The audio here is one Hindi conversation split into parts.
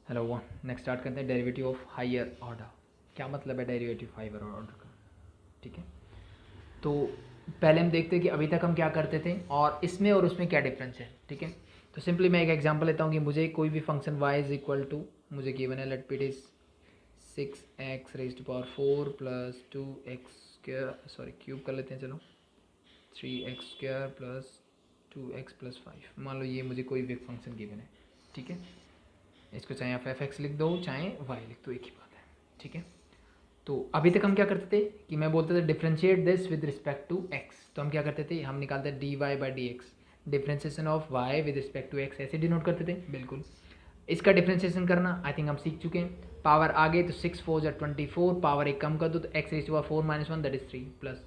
हेलो, नेक्स्ट स्टार्ट करते हैं डेरिवेटिव ऑफ हायर ऑर्डर। क्या मतलब है डेरिवेटिव हायर ऑर्डर का? ठीक है, तो पहले हम देखते हैं कि अभी तक हम क्या करते थे और इसमें और उसमें क्या डिफरेंस है। ठीक है, तो सिंपली मैं एक एग्जांपल लेता हूँ कि मुझे कोई भी function y is equal to, मुझे गिवन है, let it is 6x⁴ plus 2x² sorry cube कर लेते हैं, चलो 3x² प्लस 2x+5। मान लो ये मुझे कोई भी फंक्शन गिवन है। ठीक है, इसको चाहे आप f(x) लिख दो चाहे y लिख दो, एक ही बात है। ठीक है, तो अभी तक हम क्या करते थे कि मैं बोलते थे differentiate this with respect to x, तो हम क्या करते थे, हम निकालते dy by d x, differentiation of y with respect to x ऐसे डिनोट करते थे। बिल्कुल, इसका डिफ्रेंशिएशन करना आई थिंक हम सीख चुके हैं। पावर आ गई तो 6 4 जा 24, पावर एक कम कर दो तो x⁴ - 1 दैट इज 3 प्लस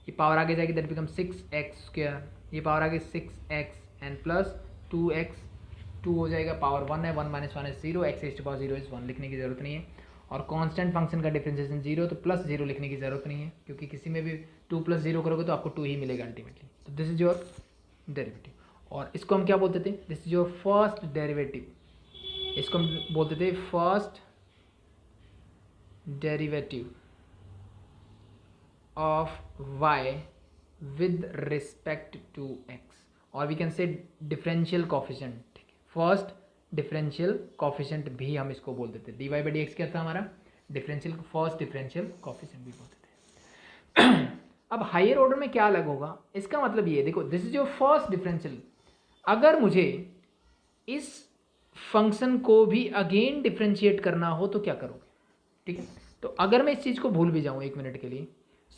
ये पावर आगे जाएगी दैट बिकम 6x², ये पावर आगे 6x एंड प्लस 2x, 2 हो जाएगा, पावर 1 है, 1 - 1 इज 0, x⁴ इज 1 लिखने की ज़रूरत नहीं है। और कांस्टेंट फंक्शन का डिफरेंशिएशन 0, तो प्लस 0 लिखने की ज़रूरत नहीं है, क्योंकि किसी में भी 2 + 0 करोगे तो आपको 2 ही मिलेगा अल्टीमेटली। तो दिस इज योर डेरिवेटिव और इसको हम क्या बोलते थे, this is your first derivative, इसको हम बोलते थे first derivative of y with respect to x, और we can say differential coefficient. ठीक है, फर्स्ट डिफरेंशियल कोफिशिएंट भी हम इसको बोलते थे। dy बाई डी एक्स क्या था हमारा डिफरेंशियल, फर्स्ट डिफरेंशियल कोफिशिएंट भी बोलते थे। अब हायर ऑर्डर में क्या अलग होगा, इसका मतलब ये देखो, this is your first differential. अगर मुझे इस फंक्शन को भी अगेन डिफरेंशिएट करना हो तो क्या करोगे? ठीक है, तो अगर मैं इस चीज़ को भूल भी जाऊँ एक मिनट के लिए,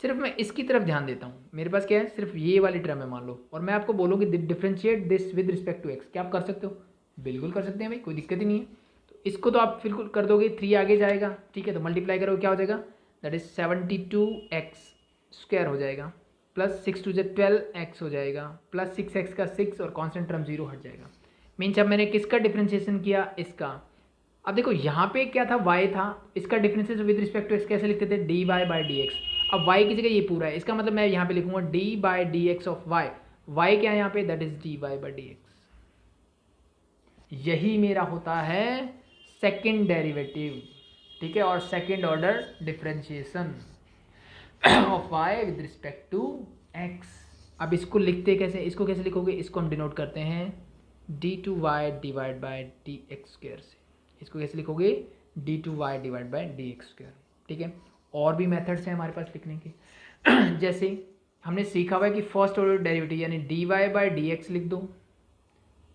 सिर्फ मैं इसकी तरफ ध्यान देता हूँ, मेरे पास क्या है, सिर्फ ये वाली टर्म है मान लो, और मैं आपको बोलूँगी differentiate this with respect to x, क्या आप कर सकते हो? बिल्कुल कर सकते हैं भाई, कोई दिक्कत ही नहीं है। तो इसको तो आप बिल्कुल कर दोगे, 3 आगे जाएगा। ठीक है, तो मल्टीप्लाई करोगे क्या हो जाएगा, दैट इज 72x² हो जाएगा, प्लस 6 2 12x हो जाएगा, प्लस 6x का 6 और कॉन्स्टेंट टर्म 0 हट जाएगा। मीन्स अब मैंने किसका डिफरेंशिएशन किया, इसका। अब देखो यहाँ पे क्या था, y था, इसका differentiation with respect to x कैसे लिखते थे, dy बाई डी एक्स। अब y की जगह ये पूरा है, इसका मतलब मैं यहाँ पे लिखूंगा d by d x of y। y क्या है यहाँ पे, that is dy by d x. यही मेरा होता है सेकंड डेरिवेटिव। ठीक है, और second order differentiation of y with respect to x। अब इसको लिखते कैसे, इसको कैसे लिखोगे, इसको हम डिनोट करते हैं d2y divide by d x square से। इसको कैसे लिखोगे, d2y divide by d x square. ठीक है, और भी मेथड्स हैं हमारे पास लिखने के। जैसे हमने सीखा हुआ है कि फर्स्ट ऑर्डर डेरिवेटिव यानी dy बाई डी एक्स लिख दो,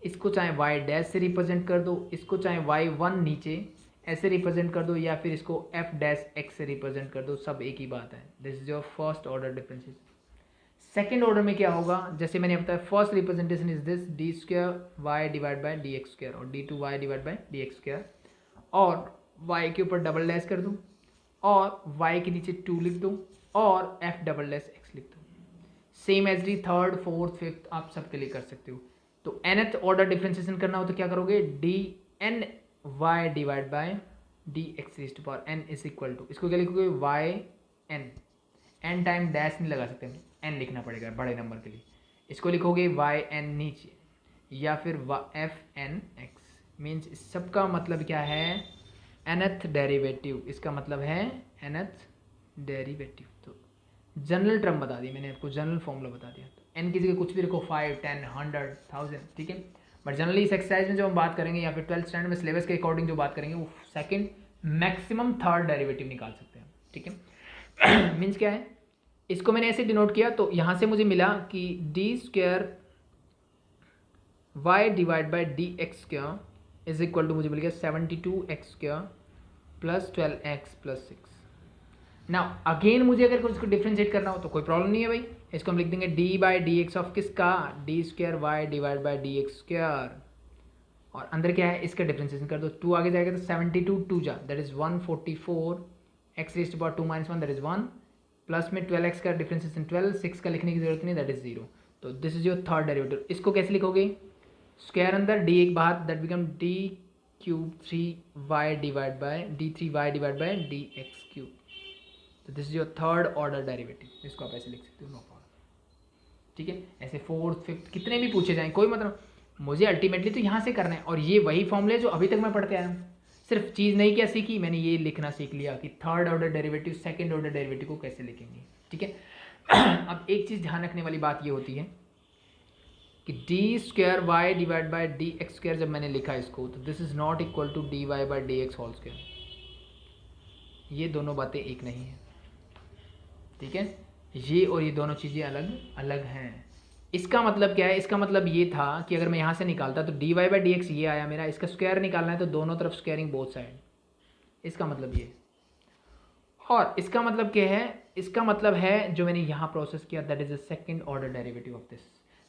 इसको चाहे y डैश से रिप्रेजेंट कर दो, इसको चाहे y1 नीचे ऐसे रिप्रेजेंट कर दो, या फिर इसको f डैश x से रिप्रेजेंट कर दो, सब एक ही बात है। This is your first order differentiation. Second order में क्या होगा, जैसे मैंने बताया, first representation is this d² divide by d x square और d2y divide by d x square, और y के ऊपर डबल डैश कर दो और y के नीचे 2 लिख दो और f डबल डैश x लिख दो। Same as d third fourth fifth आप सबके लिए कर सकते हो। तो nth ऑर्डर डिफरेंशिएशन करना हो तो क्या करोगे, dny divide by d x raise to power n is equal to, इसको क्या लिखोगे, yn, n टाइम डैश नहीं लगा सकते, n लिखना पड़ेगा बड़े नंबर के लिए। इसको लिखोगे yn नीचे या फिर fnx। मीन्स इस सब का मतलब क्या है, nth डेरिवेटिव, इसका मतलब है nth डेरिवेटिव। तो जनरल टर्म बता दी मैंने आपको, जनरल फॉर्मूला बता दिया। तो n की जगह कुछ भी रखो, 5 10 100 1000। ठीक है, बट जनरली इस एक्सरसाइज में जो हम बात करेंगे या फिर 12th स्टैंडर्ड में सिलेबस के अकॉर्डिंग जो बात करेंगे, वो सेकंड मैक्सिमम थर्ड डेरिवेटिव निकाल सकते हैं। ठीक है, मीन्स क्या है, इसको मैंने ऐसे डिनोट किया, तो यहाँ से मुझे मिला कि d² y divide by d x square is equal to, मुझे मिल गया 72x² plus 12x plus 6। Now again मुझे अगर कुछ डिफरेंशिएट करना हो तो कोई प्रॉब्लम नहीं है भाई, इसको हम लिख देंगे d by d x of किसका, d² y divide by d x square, और अंदर क्या है, इसका डिफरेंशिएशन कर दो, 2 आगे जाएगा तो 72 2 जा that is 144, x raise to power 2 - 1 that is 1, plus में 12x का डिफरेंशिएशन 12, 6 का लिखने की जरूरत नहीं, दैट इज 0। तो this is your third derivative. इसको कैसे लिखोगे, स्क्वायर अंदर d एक बाहर, that become d³ 3y divide by d3y divide by d x cube. तो this is your third order derivative, इसको आप ऐसे लिख सकते हो, नो प्रॉब्लम। ठीक है, ऐसे फोर्थ फिफ्थ कितने भी पूछे जाएं कोई मतलब, मुझे अल्टीमेटली तो यहाँ से करना है, और ये वही फॉर्मूले जो अभी तक मैं पढ़ते आया हूँ। सिर्फ चीज़ नहीं क्या सीखी मैंने, ये लिखना सीख लिया कि third order derivative second order derivative को कैसे लिखेंगे, ठीक है। अब एक चीज़ ध्यान रखने वाली बात ये होती है कि d square y divide by d x square जब मैंने लिखा इसको, तो this is not equal to d y by d x whole square. ये दोनों बातें एक नहीं है, ठीक है। ये और ये दोनों चीज़ें अलग अलग हैं। इसका मतलब क्या है, इसका मतलब ये था कि अगर मैं यहाँ से निकालता तो d y by d x ये आया मेरा, इसका स्क्वायर निकालना है तो दोनों तरफ स्क्वायरिंग बोथ साइड, इसका मतलब ये। और इसका मतलब क्या है, इसका मतलब है जो मैंने यहाँ प्रोसेस किया, that is the second order derivative of this.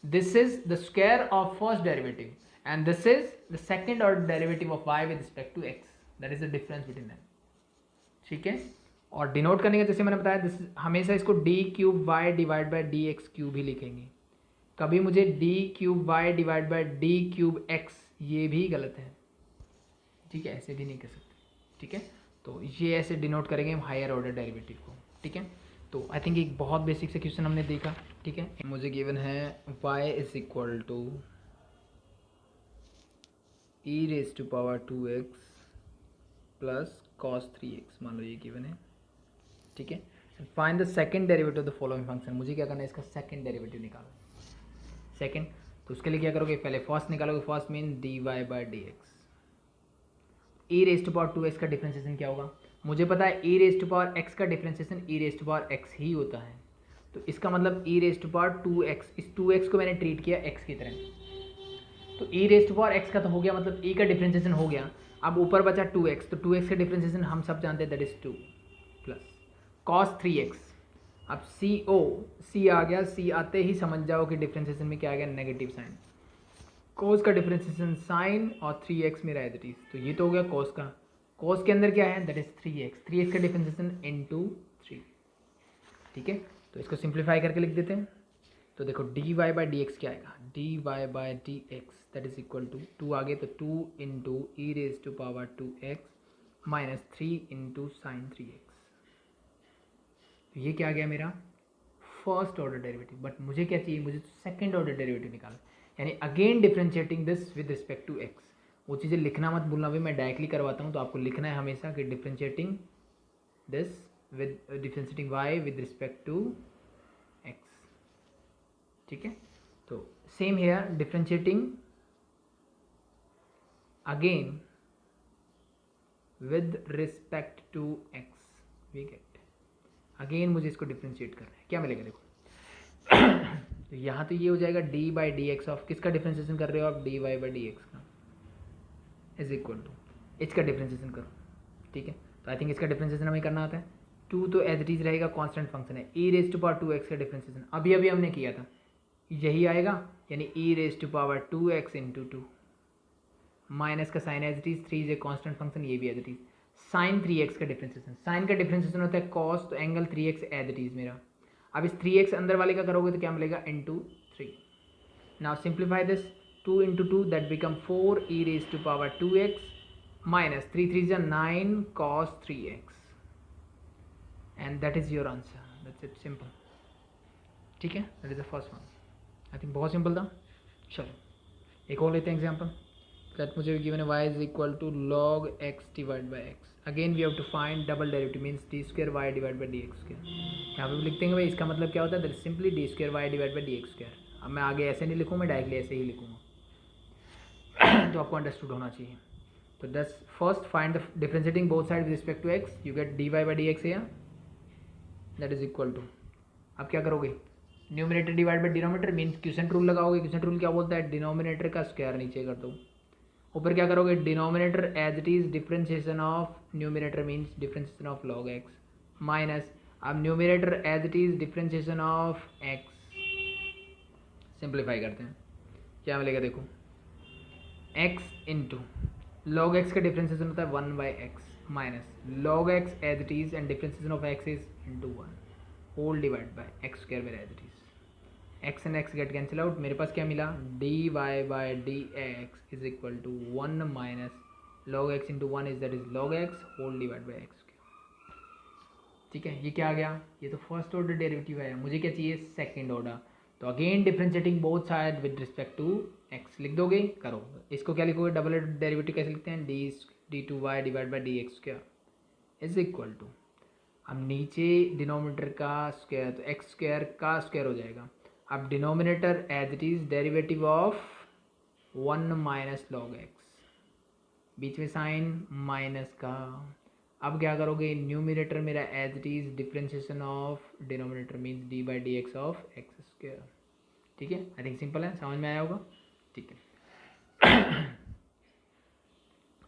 This is the square of first derivative and this is the second order derivative of y with respect to x, that is the difference between them, ठीक है। और डिनोट करने का जैसे मैंने बताया, दिस हमेशा इसको d cube y divide by d x cube ही लिखेंगे। कभी मुझे d cube y divide by d cube x, ये भी गलत है, ठीक है, ऐसे भी नहीं कर सकते, ठीक है। तो ये ऐसे डिनोट करेंगे हम हायर ऑर्डर डेरिवेटिव को, ठीक है। तो आई थिंक एक बहुत बेसिक से क्वेश्चन हमने देखा, ठीक है। मुझे गिवन है y is equal to e raise to power 2x plus cos 3x, मान लो ये गिवन है, ठीक है। Find the second derivative of the following function, मुझे क्या करना है, इसका सेकंड डेरिवेटिव निकालना, सेकंड। तो उसके लिए क्या करोगे, पहले फर्स्ट निकालोगे, first mean d y by d x. E raise to power 2x का डिफ्रेंसिएशन क्या होगा, मुझे पता है e raise to power x का differentiation e raise to power x ही होता है, तो इसका मतलब ई रेज टू पावर 2x, इस 2x को मैंने ट्रीट किया x की तरह, तो e raise to power x का तो हो गया, मतलब e का डिफ्रेंसिएशन हो गया। अब ऊपर बचा 2x, तो 2x का डिफ्रेंसिएशन हम सब जानते हैं, that is 2 plus cos 3x। अब c आ गया, c आते ही समझ जाओ कि डिफ्रेंसिएशन में क्या आ गया, नेगेटिव साइन। कोस का डिफरेंशिएशन साइन और 3x मेरा एज इट इज, तो ये तो हो गया कोस का। कोस के अंदर क्या है, दैट इज 3x का डिफरेंशिएशन इनटू 3, ठीक है। तो इसको सिंप्लीफाई करके लिख देते हैं, तो देखो d y by d x क्या आएगा, d y by d x that is equal to 2 आगे तो 2 into e raise to power 2x minus 3 into sine 3x। तो ये क्या आ गया मेरा फर्स्ट ऑर्डर डेरिवेटिव, बट मुझे क्या चाहिए, मुझे सेकंड ऑर्डर डेरिवेटिव निकालना, यानी again differentiating this with respect to x. वो चीज़ें लिखना मत भूलना, भी मैं डायरेक्टली करवाता हूँ, तो आपको लिखना है हमेशा कि differentiating this with differentiating y with respect to x, ठीक है। तो same here differentiating again with respect to x, we get again मुझे इसको डिफ्रेंशिएट करना है, क्या मिलेगा देखो। तो यहाँ तो ये हो जाएगा d by d x of किसका डिफ्रेंशिएशन कर रहे हो आप, d y by d x का इज इक्वल टू इसका डिफ्रेंशिएशन करो, ठीक है। तो आई थिंक इसका डिफ्रेंशिएशन हमें करना आता है, 2 तो एज इट इज रहेगा, कांस्टेंट फंक्शन है, e raise to power 2x का डिफ्रेंशिएशन अभी अभी हमने किया था, यही आएगा, यानी e raise to power 2x into 2 minus का sine as it is, 3 is a constant function, ये भी as it is, sign 3x का डिफ्रेंशिएशन, साइन का डिफ्रेंशिएशन होता है कॉस, तो angle 3x as it is मेरा। अब इस 3x अंदर वाले का करोगे तो क्या मिलेगा, into 3। Now simplify this, 2 into 2 that become 4 e raise to power 2x minus 3 3 is 9 cos 3x and that is your answer, that's it, simple, ठीक है। That is the first one, I think बहुत सिंपल था। चलो एक और लेते हैं एग्जाम्पल, दैट मुझे गिवन है y is equal to log x divide by x. Again we have to find double derivative, means d square y divide by d x square. यहाँ पे भी लिखते हैं भाई, इसका मतलब क्या होता है, that simply d square y divide by d x square. अब मैं आगे ऐसे नहीं लिखूँ, मैं डायरेक्टली ऐसे ही लिखूँगा, तो आपको अंडरस्टूड होना चाहिए। तो thus first find the differentiating both side with respect to x, you get d y by d x है, दैट इज इक्वल टू, अब क्या करोगे, numerator divide by denominator, means quotient rule लगाओगे। क्वोशिएंट रूल क्या बोलता है, डिनोमिनेटर का स्क्वायर नीचे कर दो, ऊपर क्या करोगे, denominator as it is differentiation of numerator means differentiation of log x minus, अब numerator as it is differentiation of x, simplify करते हैं, क्या मिलेगा देखो, x इंटू log x का डिफरेंशिएशन होता है 1 by x minus log x as it is and differentiation of x is into 1 whole divide by x square मेरा as it is, x and x get cancel out, मेरे पास क्या मिला, d y by d x is equal to 1 minus log x into 1 is that is log x whole divide by x, ठीक है। ये क्या आ गया, ये तो फर्स्ट ऑर्डर डेरिवेटिव है, मुझे क्या चाहिए, सेकंड ऑर्डर। तो again differentiating both side with respect to x लिख दोगे, करो इसको, क्या लिखोगे, डबल डेरिवेटिव कैसे लिखते हैं, d2y divide by d x square is equal to, अब नीचे डिनोमिनेटर का स्क्वायर तो एक्स स्क्वायर का स्क्वायर हो जाएगा। अब denominator as it is derivative of 1 minus log x, बीच में साइन माइनस का। अब क्या करोगे, न्यूमिनेटर मेरा as it is differentiation of denominator means d by d x of x square. ठीक है, आई थिंक सिंपल है, समझ में आया होगा। ठीक है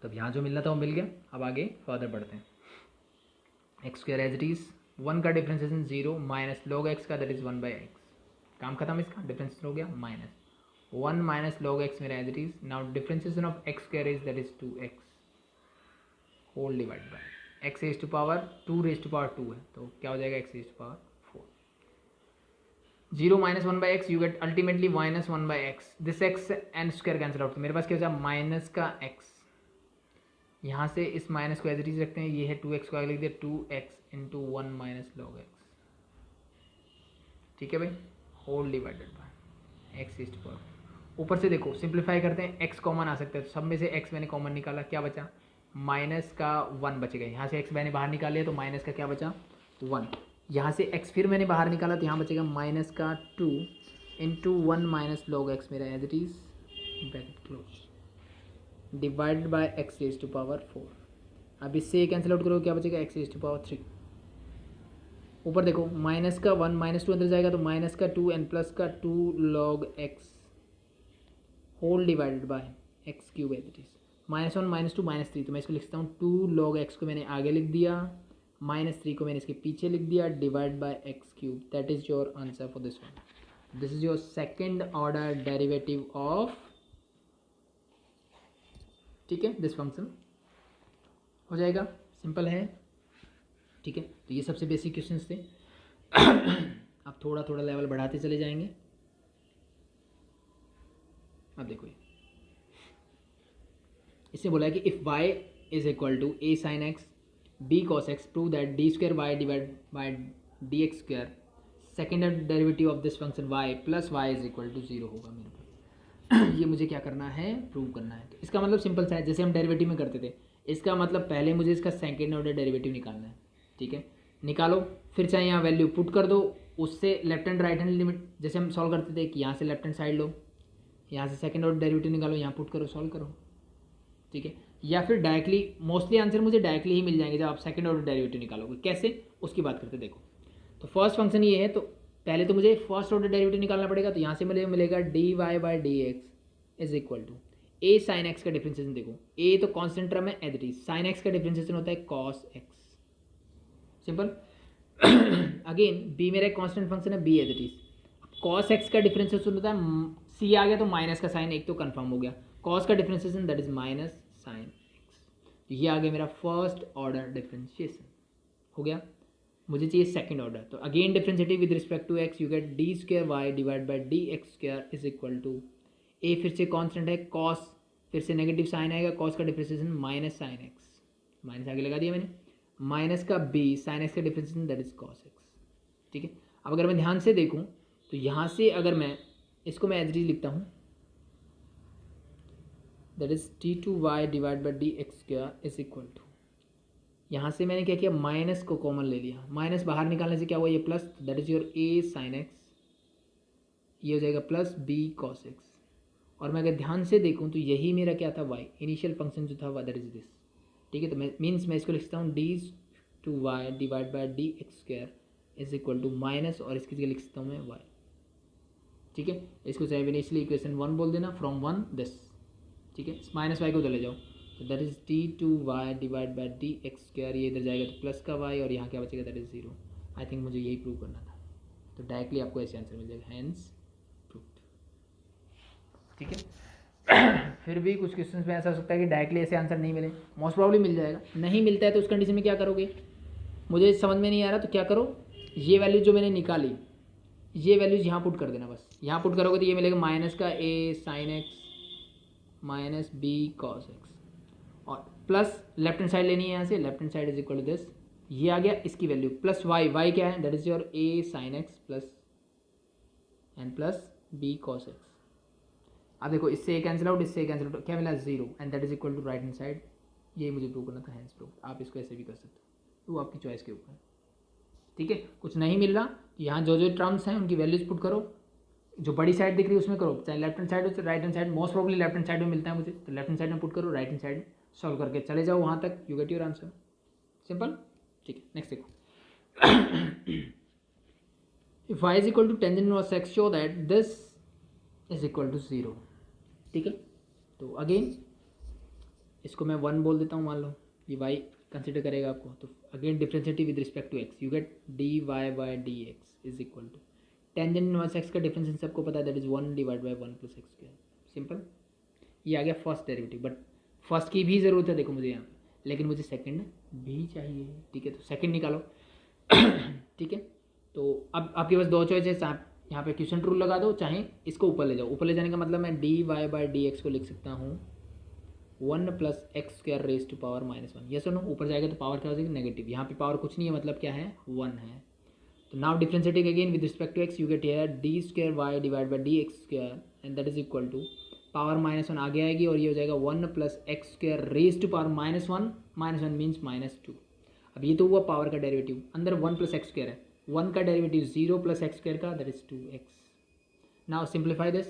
तब यहाँ जो मिलना था वो मिल गया। अब आगे फर्दर बढ़ते हैं। X square as it is, 1 का डिफ्रेंशिएशन 0 माइनस लॉग एक्स का दैट इज 1 बाई एक्स, काम खत्म, इसका डिफ्रेंशिएशन हो गया माइनस 1 माइनस लॉग एक्स मेरा as it is. Now differentiation of x square is that is 2x whole divide by x raise to power 2 raise to power 2 है तो क्या हो जाएगा x raise to power 4। 0 minus 1 by x you gate ultimately minus 1 by x, this x and square cancel out, तो मेरे पास क्या हो जाएगा माइनस का एक्स, यहाँ से इस माइनस को एज इट इज रखते हैं, ये है 2x को आगे लिख दिया 2x into 1 minus log x. ठीक है भाई, whole divided by x raise to power. ऊपर से देखो सिंप्लीफाई करते हैं, x कॉमन आ सकता है तो सब में से x मैंने कॉमन निकाला, क्या बचा माइनस का 1 बचेगा। यहाँ से x मैंने बाहर निकाल लिया तो माइनस का क्या बचा 1, यहाँ से x फिर मैंने बाहर निकाला तो यहाँ बचेगा माइनस का 2 इंटू 1 माइनस लॉग एक्स मेरा as it is bracket close divided by x raise to power 4। अब इससे कैंसिल आउट करो, क्या बचेगा एक्स रेज टू पावर 3। ऊपर देखो माइनस का 1 माइनस 2 अंदर जाएगा तो माइनस का 2 एंड प्लस का 2 log x whole divided by x cube as it is. -1 -2 -3, तो मैं इसको लिखता हूँ 2 लॉग एक्स को मैंने आगे लिख दिया, -3 को मैंने इसके पीछे लिख दिया, divide by x cube. That is your answer for this one. This is your second order derivative of, ठीक है, दिस फंक्शन हो जाएगा, सिंपल है। ठीक है, तो ये सबसे बेसिक क्वेश्चंस थे। अब थोड़ा थोड़ा लेवल बढ़ाते चले जाएंगे। अब देखो इससे बोला है कि if y is equal to a sin x b cos x prove that d square y divide by d x square second derivative of this function y plus y is equal to 0 होगा मेरे पास। ये मुझे क्या करना है, प्रूव करना है। तो इसका मतलब सिंपल सा है, जैसे हम डेरिवेटिव में करते थे, इसका मतलब पहले मुझे इसका सेकेंड ऑर्डर डेरिवेटिव निकालना है। ठीक है, निकालो, फिर चाहे यहाँ वैल्यू पुट कर दो, उससे left hand right hand limit जैसे हम सॉल्व करते थे कि यहाँ से लेफ्ट हैंड साइड लो, यहाँ से सेकेंड ऑर्डर डेरिवेटिव निकालो, यहाँ पुट करो, सॉल्व करो। ठीक है, या फिर डायरेक्टली, मोस्टली आंसर मुझे डायरेक्टली ही मिल जाएंगे जब आप सेकेंड ऑर्डर डेरिवेटिव निकालोगे। कैसे, उसकी बात करते देखो। तो फर्स्ट फंक्शन ये है, तो पहले तो मुझे फर्स्ट ऑर्डर डेरिवेटिव निकालना पड़ेगा, तो यहाँ से मुझे मिलेगा d y by d x is equal to a sine x का डिफ्रेंशिएशन। देखो ए तो कॉन्स्टेंट टर्म है as it is, sine x का डिफ्रेंशिएशन होता है cos x, simple. Again b मेरा एक कॉन्स्टेंट फंक्शन है b as it is, cos x का डिफ्रेंशिएशन होता है, सी आ गया तो माइनस का साइन एक तो कंफर्म हो गया, कॉस का differentiation that is minus sine x. तो ये आ गया मेरा फर्स्ट ऑर्डर डिफ्रेंशिएशन, हो गया। मुझे चाहिए सेकंड ऑर्डर, तो again differentiative with respect to x, you get d square y divide by d x square is equal to a, फिर से कांस्टेंट है कॉस, फिर से नेगेटिव साइन आएगा, कॉस का differentiation minus sine x, minus आगे लगा दिया मैंने, माइनस का बी साइन एक्स का differentiation that is cos x. ठीक है, अब अगर मैं ध्यान से देखूं तो यहाँ से अगर मैं इसको मैं एज इट इज लिखता हूँ, that is d two y divide by d x square is equal to, यहाँ से मैंने क्या किया, माइनस को कॉमन ले लिया, माइनस बाहर निकालने से क्या हुआ, ये plus, that is your a sine x, ये हो जाएगा प्लस बी कॉस एक्स। और मैं अगर ध्यान से देखूं तो यही मेरा क्या था, वाई इनिशियल फंक्शन जो था दैट इज दिस। ठीक है, तो मैं मीन्स मैं इसको लिखता हूँ d two y divide by d x square is equal to minus, और इसकी जगह लिख सकता हूँ मैं वाई। ठीक है, इसको चाहे इनिशियली इक्वेशन 1 बोल देना, फ्रॉम 1 दिस। ठीक है, माइनस वाई को चले जाओ, तो that is d two y divide by d x square, ये इधर जाएगा तो प्लस का वाई, और यहाँ क्या बचेगा दैट इज 0। आई थिंक मुझे यही प्रूव करना था, तो डायरेक्टली आपको ऐसे आंसर मिल जाएगा, हैंस प्रूव्ड। ठीक है, फिर भी कुछ क्वेश्चंस में ऐसा हो सकता है कि डायरेक्टली ऐसे आंसर नहीं मिले, मोस्ट प्रॉब्ली मिल जाएगा। नहीं मिलता है तो उस कंडीशन में क्या करोगे, मुझे समझ में नहीं आ रहा तो क्या करो, ये वैल्यू जो मैंने निकाली, ये वैल्यूज यहाँ पुट कर देना, बस यहाँ पुट करोगे तो ये मिलेगा माइनस का a sine x minus b cos x, और प्लस लेफ्ट हैंड साइड लेनी है, यहाँ से left hand side is equal to this, ये आ गया इसकी वैल्यू, प्लस वाई, वाई क्या है that is your a sine x plus and plus b cos x. अब देखो इससे कैंसिल आउट, इससे कैंसिल आउट, क्या मिला 0, and that is equal to right hand side ये मुझे प्रूव करना था, हैंस प्रूव। आप इसको ऐसे भी कर सकते हो, तो आपकी चॉइस के ऊपर है, ठीक है। कुछ नहीं मिल रहा, यहाँ जो जो टर्म्स हैं उनकी वैल्यूज पुट करो, जो बड़ी साइड दिख रही है उसमें करो, चाहे लेफ्ट हैंड साइड हो चाहे right hand side, most probably left hand side में मिलता है मुझे, तो लेफ्ट हैंड साइड में पुट करो, राइट हैंड साइड सॉल्व करके चले जाओ वहाँ तक, you get your answer, simple, ठीक है। नेक्स्ट देखो, if y is equal to tangent inverse x show that this is equal to 0, ठीक है। तो अगेन इसको मैं 1 बोल देता हूँ, मान लो ये y कंसिडर करेगा आपको, तो again differentiating with respect to x, you get dy by dx is equal to tangent inverse x का डिफरेंस इन सबको पता है, that is 1 divide by 1 plus x square, simple. ये आ गया फर्स्ट डेरिवेटिव, बट फर्स्ट की भी ज़रूरत है देखो मुझे यहाँ पे, लेकिन मुझे सेकंड भी चाहिए, ठीक है। तो सेकंड निकालो, ठीक है। तो अब आपके पास दो चॉइस है, आप यहाँ पे क्वेश्चन रूल लगा दो, चाहे इसको ऊपर ले जाओ। ऊपर ले जाने का मतलब मैं dy बाय dx को लिख सकता हूँ 1 plus x square raise to power -1, ये सुनो ऊपर जाएगा तो पावर क्या हो जाएगी नेगेटिव, यहाँ पे पावर कुछ नहीं है, मतलब क्या है 1 है। तो now differentiating again with respect to x, you get here d square y divide by d x square and that is equal to power -1 आगे आएगी और ये हो जाएगा 1 plus x square raise to power -1, -1 means -2। अब ये तो हुआ पावर का डेरिवेटिव, अंदर 1 प्लस एक्स स्क्वायर है, 1 का डेरिवेटिव 0 प्लस एक्स स्क्वायर का, that is 2x। Now simplify this,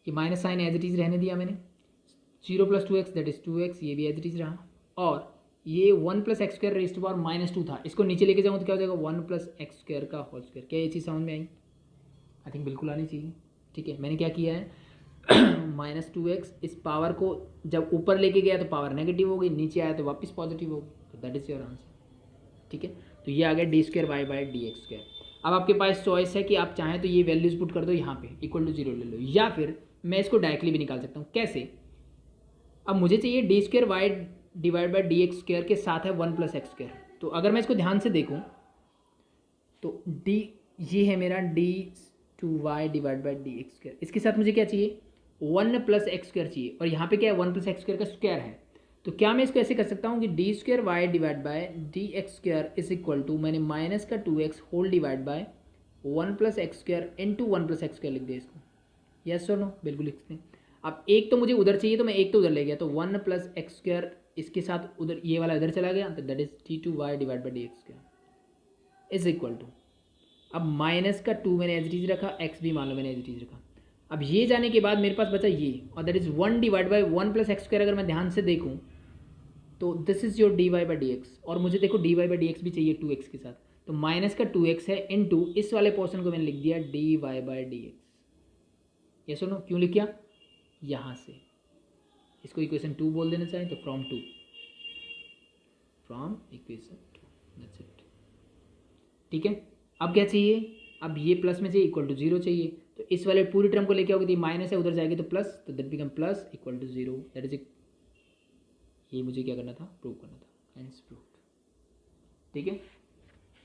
ये minus sine as it is रहने दिया मैंने, 0 plus 2x that is 2x, ये भी एज इट इज रहा, और ये 1 plus x square raise to power -2 था, इसको नीचे लेके जाऊँ तो क्या हो जाएगा 1 प्लस एक्स स्क्वायर का होल स्क्वायर। क्या ये चीज़ समझ में आई? आई थिंक बिल्कुल आनी चाहिए, ठीक है। मैंने क्या किया है -2x, इस पावर को जब ऊपर लेके गया तो पावर नेगेटिव हो गई, नीचे आया तो वापस पॉजिटिव हो गई, तो दैट इज योर आंसर, ठीक है। तो ये आ गया d square y by d x square. अब आपके पास चॉइस है कि आप चाहें तो ये वैल्यूज पुट कर दो यहाँ पे इक्वल टू 0 ले लो, या फिर मैं इसको डायरेक्टली भी निकाल सकता हूँ। कैसे? अब मुझे चाहिए d square y divide by d x square के साथ है 1 प्लस एक्स स्क्वायर, तो अगर मैं इसको ध्यान से देखूँ तो डी ये है मेरा d two y divide by d x square, इसके साथ मुझे क्या चाहिए 1 प्लस एक्स स्क्वायर चाहिए, और यहाँ पे क्या है 1 प्लस एक्स स्क्वायर का स्क्वायर है। तो क्या मैं इसको ऐसे कर सकता हूँ कि d square y divide by d x square is equal to, मैंने माइनस का 2x whole divide by 1 plus x square into 1 plus x square लिख दिया इसको, यस और नो? बिल्कुल लिखते हैं। अब एक तो मुझे उधर चाहिए तो मैं एक तो उधर ले गया, तो 1 प्लस एक्स स्क्वायर इसके साथ उधर ये वाला इधर चला गया, तो that is d two y divide by d x square is equal to, अब माइनस का 2 मैंने एज इट इज रखा, एक्स भी मान लो मैंने एज इट इज रखा। अब ये जाने के बाद मेरे पास बचा ये, और that is 1 divide by 1 plus x square. अगर मैं ध्यान से देखूँ तो this is your d y by d x, और मुझे देखो d y by d x भी चाहिए 2x के साथ, तो माइनस का 2x है इनटू इस वाले पोर्शन को मैंने लिख दिया d y by d x. ये सुनो क्यों लिख किया? यहाँ से इसको इक्वेशन 2 बोल देना चाहें तो फ्रॉम इक्वेशन 2, दैट्स इट, ठीक है। अब क्या चाहिए? अब ये प्लस में चाहिए इक्वल टू 0 चाहिए, तो इस वाले पूरी टर्म को लेके आओगे, माइनस है उधर जाएगी तो प्लस, तो that become plus equal to 0, that is ये मुझे क्या करना था? प्रूव करना था, हेंस प्रूव्ड, ठीक है।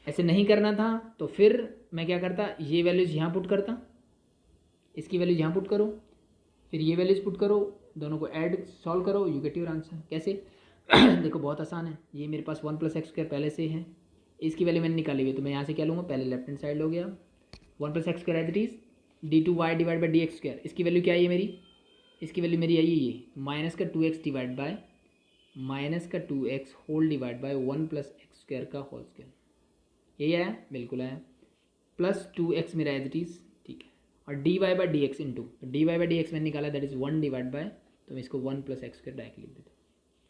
ऐसे नहीं करना था तो फिर मैं क्या करता, ये वैल्यूज यहाँ पुट करता, इसकी वैल्यूज यहाँ पुट करो, फिर ये वैल्यूज पुट करो, दोनों को ऐड सॉल्व करो, यू गेट योर आंसर। कैसे? देखो बहुत आसान है, ये मेरे पास 1 प्लस एक्स स्क्वायर पहले से है, इसकी वैल्यू मैंने निकाली हुई है, तो मैं यहाँ से क्या लूँगा, पहले लेफ्ट हैंड साइड हो गया 1 plus x square as it is d two y divide by d x square, इसकी वैल्यू क्या आई है मेरी? इसकी वैल्यू मेरी आई है ये माइनस का 2x डिवाइड बाय माइनस का 2x whole divide by 1 plus x square का होल स्क्वायर, यही आया? बिल्कुल आया। प्लस 2x मेरा एज इट इज, ठीक है, और d y by d x into d y by d x मैंने निकाला, दैट इज 1 डिवाइड बाय, तो मैं इसको 1 प्लस एक्स स्क्वायर डायरेक्ट लिख देता हूँ,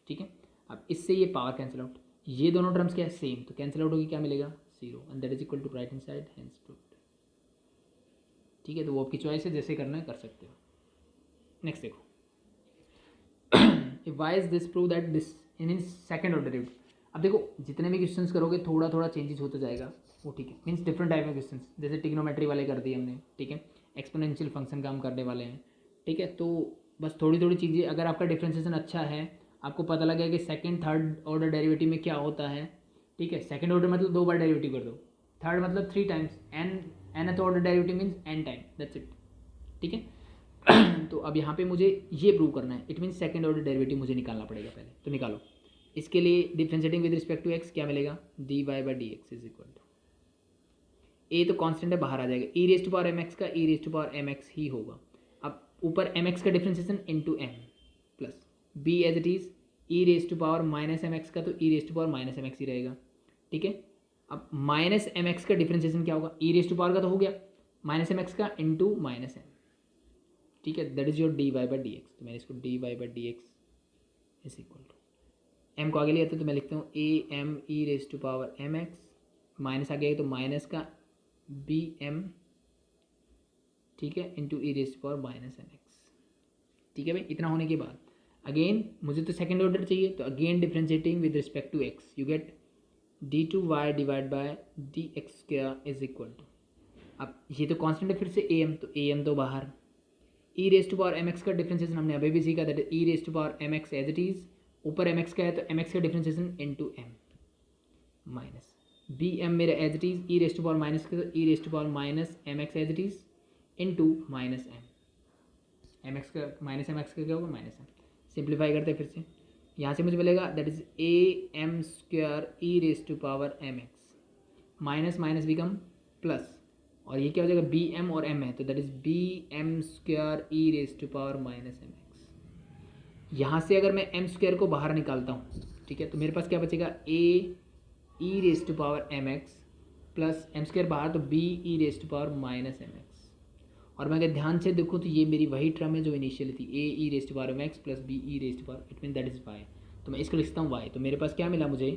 ठीक है। अब इससे ये पावर कैंसिल आउट, ये दोनों टर्म्स क्या है? सेम, तो कैंसिल आउट होगी, क्या मिलेगा? 0, and that is equal to right hand side, hence proved, ठीक है। तो वो आपकी चॉइस है, जैसे करना है कर सकते हो। नेक्स्ट देखो, why is this prove that this in its second order derivative। अब देखो जितने भी क्वेश्चंस करोगे थोड़ा थोड़ा चेंजेस होता जाएगा, वो ठीक है, means different type of questions, जैसे ट्रिग्नोमेट्री वाले कर दिए हमने, ठीक है, एक्सपोनेंशियल फंक्शन का हम करने वाले हैं, ठीक है। तो बस थोड़ी थोड़ी चीज़ें, अगर आपका डिफ्रेंसिएशन अच्छा है, आपको पता लगे कि सेकंड थर्ड ऑर्डर डेरिवेटिव में क्या होता है, ठीक है। सेकंड ऑर्डर मतलब 2 बार डेरिवेटिव कर दो, थर्ड मतलब 3 times, nth order derivative means n time, that's it, ठीक है। तो अब यहाँ पे मुझे ये प्रूव करना है, it means second order derivative मुझे निकालना पड़ेगा पहले, तो निकालो। इसके लिए differentiating with respect to x क्या मिलेगा? D y by d x is equal to, a तो कांस्टेंट है बाहर आ जाएगा, e raise to power m x का e raise to power m x ही होगा। अब ऊपर एम एक्स का differentiation into m plus b as it is e raise to power minus m x का तो e raise to power minus m x ही रहेगा, ठीक है। अब माइनस एम एक्स का डिफ्रेंसिएशन क्या होगा, ई रेस टू पावर का तो हो गया माइनस एम एक्स का इंटू माइनस एम, ठीक है, that is your d y by d x. तो मैंने इसको d y by d x is equal to m को आगे ले आते तो मैं लिखता हूँ a m e raise to power m x, minus आ गया तो माइनस का बी एम, ठीक है, into e raise to power minus m x, ठीक है भाई। इतना होने के बाद अगेन मुझे तो सेकेंड ऑर्डर चाहिए, तो again differentiating with respect to x you get d two y divide by d x square is equal to, अब ये तो कांस्टेंट है फिर से ए एम, तो ए एम तो बाहर, e raise to power m x का डिफ्रेंशिएशन हमने अभी भी सीखा, that is e raise to power m x as it is, ऊपर एम एक्स का है तो एम एक्स का differentiation into m minus b m मेरा as it is, e raise to power minus का e raise to power minus m x as it is into minus m x का माइनस एम एक्स का क्या होगा माइनस एम। सिंप्लीफाई करते हैं फिर से, यहाँ से मुझे मिलेगा that is a m square e raise to power m x, minus minus become plus, और ये क्या हो जाएगा बी एम और एम है तो that is b m square e raise to power minus m x. यहाँ से अगर मैं एम स्क्वायर को बाहर निकालता हूँ, ठीक है, तो मेरे पास क्या बचेगा a e raise to power m x plus m square बाहर तो b e raise to power minus m x. और मैं अगर ध्यान से देखूँ तो ये मेरी वही टर्म है जो इनिशियल थी, a e raise to power m x plus b e raise to power, it mean that is y, तो मैं इसको लिखता हूँ वाई। तो मेरे पास क्या मिला मुझे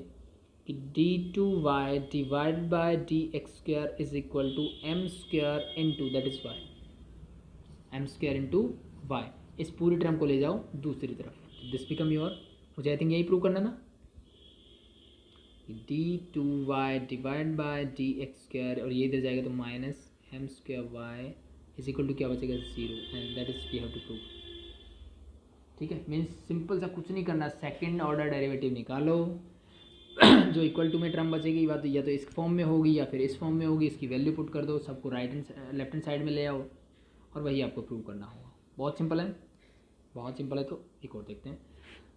कि d two y divide by d x square is equal to m square into that is y, m square into y. इस पूरी टर्म को ले जाओ दूसरी तरफ, दिस बिकम योर, मुझे आई थिंक यही प्रूव करना था, d two y divide by d x square, और ये इधर जाएगा तो minus m square y is equal to क्या बचेगा 0, and that is we have to prove, ठीक है। मीन्स सिंपल सा कुछ नहीं करना, सेकेंड ऑर्डर डेरिवेटिव निकालो, जो इक्वल टू में टर्म बचेगी बात या तो इस फॉर्म में होगी या फिर इस फॉर्म में होगी, इसकी वैल्यू पुट कर दो, सबको right hand left hand side में ले आओ, और वही आपको प्रूव करना होगा। बहुत सिंपल है, बहुत सिंपल है। तो एक और देखते हैं,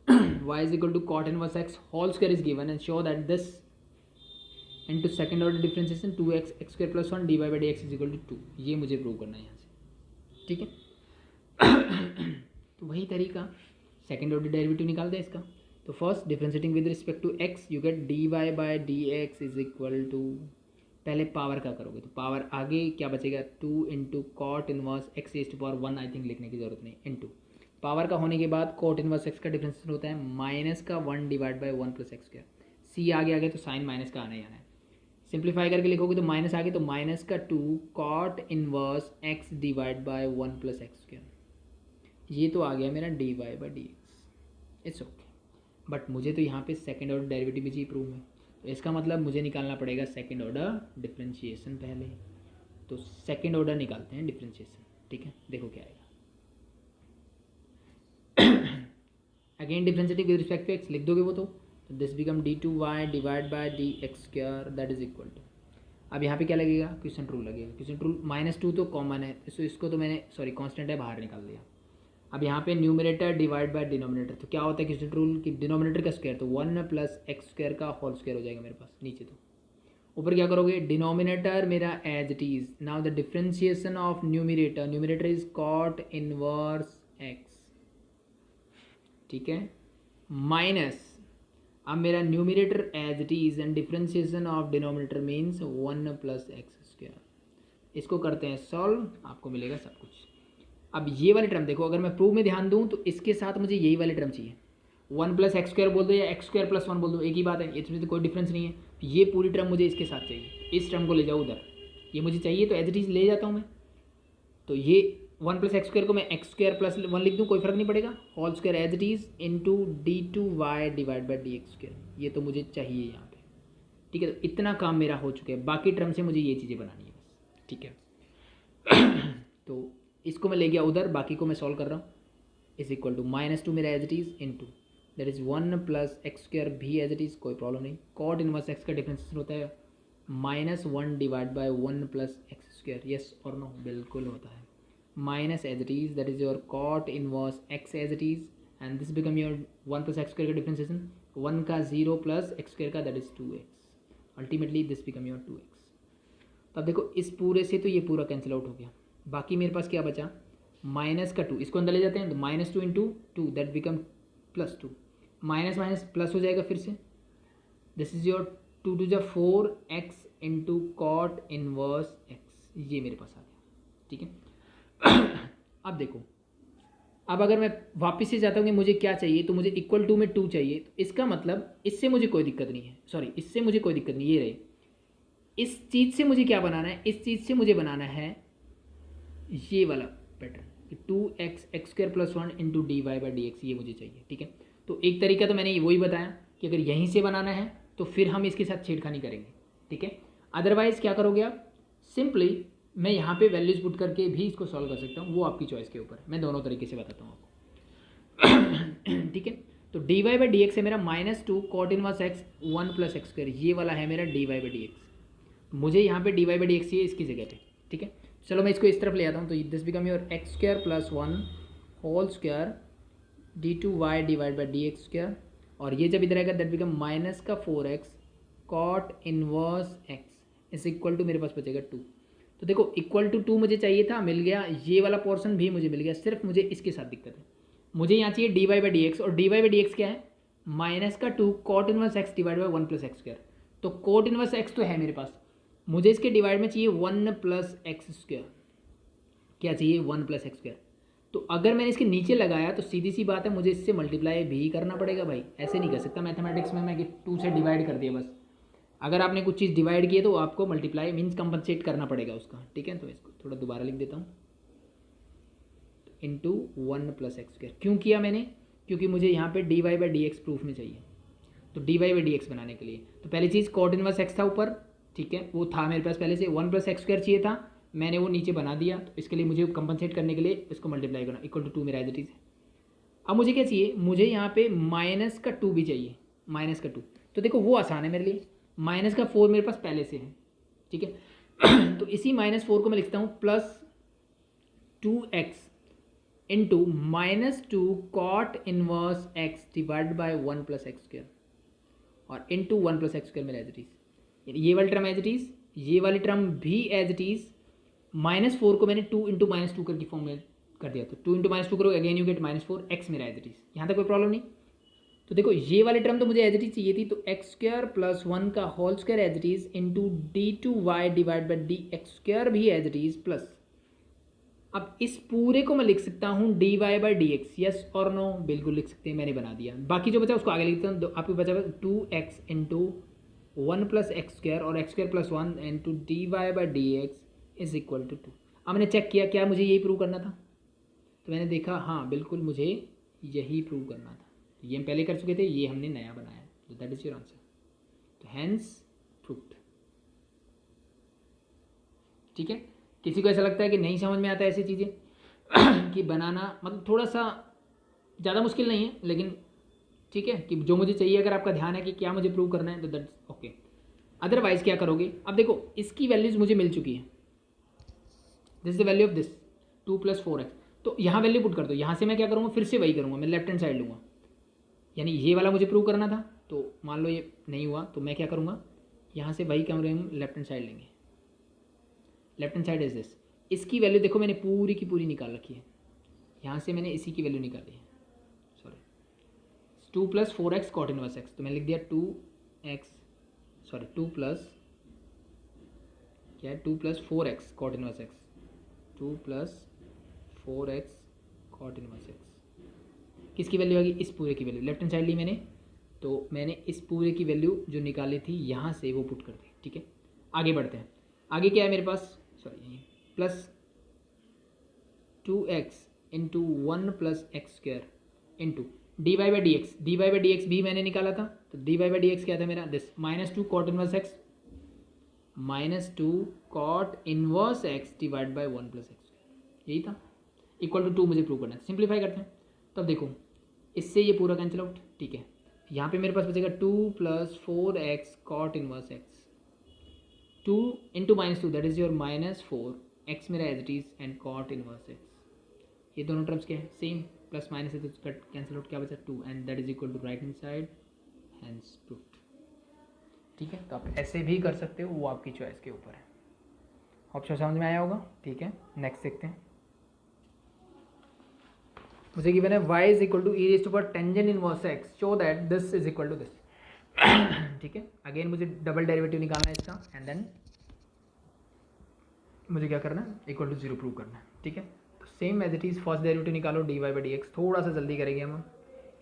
y is equal to cot inverse x whole square is given and show that this into second order differentiation 2x x square plus 1 dy by dx is equal to 2, ये मुझे प्रूव करना है यहाँ से, ठीक है। तो वही तरीका, सेकेंड ऑर्डर डेरिवेटिव निकालते हैं इसका। तो first differentiating with respect to x you get dy by dx is equal to, पहले पावर का करोगे तो पावर आगे क्या बचेगा 2 into cot inverse x raise to power 1, I think लिखने की जरूरत नहीं, इंटू पावर का होने के बाद कॉट इनवर्स एक्स का डिफरेंशिएशन होता है माइनस का 1 divide by 1 plus x square, सी आगे आ गया तो साइन माइनस का आना ही आना है, सिंप्लीफाई करके लिखोगे तो माइनस आ गया तो माइनस का 2 cot inverse x divide by 1 plus x square, ये तो आ गया मेरा d y by d x, it's okay. But मुझे तो यहाँ पे सेकेंड ऑर्डर डेरिवेटिव भी चाहिए प्रूव में, तो इसका मतलब मुझे निकालना पड़ेगा सेकेंड ऑर्डर डिफरेंशिएशन पहले। तो सेकेंड ऑर्डर निकालते हैं डिफरेंशिएशन, ठीक है, देखो क्या आएगा। Again differentiating with respect to x लिख दोगे वो तो this become d two y divide by d x square that is equal to, अब यहाँ पे क्या लगेगा क्वेश्चन रूल लगेगा, क्वेश्चन रूल -2 तो कॉमन है, इसको तो मैंने सॉरी कांस्टेंट है बाहर निकाल दिया। अब यहाँ पे न्यूमरेटर डिवाइड बाय डिनोमिनेटर, तो क्या होता है क्वेश्चन रूल कि डिनोमिनेटर का स्क्वायर तो 1 प्लस एक्स स्क्वायर का होल स्क्वायर हो जाएगा मेरे पास, नीचे तो ऊपर क्या करोगे डिनोमिनेटर मेरा as it is, now the differentiation of numerator, numerator is cot inverse x, ठीक है, माइनस अब मेरा numerator as it is and differentiation of denominator means 1 plus x square, इसको करते हैं सॉल्व, आपको मिलेगा सब कुछ। अब ये वाली टर्म देखो, अगर मैं प्रूव में ध्यान दूं तो इसके साथ मुझे यही वाली टर्म चाहिए, 1 प्लस एक्स स्क्वायर बोल दो या एक्स स्क्वायर प्लस 1 बोल दो, एक ही बात है, इसमें तो कोई डिफरेंस नहीं है। ये पूरी टर्म मुझे इसके साथ चाहिए, इस टर्म को ले जाओ उधर, ये मुझे चाहिए तो एज इट इज ले जाता हूँ मैं। तो ये 1 प्लस एक्स स्क्वायर को मैं एक्स स्क्वायर प्लस 1 लिख दूँ, कोई फर्क नहीं पड़ेगा, whole square as it is into d two y divide by d x square, ये तो मुझे चाहिए यहाँ पे, ठीक है। तो इतना काम मेरा हो चुका है, बाकी टर्म से मुझे ये चीज़ें बनानी है बस, ठीक है। तो इसको मैं ले गया उधर, बाकी को मैं सॉल्व कर रहा हूँ, इज इक्वल टू -2 मेरा as it is into that is 1 plus x square भी एज इट इज, कोई प्रॉब्लम नहीं, कॉट इनवर्स एक्स का डिफरेंशिएशन होता है -1 divide by 1 plus x square, yes और नो, बिल्कुल होता है, minus as it is that is your cot inverse x as it is and this become your 1 plus x square का डिफरेंशिएशन, 1 का 0 प्लस एक्स स्क्वायर का that is 2x, ultimately this become your 2x। तो अब देखो इस पूरे से तो ये पूरा कैंसिल आउट हो गया, बाकी मेरे पास क्या बचा माइनस का 2, इसको अंदर ले जाते हैं तो -2 into 2 that become +2, minus minus plus हो जाएगा फिर से, this is your 2 to the 4x into cot inverse x, ये मेरे पास आ गया, ठीक है। अब देखो, अब अगर मैं वापस से जाता हूँ कि मुझे क्या चाहिए, तो मुझे इक्वल टू में 2 चाहिए, तो इसका मतलब इससे मुझे कोई दिक्कत नहीं है, सॉरी इससे मुझे कोई दिक्कत नहीं, ये रहे। इस चीज़ से मुझे क्या बनाना है, इस चीज़ से मुझे बनाना है ये वाला पैटर्न कि 2x x square plus 1 into d y by d x, ये मुझे चाहिए, ठीक है। तो एक तरीका तो मैंने वही बताया कि अगर यहीं से बनाना है तो फिर हम इसके साथ छेड़खानी करेंगे, ठीक है। अदरवाइज़ क्या करोगे आप, सिंपली मैं यहाँ पे वैल्यूज पुट करके भी इसको सॉल्व कर सकता हूँ, वो आपकी चॉइस के ऊपर है, मैं दोनों तरीके से बताता हूँ आपको। ठीक है, तो d y by d x है मेरा -2 cot inverse x 1 plus x square, ये वाला है मेरा d y by d x. मुझे यहाँ पे d y by d x चाहिए इसकी जगह पे, ठीक है। चलो मैं इसको इस तरफ ले आता हूँ, तो this become your x square plus 1 whole square d two y divide by d x square, और ये जब इधर आएगा दैट बिकम माइनस का 4x cot inverse x is equal to, मेरे पास बचेगा 2। तो देखो इक्वल टू 2 मुझे चाहिए था, मिल गया, ये वाला पोर्शन भी मुझे मिल गया, सिर्फ मुझे इसके साथ दिक्कत है, मुझे यहाँ चाहिए d y by d x, और d y by d x क्या है, माइनस का 2 cot inverse x divide by 1 plus x square. तो कॉट इनवर्स एक्स तो है मेरे पास, मुझे इसके डिवाइड में चाहिए 1 प्लस एक्स स्क्वायर, क्या चाहिए 1 प्लस एक्स स्क्वायर। तो अगर मैंने इसके नीचे लगाया तो सीधी सी बात है मुझे इससे मल्टीप्लाई भी करना पड़ेगा भाई, ऐसे नहीं कर सकता मैथमेटिक्स में मैं कि 2 से डिवाइड कर दिया बस। अगर आपने कुछ चीज़ डिवाइड की है तो आपको मल्टीप्लाई मीन्स कंपनसेट करना पड़ेगा उसका, ठीक है। तो इसको थोड़ा दोबारा लिख देता हूँ, इंटू 1 प्लस एक्स स्क्वायर क्यों किया मैंने, क्योंकि मुझे यहाँ पे d y by d x proof में चाहिए। तो d y by d x बनाने के लिए तो पहली चीज़ कॉट इनवर्स एक्स था ऊपर, ठीक है, वो था मेरे पास पहले से, 1 प्लस एक्स स्क्वायर चाहिए था, मैंने वो नीचे बना दिया। तो इसके लिए मुझे कंपनसेट करने के लिए इसको मल्टीप्लाई करना, इक्वल टू 2 मेरा एज इट इज है। अब मुझे क्या चाहिए, मुझे यहाँ पे माइनस का 2 भी चाहिए, माइनस का 2। तो देखो वो आसान है मेरे लिए, माइनस का 4 मेरे पास पहले से है, ठीक है। तो इसी -4 को मैं लिखता हूँ plus 2x into -2 cot inverse x divide by 1 plus x square, और इंटू 1 प्लस एक्स स्क्वायर मेरा एज इट इज, ये वाली टर्म एज इट इज, ये वाली टर्म भी एज इट इज। -4 को मैंने 2 इंटू -2 करके फॉर्म में कर दिया, तो 2 इंटू -2 करो अगेन यू गेट -4 एक्स मेरा एज इट इज, यहाँ तक कोई प्रॉब्लम नहीं। तो देखो ये वाली टर्म तो मुझे एज इट इज चाहिए थी, तो एक्स स्क्वायर प्लस 1 का whole square as it is into d two y divide by d x square भी एज इट इज प्लस, अब इस पूरे को मैं लिख सकता हूँ d y by d x, yes और नो, बिल्कुल लिख सकते हैं, मैंने बना दिया। बाकी जो बचा उसको आगे लिखता हूँ, आपको बचा 2x into 1 plus x square और x square plus 1 into d y by d x is equal to 2। अब मैंने चेक किया क्या मुझे यही प्रूव करना था, तो मैंने देखा हाँ बिल्कुल मुझे यही प्रूव करना था, ये हम पहले कर चुके थे, ये हमने नया बनाया, तो दैट इज योर आंसर, तो हैंस प्रूव्ड, ठीक है। किसी को ऐसा लगता है कि नहीं समझ में आता है ऐसी चीज़ें कि बनाना, मतलब थोड़ा सा ज़्यादा मुश्किल नहीं है, लेकिन ठीक है कि जो मुझे चाहिए, अगर आपका ध्यान है कि क्या मुझे प्रूव करना है तो दैट्स ओके। अदरवाइज क्या करोगे, अब देखो इसकी वैल्यूज मुझे मिल चुकी है, this is the value of this 2 plus 4x, तो यहाँ वैल्यू पुट कर दो। यहाँ से मैं क्या करूँगा, फिर से वही करूँगा, मैं लेफ्ट हैंड साइड लूँगा, यानी ये वाला मुझे प्रूव करना था, तो मान लो ये नहीं हुआ तो मैं क्या करूँगा, यहाँ से वही कमरे में लेफ्ट हैंड साइड लेंगे, left hand side is this, इसकी वैल्यू देखो मैंने पूरी की पूरी निकाल रखी है, यहाँ से मैंने इसी की वैल्यू निकाली है, sorry 2 plus 4x cot inverse x, तो मैंने लिख दिया 2 प्लस क्या है 2 plus 4x cot inverse x, 2 plus 4x cot inverse x, किसकी वैल्यू आ गई, इस पूरे की वैल्यू, लेफ्ट हैंड साइड ली मैंने, तो मैंने इस पूरे की वैल्यू जो निकाली थी यहाँ से वो पुट कर दी, ठीक है। आगे बढ़ते हैं, आगे क्या है मेरे पास, sorry plus 2x into 1 plus x square into d y by d x, d y by d x भी मैंने निकाला था, तो d y by d x क्या था मेरा, this -2 cot inverse x, -2 cot inverse x divide by 1 plus x square, यही था, इक्वल टू 2 मुझे प्रूव करना है। सिंप्लीफाई करते हैं, तब देखो इससे ये पूरा कैंसिल आउट, ठीक है। यहाँ पे मेरे पास बचेगा 2 plus 4x cot inverse x, 2 into -2 that is your -4 x मेरा as it is and cot inverse x, ये दोनों टर्म्स क्या है सेम, प्लस माइनस है तो कट कैंसिल आउट, क्या बचा 2 and that is equal to right hand side, hence proved, ठीक है। तो आप ऐसे भी कर सकते हो, वो आपकी चॉइस के ऊपर है। ऑप्शन समझ में आया होगा, ठीक है। नेक्स्ट देखते हैं, मुझे गिवन है y is equal to e raise to power tangent inverse x, show that this is equal to this. ठीक है, अगेन मुझे डबल डेरिवेटिव निकालना है इसका, एंड देन मुझे क्या करना है, इक्वल टू जीरो प्रूव करना है। ठीक है, तो same as it is first derivative निकालो dy बाई डी एक्स, थोड़ा सा जल्दी करेंगे हम।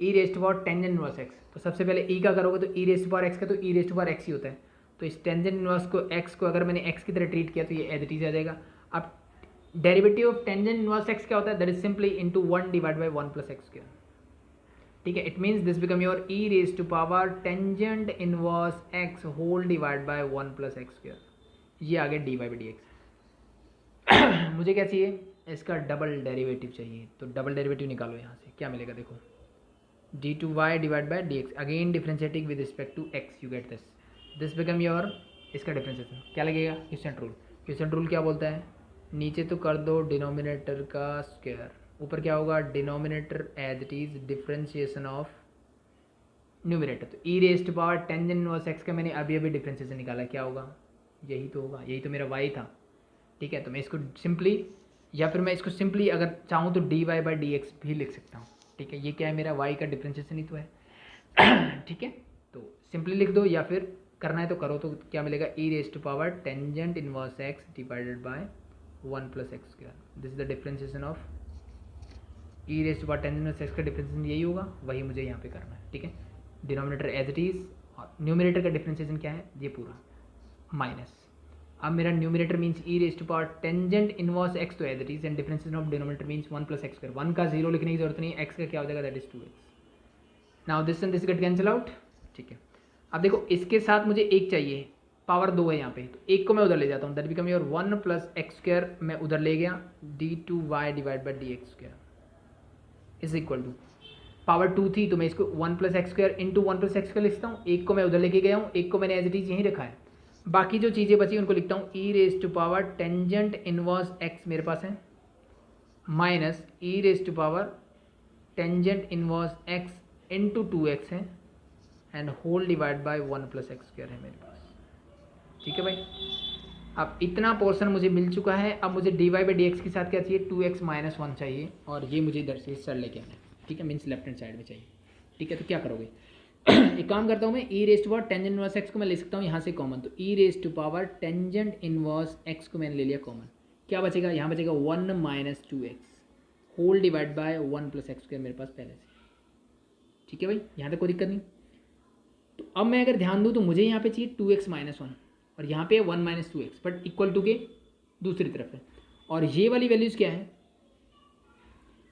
E raise to power tangent inverse x, तो सबसे पहले ई का करोगे तो e raise to power x का तो e raise to power x ही होता है, तो इस टेंजेंट इनवर्स को x को अगर मैंने x की तरह ट्रीट किया तो ये एज इट इज आ जाएगा। अब derivative of tangent inverse x क्या होता है, that is simply into 1 divide by 1 plus x square. ठीक है, it means this become your e raise to power tangent inverse x whole divide by 1 plus x square. ये आ गया dy बाई डी एक्स। मुझे क्या चाहिए, इसका डबल डेरिवेटिव चाहिए, तो डबल डेरिवेटिव निकालो यहाँ से, क्या मिलेगा देखो, d2y divide by d x, again differentiating with respect to x, you get this become your, इसका डिफ्रेंशिएशन क्या लगेगा, क्वेश्चन रूल। क्वेश्चन रूल क्या बोलता है, नीचे तो कर दो डिनोमिनेटर का स्क्वायर, ऊपर क्या होगा, denominator as it is differentiation of numerator. तो e raise to power tangent inverse x का मैंने अभी अभी डिफ्रेंशिएशन निकाला, क्या होगा, यही तो होगा, यही तो मेरा y था। ठीक है, तो मैं इसको सिंपली, या फिर मैं इसको सिंपली अगर चाहूँ तो dy बाई डी एक्स भी लिख सकता हूँ। ठीक है, ये क्या है, मेरा y का डिफ्रेंशिएशन ही तो है। ठीक है, तो सिंपली लिख दो, या फिर करना है तो करो, तो क्या मिलेगा, e raise to power tangent inverse x divided by 1 plus x square, this is the differentiation of e raise to power tangent inverse x का डिफ्रेंशिएशन यही होगा, वही मुझे यहाँ पे करना है। ठीक है, डिनोमिनेटर एज इट इज, और न्यूमिनेटर का डिफ्रेंशिएशन क्या है, ये पूरा माइनस। अब मेरा numerator means e raise to power tangent inverse x तो as it is, and differentiation of denominator means 1 plus x square. 1 का जीरो लिखने की जरूरत नहीं है, x का क्या हो जाएगा, that is 2x। Now this and this get cancel out. ठीक है, अब देखो इसके साथ मुझे एक चाहिए, पावर 2 है यहाँ पे, तो एक को मैं उधर ले जाता हूँ, that become your 1 plus x square, मैं उधर ले गया, d2y divide by d x square is equal to, power 2 थी तो मैं इसको 1 plus x square into 1 plus x square लिखता हूँ, एक को मैं उधर लेके गया हूँ, एक को मैंने एज इट इज यहीं रखा है, बाकी जो चीज़ें बची उनको लिखता हूँ, e raise to power tangent inverse x मेरे पास है, minus e raise to power tangent inverse x into 2x है, and whole divide by 1 plus x square है मेरे पास। ठीक है भाई, अब इतना पोर्शन मुझे मिल चुका है, अब मुझे dy बाई डी एक्स के साथ क्या चाहिए, 2x माइनस 1 चाहिए, और ये मुझे इधर से सर लेके आना है। ठीक है, मीन्स लेफ्ट हैंड साइड में चाहिए। ठीक है, तो क्या करोगे, एक काम करता हूँ मैं, e raise to power tangent inverse x को मैं ले सकता हूँ यहाँ से कॉमन, तो e raise to power tangent inverse x को मैंने ले लिया कॉमन, क्या बचेगा, यहाँ बचेगा 1 minus 2x whole divide by 1 plus x square मेरे पास पहले से। ठीक है भाई, यहाँ तक कोई दिक्कत नहीं। तो अब मैं अगर ध्यान दूँ तो मुझे यहाँ पे चाहिए 2x माइनस 1, और यहाँ पे 1 minus 2x, but equal to के दूसरी तरफ है, और ये वाली वैल्यूज़ क्या है,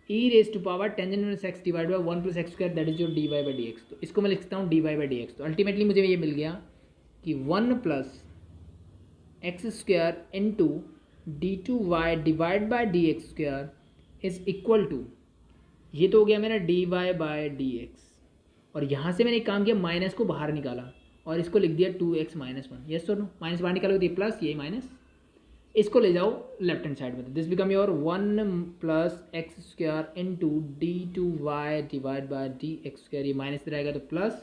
e raise to power tangent inverse x divide by 1 plus x square, that is your dy by d x. तो इसको मैं लिख सकता हूँ dy बाई डी एक्स। तो अल्टीमेटली मुझे ये मिल गया कि 1 plus x square into d2y divide by d x square is equal to, ये तो हो गया मेरा dy बाई डी एक्स, और यहाँ से मैंने एक काम किया, माइनस को बाहर निकाला और इसको लिख दिया 2x माइनस 1। यस और नो, माइनस बाहर निकालोगे तो प्लस, ये माइनस, इसको ले जाओ लेफ्ट हैंड साइड में, this become your 1 plus x square into d2y divide by d x square, ये माइनस रहेगा तो प्लस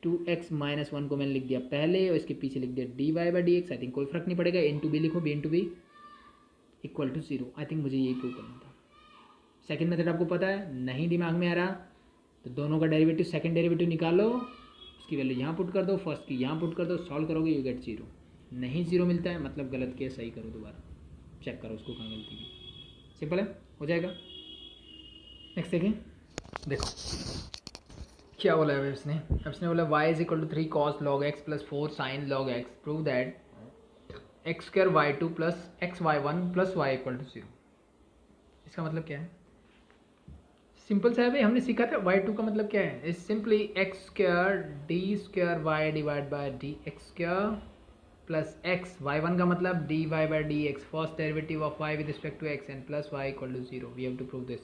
2x माइनस 1 को मैंने लिख दिया पहले, और इसके पीछे लिख दिया dy by d x. I think कोई फर्क नहीं पड़ेगा, इंटू बी लिखो, b into b equal to 0। I think मुझे यही प्रूव करना था। सेकेंड मेथड आपको पता है, नहीं दिमाग में आ रहा तो दोनों का डेरिवेटिव, सेकेंड डेरिवेटिव निकालो, उसकी वैल्यू यहाँ पुट कर दो, फर्स्ट की यहाँ पुट कर दो, सॉल्व करोगे यू गेट 0। नहीं 0 मिलता है मतलब गलत किया, सही करो, दोबारा चेक करो उसको कहाँ गलती की, सिंपल है, हो जाएगा। नेक्स्ट देखें, देखो क्या बोला है इसने बोला y is equal to 3 cos log x plus 4 sin log x, prove that x square y two plus x y one plus y equal to 0। इसका मतलब क्या है, सिंपल सा है भाई, हमने सीखा था y2 का मतलब क्या है, is simply x square d square y divide by d x square plus x, y1 का मतलब dy by d x, first derivative of y with respect to x and plus y equal to 0। We have to prove this,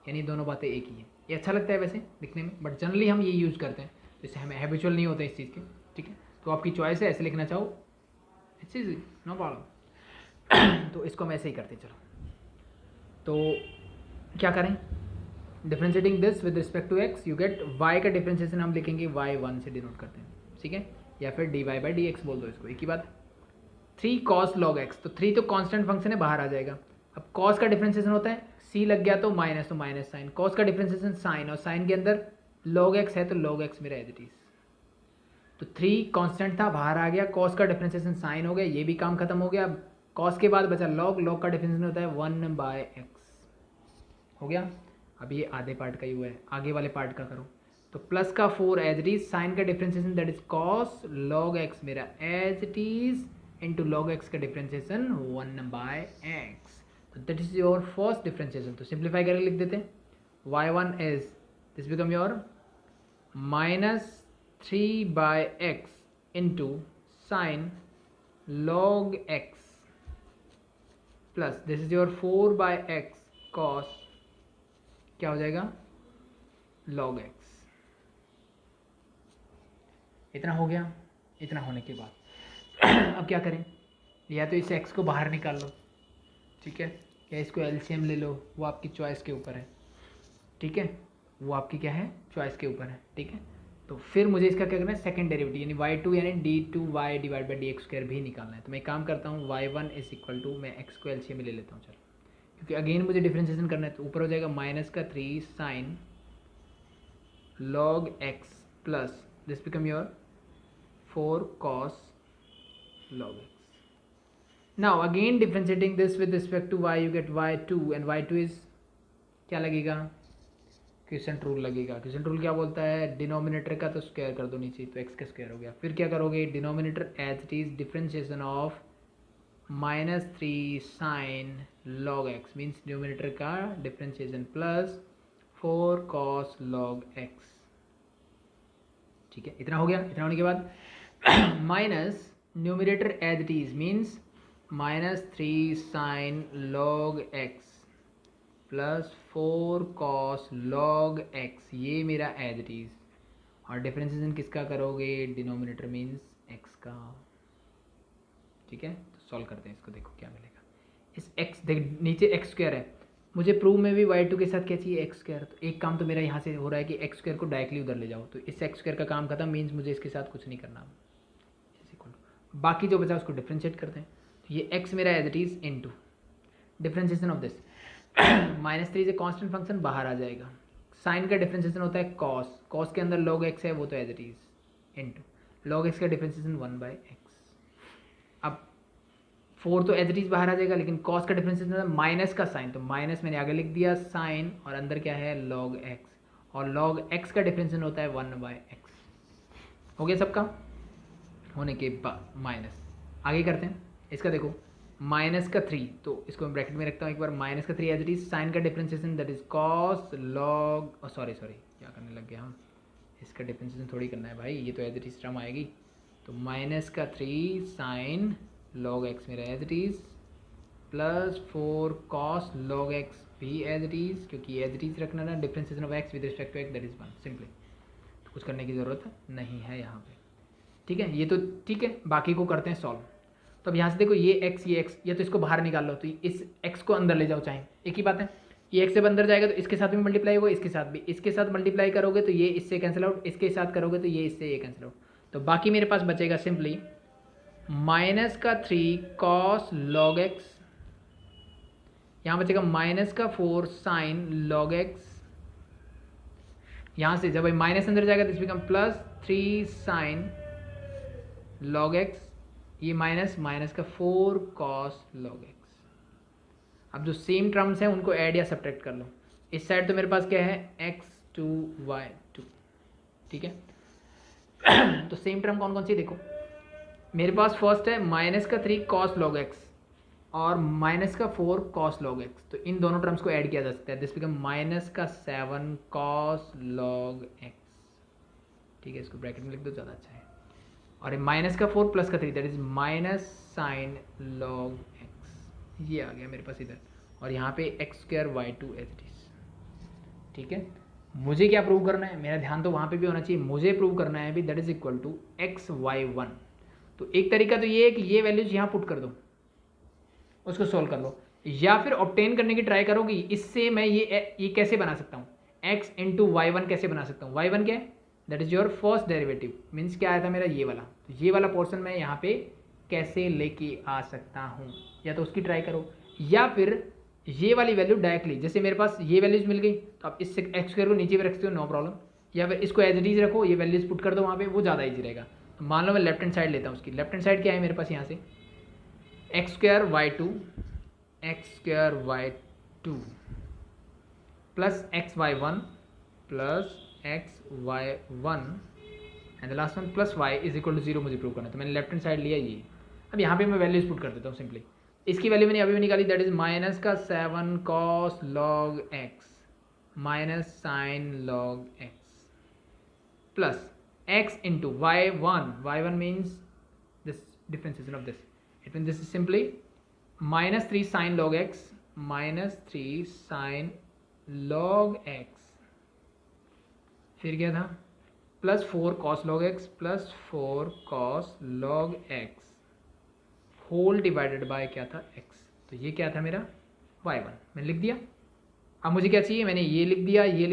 यानी दोनों बातें एक ही हैं। ये अच्छा लगता है वैसे दिखने में, बट जनरली हम ये यूज़ करते हैं, जैसे हमें हैबिचुअल नहीं होता इस चीज़ के। ठीक है, तो आपकी चॉइस है, ऐसे लिखना चाहो इट्स इजी, नो प्रॉब्लम। तो इसको हम ऐसे ही करते चलो। तो क्या करें, differentiating this with respect to x, you get y का डिफ्रेंशिएशन हम लिखेंगे y1 से डिनोट करते हैं, ठीक है, या फिर dy बाई डी एक्स बोल दो इसको, एक ही बात। 3 cos log x, तो 3 तो कांस्टेंट फंक्शन है, बाहर आ जाएगा। अब cos का डिफ्रेंशिएशन होता है सी लग गया तो माइनस साइन, कॉस का डिफ्रेंसिएशन साइन, और साइन के अंदर log x है तो log x मेरा एज इट इज। तो 3 कांस्टेंट था, बाहर आ गया, कॉस का डिफ्रेंसिएशन साइन हो गया, ये भी काम खत्म हो गया। कॉस के बाद बचा log का डिफ्रेंसिएशन होता है 1/x, हो गया। अब ये आधे पार्ट का ही हुआ है, आगे वाले पार्ट का करो। तो प्लस का 4 एज इट इज, साइन का differentiation that is cos, log x मेरा as it is into log x का डिफ्रेंसिएशन 1/x। तो that is your first differentiation. तो सिंप्लीफाई करके लिख देते हैं, y1 is this become your -3/x into sine log x plus this is your 4/x cos, क्या हो जाएगा, log x। इतना हो गया। इतना होने के बाद अब क्या करें, या तो इस x को बाहर निकाल लो, ठीक है, या इसको एलसीएम ले लो, वो आपकी चॉइस के ऊपर है, ठीक है, वो आपकी क्या है, चॉइस के ऊपर है, ठीक है। तो फिर मुझे इसका क्या करना है, सेकंड डेरिवेटिव यानी y2 यानी d2y डिवाइड बाई dx² भी निकालना है। तो मैं एक काम करता हूँ, y1 इज इक्वल टू, मैं x को एलसीएम में ले लेता हूँ, चलो, क्योंकि अगेन मुझे डिफ्रेंसिएशन करना है। तो ऊपर हो जाएगा -3 sine log x plus this become your 4 cos log x. Now again differentiating this with respect to y, you get y2 and y2 is क्या लगेगा, क्वेश्चन रूल लगेगा। क्वेश्चन रूल क्या बोलता है, डिनोमिनेटर का तो स्क्वायर कर दो नीचे, तो x का स्क्वायर हो गया। फिर क्या करोगे, denominator as it is differentiation of -3 sine log x means denominator का differentiation plus 4 cos log x, ठीक है। इतना हो गया। इतना होने के बाद minus numerator as it is means -3 sine log x plus 4 cos log x, ये मेरा एज इट इज, और डिफरेंशिएशन किसका करोगे, डिनोमिनेटर मीन्स x का, ठीक है। तो सॉल्व करते हैं इसको, देखो क्या मिलेगा। इस x देख नीचे x² है, मुझे प्रूव में भी y2 के साथ क्या चाहिए, x²। तो एक काम तो मेरा यहाँ से हो रहा है कि x² को डायरेक्टली उधर ले जाओ, तो इस x² का काम खत्म, मीन्स मुझे इसके साथ कुछ नहीं करना। बाकी जो बचा उसको डिफ्रेंशिएट करते हैं। तो ये x मेरा as it is into differentiation of this -3 से कांस्टेंट फंक्शन बाहर आ जाएगा, साइन का डिफ्रेंशिएशन होता है cos, cos के अंदर log x है वो तो as it is into log x का डिफ्रेंशिएशन 1/x। अब 4 तो एज इट इज बाहर आ जाएगा, लेकिन cos का डिफ्रेंशिएशन है माइनस का साइन, तो माइनस मैंने आगे लिख दिया साइन, और अंदर क्या है log x, और log x का डिफ्रेंशिएशन होता है 1/x। हो गया सबका होने के बाद माइनस, आगे करते हैं इसका। देखो -3, तो इसको मैं ब्रैकेट में रखता हूँ एक बार, -3 एज इट इज, साइन का differentiation that is cos log, sorry क्या करने लग गया हम, इसका डिफ्रेंशिएशन थोड़ी करना है भाई, ये तो एज इट इज टर्म आएगी। तो -3 साइन log x मेरा as it is plus 4 cos log x भी एज इट इज, क्योंकि एज इट इज रखना ना, differentiation of x with respect to x that is 1 simply, तो कुछ करने की ज़रूरत नहीं है यहाँ पे, ठीक है। ये तो ठीक है, बाकी को करते हैं सॉल्व। तो अब यहाँ से देखो ये x, ये तो इसको बाहर निकाल लो, तो इस x को अंदर ले जाओ, चाहे एक ही बात है, ये x जब अंदर जाएगा तो इसके साथ भी मल्टीप्लाई होगा, इसके साथ भी, इसके साथ मल्टीप्लाई करोगे तो ये इससे कैंसिल आउट, इसके साथ करोगे तो ये इससे ये कैंसिल आउट। तो बाकी मेरे पास बचेगा सिंपली -3 cos log x, यहाँ बचेगा -4 साइन log x, यहाँ से जब माइनस अंदर जाएगा तो इस बिकम +3 साइन log x, ये माइनस का 4 cos log x। अब जो सेम टर्म्स हैं उनको ऐड या सब्ट्रैक्ट कर लो। इस साइड तो मेरे पास क्या है x2 y2, ठीक है। तो सेम टर्म कौन कौन सी देखो, मेरे पास फर्स्ट है -3 cos log x और -4 cos log x, तो इन दोनों टर्म्स को ऐड किया जा सकता है, this become -7 cos log x, ठीक है। इसको ब्रैकेट में लिख दो, ज़्यादा अच्छा है। और -4 + 3 that is -sin log x, ये आ गया मेरे पास इधर, और यहाँ पे x² y2 as it is, ठीक है। मुझे क्या प्रूव करना है, मेरा ध्यान तो वहाँ पे भी होना चाहिए, मुझे प्रूव करना है अभी that is equal to xy1। तो एक तरीका तो ये है कि ये वैल्यूज यहाँ पुट कर दो, उसको सोल्व कर लो, या फिर ऑब्टेन करने की ट्राई करोगी, इससे मैं ये कैसे बना सकता हूँ, x इंटू y1 कैसे बना सकता हूँ। y1 क्या है, that is your first derivative, means क्या आया था मेरा ये वाला, तो ये वाला पोर्शन मैं यहाँ पे कैसे लेके आ सकता हूँ, या तो उसकी ट्राई करो, या फिर ये वाली वैल्यू डायरेक्टली, जैसे मेरे पास ये वैल्यूज मिल गई तो आप इस एक्स स्क्वायर को नीचे भी रख सकते हो, नो प्रॉब्लम, या फिर इसको एज इट इज रखो, ये वैल्यूज पुट कर दो वहाँ पे, वो ज़्यादा ईजी रहेगा। तो मान लो मैं लेफ्ट हैंड साइड लेता हूँ, उसकी लेफ्ट हैंड साइड क्या है मेरे पास यहाँ से, x square y two plus x y one plus x y one and the last one plus y is equal to 0 मुझे प्रूव करना है। तो मैंने लेफ्ट हैंड साइड लिया ये। अब यहाँ पे मैं वैल्यूज पुट कर देता हूँ सिंपली। इसकी वैल्यू मैंने अभी भी निकाली, दैट इज माइनस का 7 cos log x minus sine log x plus x into y one means this differentiation of this, it mean this is simply minus 3 sine log x minus 3 sine log x, फिर क्या था plus 4 cos log x plus 4 cos log x whole divided by क्या था एक्स। तो ये क्या था मेरा y1, मैंने लिख दिया। अब मुझे क्या चाहिए, मैंने ये लिख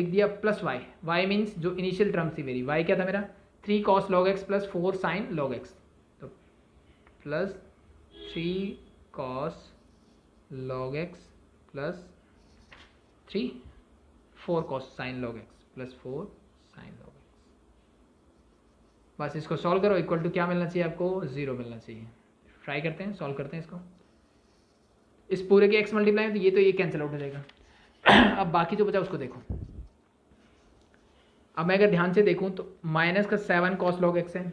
दिया प्लस y मीन्स जो इनिशियल टर्म थी मेरी, y क्या था मेरा 3 cos log x plus 4 sine log x, तो plus 3 cos log x plus 4 cos sine log x plus 4 sine log x. बस इसको सॉल्व करो, इक्वल टू क्या मिलना चाहिए आपको, 0 मिलना चाहिए। ट्राई करते हैं, सॉल्व करते हैं इसको। इस पूरे के x मल्टीप्लाई तो ये कैंसिल आउट हो जाएगा। अब बाकी जो बचा उसको देखो। अब मैं अगर ध्यान से देखूं तो माइनस का 7 कॉस लॉग एक्स है,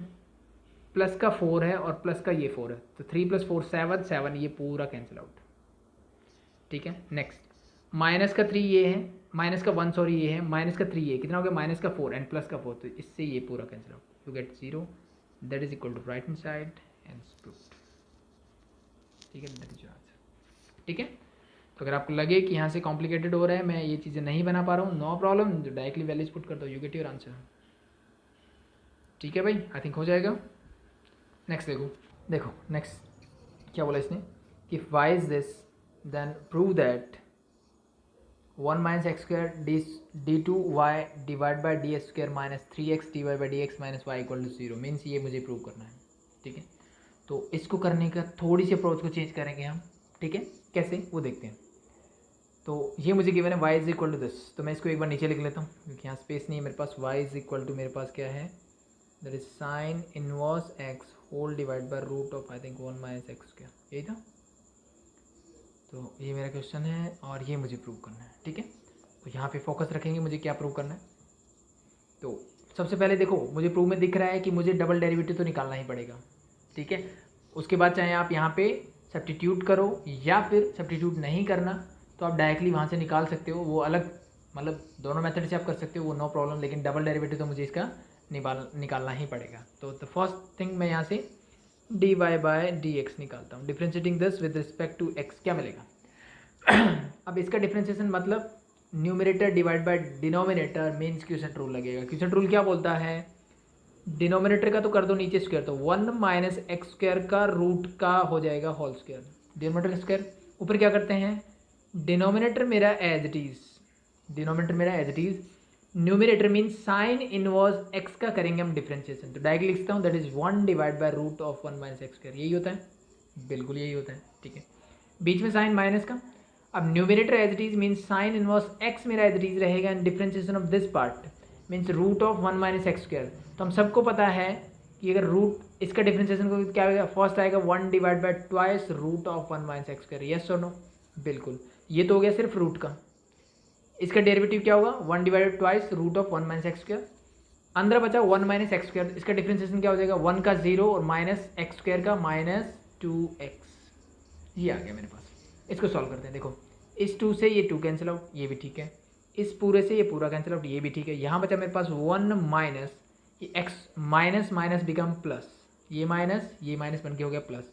प्लस का 4 है और प्लस का ये 4 है, तो 3 + 4 7, ये पूरा कैंसिल आउट। ठीक है, नेक्स्ट माइनस का 3 ये है, माइनस का 1 सॉरी ये है, माइनस का 3 ये कितना हो गया माइनस का 4 एंड प्लस का 4, तो इससे ये पूरा cancel out, you get 0, that is equal to right hand side and proved. ठीक है, दैट इज योर आंसर। ठीक है, तो अगर आपको लगे कि यहाँ से कॉम्प्लिकेटेड हो रहा है, मैं ये चीज़ें नहीं बना पा रहा हूँ, नो प्रॉब्लम, जो डायरेक्टली वैल्यूज पुट कर दो, यू गेट योर आंसर। ठीक है भाई, आई थिंक हो जाएगा। नेक्स्ट देखो नेक्स्ट क्या बोला इसने कि y is this then prove that 1 minus x square d two y divide by d x square minus 3x d y by d x minus y equal to 0 means ये मुझे प्रूव करना है। ठीक है, तो इसको करने का थोड़ी सी अप्रोच को चेंज करेंगे हम। ठीक है, कैसे वो देखते हैं। तो ये मुझे गिवन है y is equal to this, तो मैं इसको एक बार नीचे लिख लेता हूँ क्योंकि यहाँ स्पेस नहीं है मेरे पास। y इज इक्वल टू मेरे पास क्या है, that is sine inverse x whole divide by root of I think 1 minus x square, यही था। तो ये मेरा क्वेश्चन है और ये मुझे प्रूव करना है। ठीक है, तो यहाँ पे फोकस रखेंगे मुझे क्या प्रूव करना है। तो सबसे पहले देखो मुझे प्रूव में दिख रहा है कि मुझे डबल डेरिवेटिव तो निकालना ही पड़ेगा। ठीक है, उसके बाद चाहे आप यहाँ पे सब्स्टिट्यूट करो या फिर सब्स्टिट्यूट नहीं करना तो आप डायरेक्टली वहाँ से निकाल सकते हो, वो अलग मतलब दोनों मेथड से आप कर सकते हो, वो नो प्रॉब्लम, लेकिन डबल डेरिवेटिव तो मुझे इसका निकालना ही पड़ेगा। तो द फर्स्ट थिंग मैं यहाँ से d y by d x निकालता हूँ, differentiating this with respect to x क्या मिलेगा। अब इसका डिफ्रेंशिएशन मतलब numerator divide by denominator means quotient rule लगेगा। क्यूसेंट रूल क्या बोलता है, डिनोमिनेटर का तो कर दो नीचे स्क्वायर, तो 1 माइनस एक्स स्क्वायर का रूट का हो जाएगा होल स्क्वायर, डिनोमिनेटर स्क्वायर। ऊपर क्या करते हैं, डिनोमिनेटर मेरा as it is, numerator mean sine inverse x का करेंगे हम डिफरेंशिएशन, तो डायरेक्टली लिखता हूँ that is 1 divide by root of 1 minus x square, यही होता है, बिल्कुल यही होता है। ठीक है, बीच में साइन माइनस का। अब numerator as it is mean sine inverse x मेरा एज इट इज रहेगा and differentiation of this part means root of 1 minus x square. तो हम सबको पता है कि अगर रूट इसका डिफरेंशिएशन को क्या आएगा, फर्स्ट आएगा 1 divide by twice root of 1 minus x square, yes और नो, बिल्कुल। ये तो हो गया सिर्फ रूट का, इसका डेरिवेटिव क्या होगा 1 divided twice root of 1 minus x square, अंदर बचा 1 माइनस एक्स स्क्वायर, इसका डिफरेंशिएशन क्या हो जाएगा 1 का 0 और माइनस एक्स स्क्वायर का माइनस 2x, ये आ गया मेरे पास। इसको सॉल्व करते हैं, देखो इस 2 से ये 2 कैंसिल आउट, ये भी ठीक है, इस पूरे से ये पूरा कैंसिल आउट, ये भी ठीक है। यहाँ बचा मेरे पास 1 माइनस ये x minus minus become plus, ये माइनस बन के हो गया प्लस,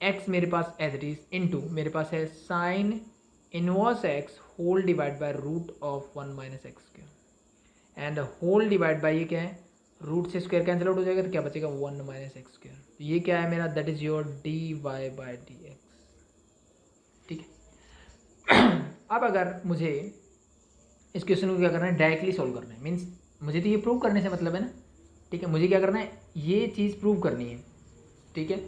x मेरे पास एज इट इज इनटू मेरे पास है sine inverse x whole divide by root of 1 minus x square and whole divide by ये क्या है, रूट से स्क्वायर कैंसिल आउट हो जाएगा तो क्या बचेगा 1 माइनस एक्स स्क्वायर, तो ये क्या है मेरा, that is your d y by d x. ठीक है, अब अगर मुझे इस क्वेश्चन को क्या करना है, डायरेक्टली सॉल्व करना है, मीन्स मुझे तो ये प्रूव करने से मतलब है ना। ठीक है, मुझे क्या करना है, ये चीज़ प्रूव करनी है। ठीक है,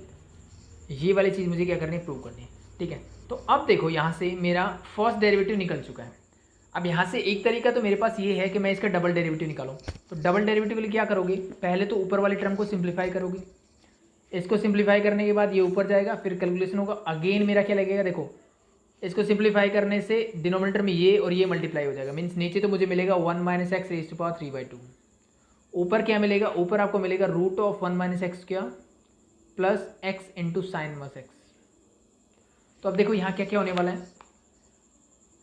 ये वाली चीज़ मुझे क्या करनी है, प्रूव करनी है। ठीक ठीक है। तो अब देखो यहाँ से मेरा फर्स्ट डेरिवेटिव निकल चुका है। अब यहाँ से एक तरीका तो मेरे पास ये है कि मैं इसका डबल डेरिवेटिव निकालूँ। तो डबल डेरिवेटिव के लिए क्या करोगे, पहले तो ऊपर वाली टर्म को सिंप्लीफाई करोगे, इसको सिंप्लीफाई करने के बाद ये ऊपर जाएगा, फिर कैलकुलेशन होगा, अगेन मेरा क्या लगेगा, देखो इसको सिंप्लीफाई करने से डिनोमिनेटर में ये और ये मल्टीप्लाई हो जाएगा, मीन्स नीचे तो मुझे मिलेगा 1 minus x raise to power 3/2, ऊपर क्या मिलेगा, ऊपर आपको मिलेगा रूट ऑफ 1 माइनस एक्स क्या प्लस एक्स इंटू साइन मस एक्स। तो अब देखो यहाँ क्या क्या होने वाला है,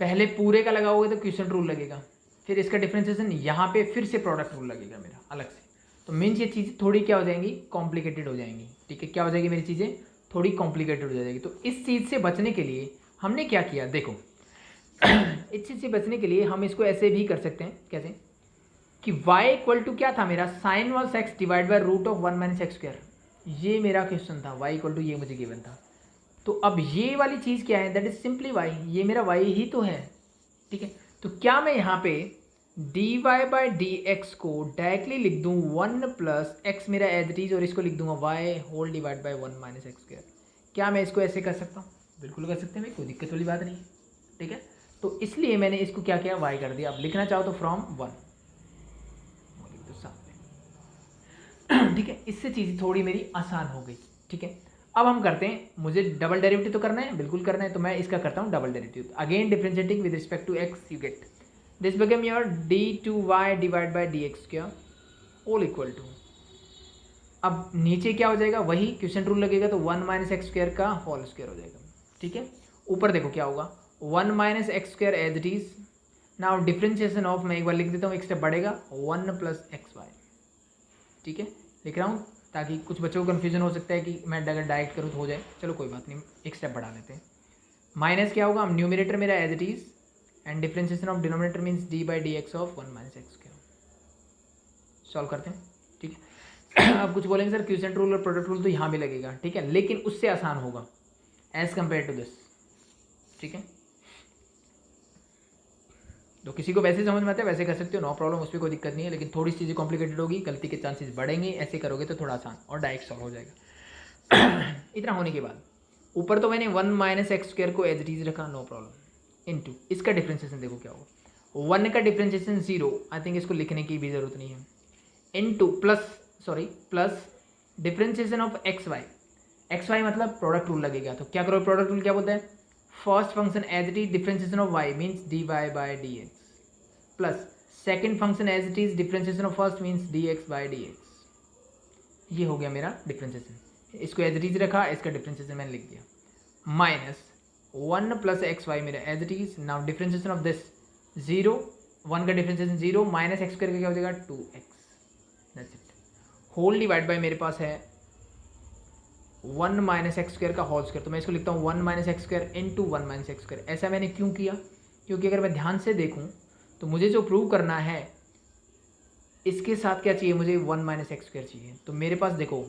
पहले पूरे का लगाओगे तो क्वोशिएंट रूल लगेगा, फिर इसका डिफरेंशिएशन यहाँ पे फिर से प्रोडक्ट रूल लगेगा मेरा अलग से। तो मीन्स ये चीज़ें थोड़ी क्या हो जाएंगी, कॉम्प्लिकेटेड हो जाएंगी। ठीक है, क्या हो जाएगी मेरी चीज़ें थोड़ी कॉम्प्लिकेटेड हो जाएगी। तो इस चीज़ से बचने के लिए हमने क्या किया, देखो इस चीज़ से बचने के लिए हम इसको ऐसे भी कर सकते हैं, कैसे कि y इक्वल टू क्या था मेरा, sine inverse x divide by root of 1 minus x square. ये मेरा क्वेश्चन था, y इक्वल टू ये मुझे गिवन था। तो अब ये वाली चीज़ क्या है, दैट इज सिंपली y, ये मेरा y ही तो है। ठीक है, तो क्या मैं यहाँ पे dy बाई डी एक्स को डायरेक्टली लिख दूँ 1 प्लस एक्स मेरा एज इट इज, और इसको लिख दूंगा y whole divide by 1 minus x square. क्या मैं इसको ऐसे कर सकता हूँ, बिल्कुल कर सकते हैं भाई, कोई दिक्कत वाली बात नहीं है। ठीक है, तो इसलिए मैंने इसको क्या किया, y कर दिया। अब लिखना चाहो तो फ्रॉम 1 लिख दो सामने। ठीक है, इससे चीज़ थोड़ी मेरी आसान हो गई। ठीक है, अब हम करते हैं, मुझे डबल डेरिवेटिव तो करना है, बिल्कुल करना है, तो मैं इसका करता हूँ double derivative. Again differentiating with respect to x, you get this become your d2y divide by d x क्या ऑल इक्वल टू, अब नीचे क्या हो जाएगा, वही क्वोशिएंट रूल लगेगा, तो 1 माइनस एक्स स्क्वायर का होल स्क्वायर हो जाएगा। ठीक है, ऊपर देखो क्या होगा, 1 minus x square as it is, now differentiation of, मैं एक बार लिख देता हूँ, एक स्टेप बढ़ेगा, 1 प्लस एक्स वाई। ठीक है, लिख रहा हूँ ताकि कुछ बच्चों को कन्फ्यूजन हो सकता है कि मैं अगर डायरेक्ट करूँ तो हो जाए, चलो कोई बात नहीं, एक स्टेप बढ़ा लेते हैं। माइनस क्या होगा, न्यूमिनेटर मेरा as it is, and differentiation of denominator means d by d x of 1 minus x square. Solve करते हैं। ठीक है, अब कुछ बोलेंगे सर क्वोशिएंट रूल और प्रोडक्ट रूल तो यहाँ भी लगेगा, ठीक है, लेकिन उससे आसान होगा एज कम्पेयर टू दिस। ठीक है, तो किसी को वैसे समझ में आता है वैसे कर सकते हो, नो प्रॉब्लम, उस पर कोई दिक्कत नहीं है, लेकिन थोड़ी चीज़ें कॉम्प्लिकेटेड होगी, गलती के चांसेस बढ़ेंगे, ऐसे करोगे तो थोड़ा आसान और डायरेक्ट सॉल्व हो जाएगा। इतना होने के बाद ऊपर तो मैंने 1 माइनस एक्स स्क्वायर को एज इट इज रखा, नो प्रॉब्लम, इनटू इसका डिफरेंशिएशन देखो क्या होगा, 1 का डिफरेंशिएशन 0, आई थिंक इसको लिखने की भी जरूरत नहीं है, into plus differentiation of x y मतलब प्रोडक्ट रूल लगेगा। तो क्या करो, प्रोडक्ट रूल क्या बोलता है, first function as it is differentiation of y means dy by d x, plus second function as it is differentiation of first means dx by d x. ये हो गया मेरा डिफरेंशिएशन, इसको एज इट इज रखा, इसका डिफरेंशिएशन मैंने लिख दिया, माइनस 1 प्लस एक्स वाई मेरा as it is, now differentiation of this 0, 1 का डिफरेंशिएशन 0, माइनस एक्स स्क्वायर का क्या हो जाएगा 2x, that's it, whole divide by मेरे पास है 1 माइनस एक्स स्क्वायर का होल स्क्वायर, तो मैं इसको लिखता हूँ 1 minus x square into 1 minus x square. ऐसा मैंने क्यों किया, क्योंकि अगर मैं ध्यान से देखूँ तो मुझे जो प्रूव करना है इसके साथ क्या चाहिए, मुझे 1 माइनस एक्स स्क्वायर चाहिए। तो मेरे पास देखो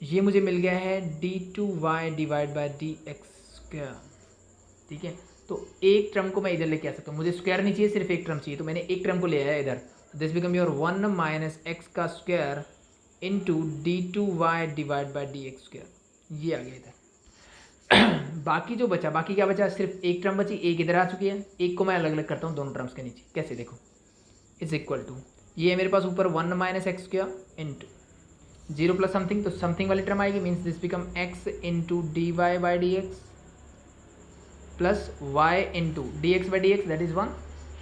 ये मुझे मिल गया है d2y divide by d x square. ठीक है, तो एक टर्म को मैं इधर लेके आ सकता हूँ, मुझे स्क्वायर नहीं चाहिए, सिर्फ एक टर्म चाहिए, तो मैंने एक टर्म को ले आया इधर, this become your 1 minus x का square into d2y divide by d x square, ये आ गया इधर। बाकी जो बचा, बाकी क्या बचा, सिर्फ एक टर्म बची, एक इधर आ चुकी है, एक को मैं अलग अलग करता हूँ दोनों टर्म्स के नीचे, कैसे देखो, इज इक्वल टू, ये है मेरे पास ऊपर 1 minus x square into 0 plus something, तो समथिंग वाली टर्म आएगी, means this become x into d y by d x plus y into d x by d x, that is 1,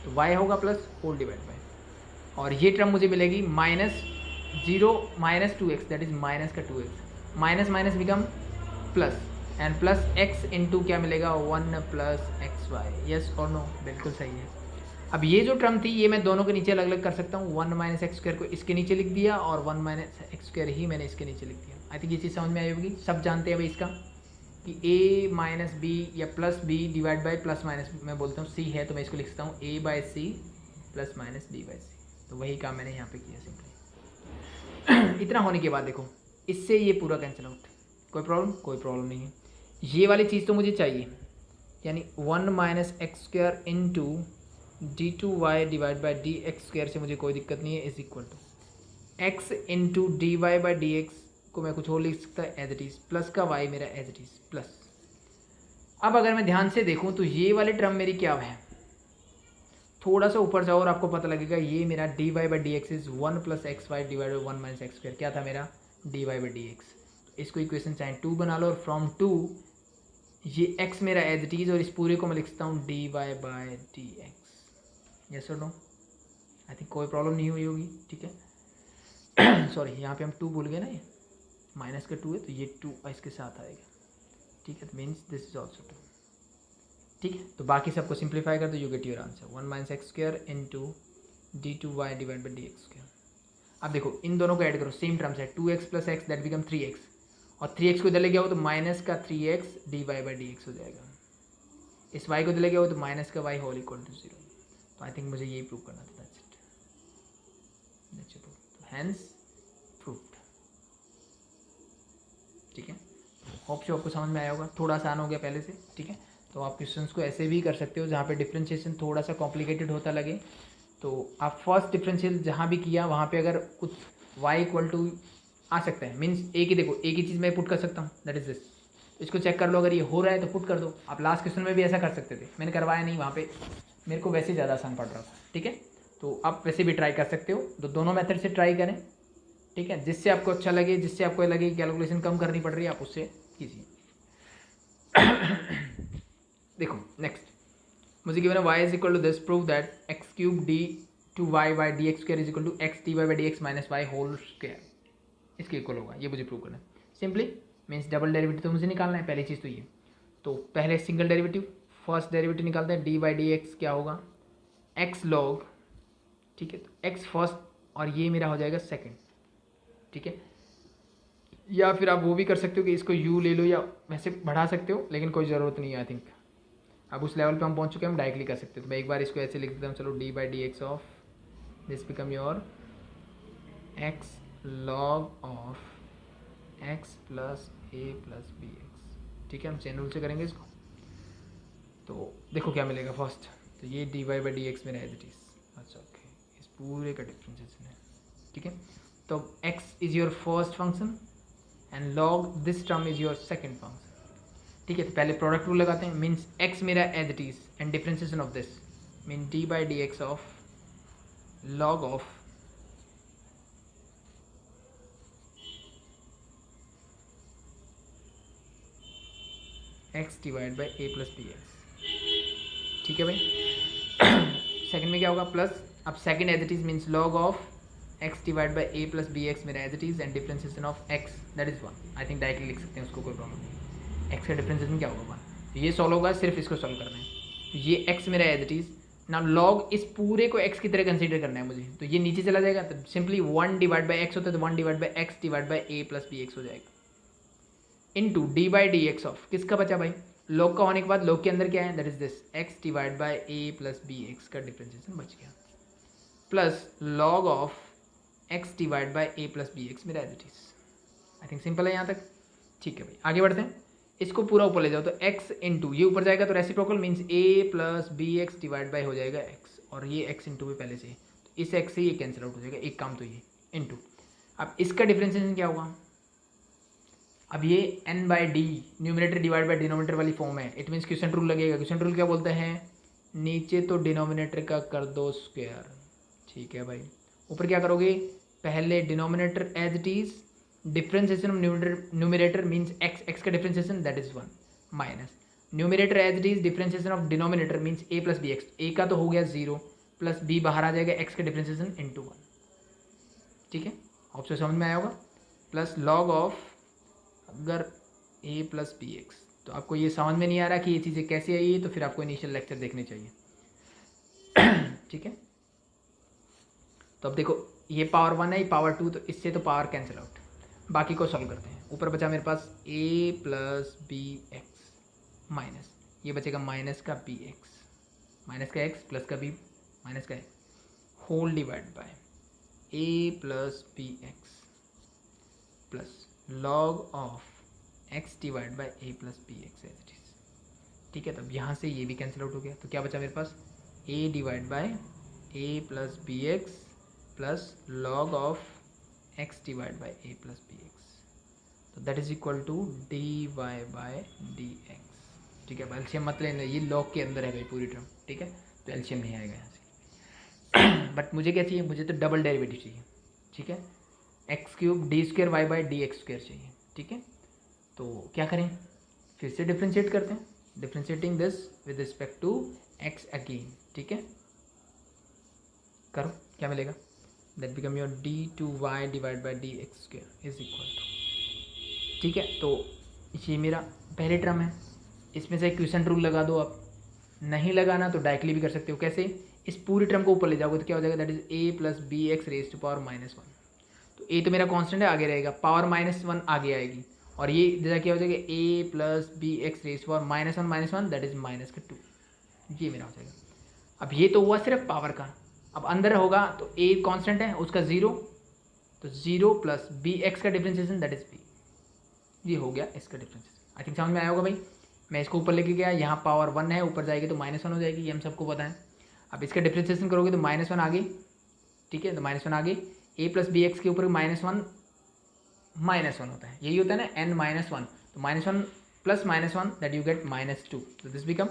तो y होगा प्लस होल डिवाइड बाई, और ये टर्म मुझे मिलेगी minus 0 minus 2x, that is minus का 2x, minus minus become plus, and plus x into क्या मिलेगा 1 प्लस एक्स वाई, यस और नो, बिल्कुल सही है। अब ये जो टर्म थी ये मैं दोनों के नीचे अलग अलग कर सकता हूँ, 1 माइनस एक्स स्क्वायर को इसके नीचे लिख दिया और 1 माइनस एक्स स्क्वायर ही मैंने इसके नीचे लिख दिया। आई थिंक ये चीज़ समझ में आई होगी, सब जानते हैं भाई इसका कि a माइनस बी या plus b divide by plus minus, मैं बोलता हूँ c है तो मैं इसको लिखता हूँ a by c plus minus d by c, तो वही काम मैंने यहाँ पे किया सिंपली। इतना होने के बाद देखो इससे ये पूरा कैंसिल आउट, कोई प्रॉब्लम नहीं है, ये वाली चीज़ तो मुझे चाहिए, यानी 1 minus x square into d2y divide by d x square से मुझे कोई दिक्कत नहीं है, is equal to x into d y by d x को मैं कुछ और लिख सकता है एज इट इज़, प्लस का y मेरा एज इट इज़ प्लस, अब अगर मैं ध्यान से देखूं तो ये वाले टर्म मेरी क्या है, थोड़ा सा ऊपर जाओ और आपको पता लगेगा ये मेरा d y by d x is 1 plus x y divide by 1 minus x square, क्या था मेरा d y by d x. इसको इक्वेशन चाहे 2 बना लो और फ्रॉम 2 ये x मेरा एज इट इज और इस पूरे को मैं लिखता हूँ d y by d x. Yes और नो, आई थिंक कोई प्रॉब्लम नहीं हुई होगी, ठीक है। सॉरी यहाँ पे हम 2 भूल गए ना, ये माइनस का 2 है तो ये 2 इसके साथ आएगा, ठीक है, तो मीन्स दिस इज ऑल्सो 2, ठीक है। तो बाकी सबको सिंप्लीफाई कर दो, you get your answer 1 minus x square into d two y divide by d x square. अब देखो इन दोनों को ऐड करो, सेम टर्म्स है 2x plus x that become 3x, और 3x को इधर ले गया हो तो माइनस का 3x d y by d x हो जाएगा। इस y को इधर ले गया हो तो माइनस का y होल इक्वल टू 0। तो आई थिंक मुझे यही प्रूव करना था, दैट्स इट, हैंस प्रूव्ड, ठीक है। होप सो आपको समझ में आया होगा, थोड़ा आसान हो गया पहले से, ठीक है। तो आप क्वेश्चंस को ऐसे भी कर सकते हो, जहाँ पे डिफरेंशिएशन थोड़ा सा कॉम्प्लिकेटेड होता लगे तो आप फर्स्ट डिफरेंशियल जहाँ भी किया वहाँ पे अगर कुछ y इक्वल टू आ सकता है, मीन्स एक ही, देखो एक ही चीज़ मैं पुट कर सकता हूँ, दैट इज दिस, इसको चेक कर लो, अगर ये हो रहा है तो पुट कर दो। आप लास्ट क्वेश्चन में भी ऐसा कर सकते थे, मैंने करवाया नहीं वहाँ पे, मेरे को वैसे ज़्यादा आसान पड़ रहा था, ठीक है। तो आप वैसे भी ट्राई कर सकते हो, तो दोनों मेथड से ट्राई करें, ठीक है, जिससे आपको अच्छा लगे, जिससे आपको लगे कि कैलकुलेशन कम करनी पड़ रही है, आप उससे कीजिए। देखो नेक्स्ट मुझे गिवन है y is equal to this, prove that x cube d two y by d x square is equal to x d y by d x minus y whole square, इसके इक्वल होगा, ये मुझे प्रूव करना है। सिंपली मीन्स डबल डेरिवेटिव तो मुझे निकालना है, पहली चीज़ तो ये, तो पहले सिंगल डेरिवेटिव, फर्स्ट डेरिवेटिव निकालते हैं, डी बाई डी एक्स क्या होगा एक्स लॉग, ठीक है, तो एक्स फर्स्ट और ये मेरा हो जाएगा सेकेंड, ठीक है। या फिर आप वो भी कर सकते हो कि इसको u ले लो या वैसे बढ़ा सकते हो, लेकिन कोई ज़रूरत नहीं है, आई थिंक अब उस लेवल पे हम पहुंच चुके हैं, हम डायरेक्टली कर सकते हो। तो मैं एक बार इसको ऐसे लिख देता हूँ, चलो d by d x of this become your x log of x plus a plus b x, ठीक है। हम चेन रूल से करेंगे इसको, तो देखो क्या मिलेगा फर्स्ट, तो ये d y by d x मेरा एज इट इज, अच्छा ओके, इस पूरे का डिफरेंशिएशन है, ठीक है। तो x is your first function and log this term is your second function, ठीक है। तो पहले प्रोडक्ट रूल लगाते हैं, मीन्स एक्स मेरा as it is and differentiation of this mean d by d x of log of x divide by a plus b x, ठीक है भाई। सेकंड में क्या होगा प्लस, अब second as it is means log of x divide by a plus b x मेरा as it is and differentiation of x that is 1, I think directly लिख सकते हैं उसको, कोई प्रॉब्लम नहीं। एक्स का डिफरेंशिएशन क्या होगा 1, तो ये सॉल्व होगा, सिर्फ इसको सॉल्व करना है। तो ये एक्स मेरा एज इट इज, ना लॉग इस पूरे को एक्स की तरह कंसीडर करना है मुझे, तो ये नीचे चला जाएगा, तो सिंपली 1 डिवाइड बाई एक्स होता है, तो 1 divide by x divide by a plus b x हो जाएगा, into d by d x of किसका बचा भाई, लॉग का होने के बाद लॉग के अंदर क्या है, that is this x divide by a plus b x का डिफरेंशिएशन बच गया, plus log of x divide by a plus b x मेरा as it is. I think simple है यहाँ तक, ठीक है भाई। आगे बढ़ते हैं, इसको पूरा ऊपर ले जाओ, तो x इंटू ये ऊपर जाएगा तो reciprocal means a plus b x divide by हो जाएगा x, और ये x इंटू भी पहले से, तो इस x से ये कैंसिल आउट हो जाएगा, एक काम तो ये इंटू, अब इसका डिफरेंशिएशन क्या होगा, अब ये n by D numerator divide by denominator वाली फॉर्म है, इट मीन्स क्वेश्चन रूल लगेगा। क्वेश्चन रूल क्या बोलते हैं, नीचे तो डिनोमिनेटर का कर दो स्क्वायर, ठीक है भाई, ऊपर क्या करोगे, पहले denominator as it is, differentiation of numerator means x का differentiation that is 1 minus numerator as it is differentiation of denominator means a plus b x, a का तो हो गया 0 प्लस b बाहर आ जाएगा x का डिफरेंशिएशन इंटू 1, ठीक है। ऑप्शन समझ में आया होगा, प्लस लॉग ऑफ अगर a प्लस बी एक्स, तो आपको ये समझ में नहीं आ रहा कि ये चीज़ें कैसे आई है, तो फिर आपको इनिशियल लेक्चर देखने चाहिए, ठीक है। तो अब देखो ये पावर 1 है, ये पावर 2, तो इससे तो पावर कैंसिल आउट, बाकी को सॉल्व करते हैं। ऊपर बचा मेरे पास a plus b x minus, ये बचेगा माइनस का बी एक्स, माइनस का x प्लस का b माइनस का x whole divide by a plus b x plus log of x divide by a plus b x as it is, ठीक है। तब यहाँ से ये भी कैंसिल आउट हो गया, तो क्या बचा मेरे पास a divide by a plus b x plus log of x divide by a plus b x, तो that is equal to d y by d x, ठीक है, एलसीएम मत लेना, ये लॉग के अंदर है भाई पूरी टर्म, ठीक है, तो एलसीएम नहीं आएगा यहाँ से। बट मुझे क्या चाहिए, मुझे तो डबल डेरिवेटिव चाहिए, ठीक है, x cube d square y by d x square चाहिए, ठीक है। तो क्या करें, फिर से डिफ्रेंशिएट करते हैं, differentiating this with respect to x again, ठीक है, करो, क्या मिलेगा, that become your d two y divide by d x square is equal to, ठीक है। तो ये मेरा पहले टर्म है, इसमें से क्वेश्चन रूल लगा दो आप, नहीं लगाना तो डायरेक्टली भी कर सकते हो। कैसे, इस पूरी टर्म को ऊपर ले जाओगे तो क्या हो जाएगा, that is a plus b x raise to power -1। तो ए तो मेरा कांस्टेंट है, आगे रहेगा, पावर -1 आगे आएगी, और ये जैसा क्या हो जाएगा, a plus b x raise to power -1 that is -2, ये मेरा हो जाएगा। अब ये तो हुआ सिर्फ पावर का, अब अंदर होगा तो ए कांस्टेंट है उसका 0, तो 0 प्लस बी एक्स का डिफ्रेंशिएशन दैट इज बी, ये हो गया इसका डिफ्रेंशिएशन। आई थिंक समझ में आया होगा भाई। मैं इसको ऊपर लेके गया, यहाँ पावर 1 है, ऊपर जाएगी तो -1 हो जाएगी, ये हम सबको पता है। अब इसका डिफ्रेंशिएशन करोगे तो -1 आगे, ठीक है, तो -1 आगे, ए प्लस बी एक्स के ऊपर -1 होता है, यही होता है ना, n-1, तो -1 प्लस -1 दैट यू गेट -2, तो दिस बिकम,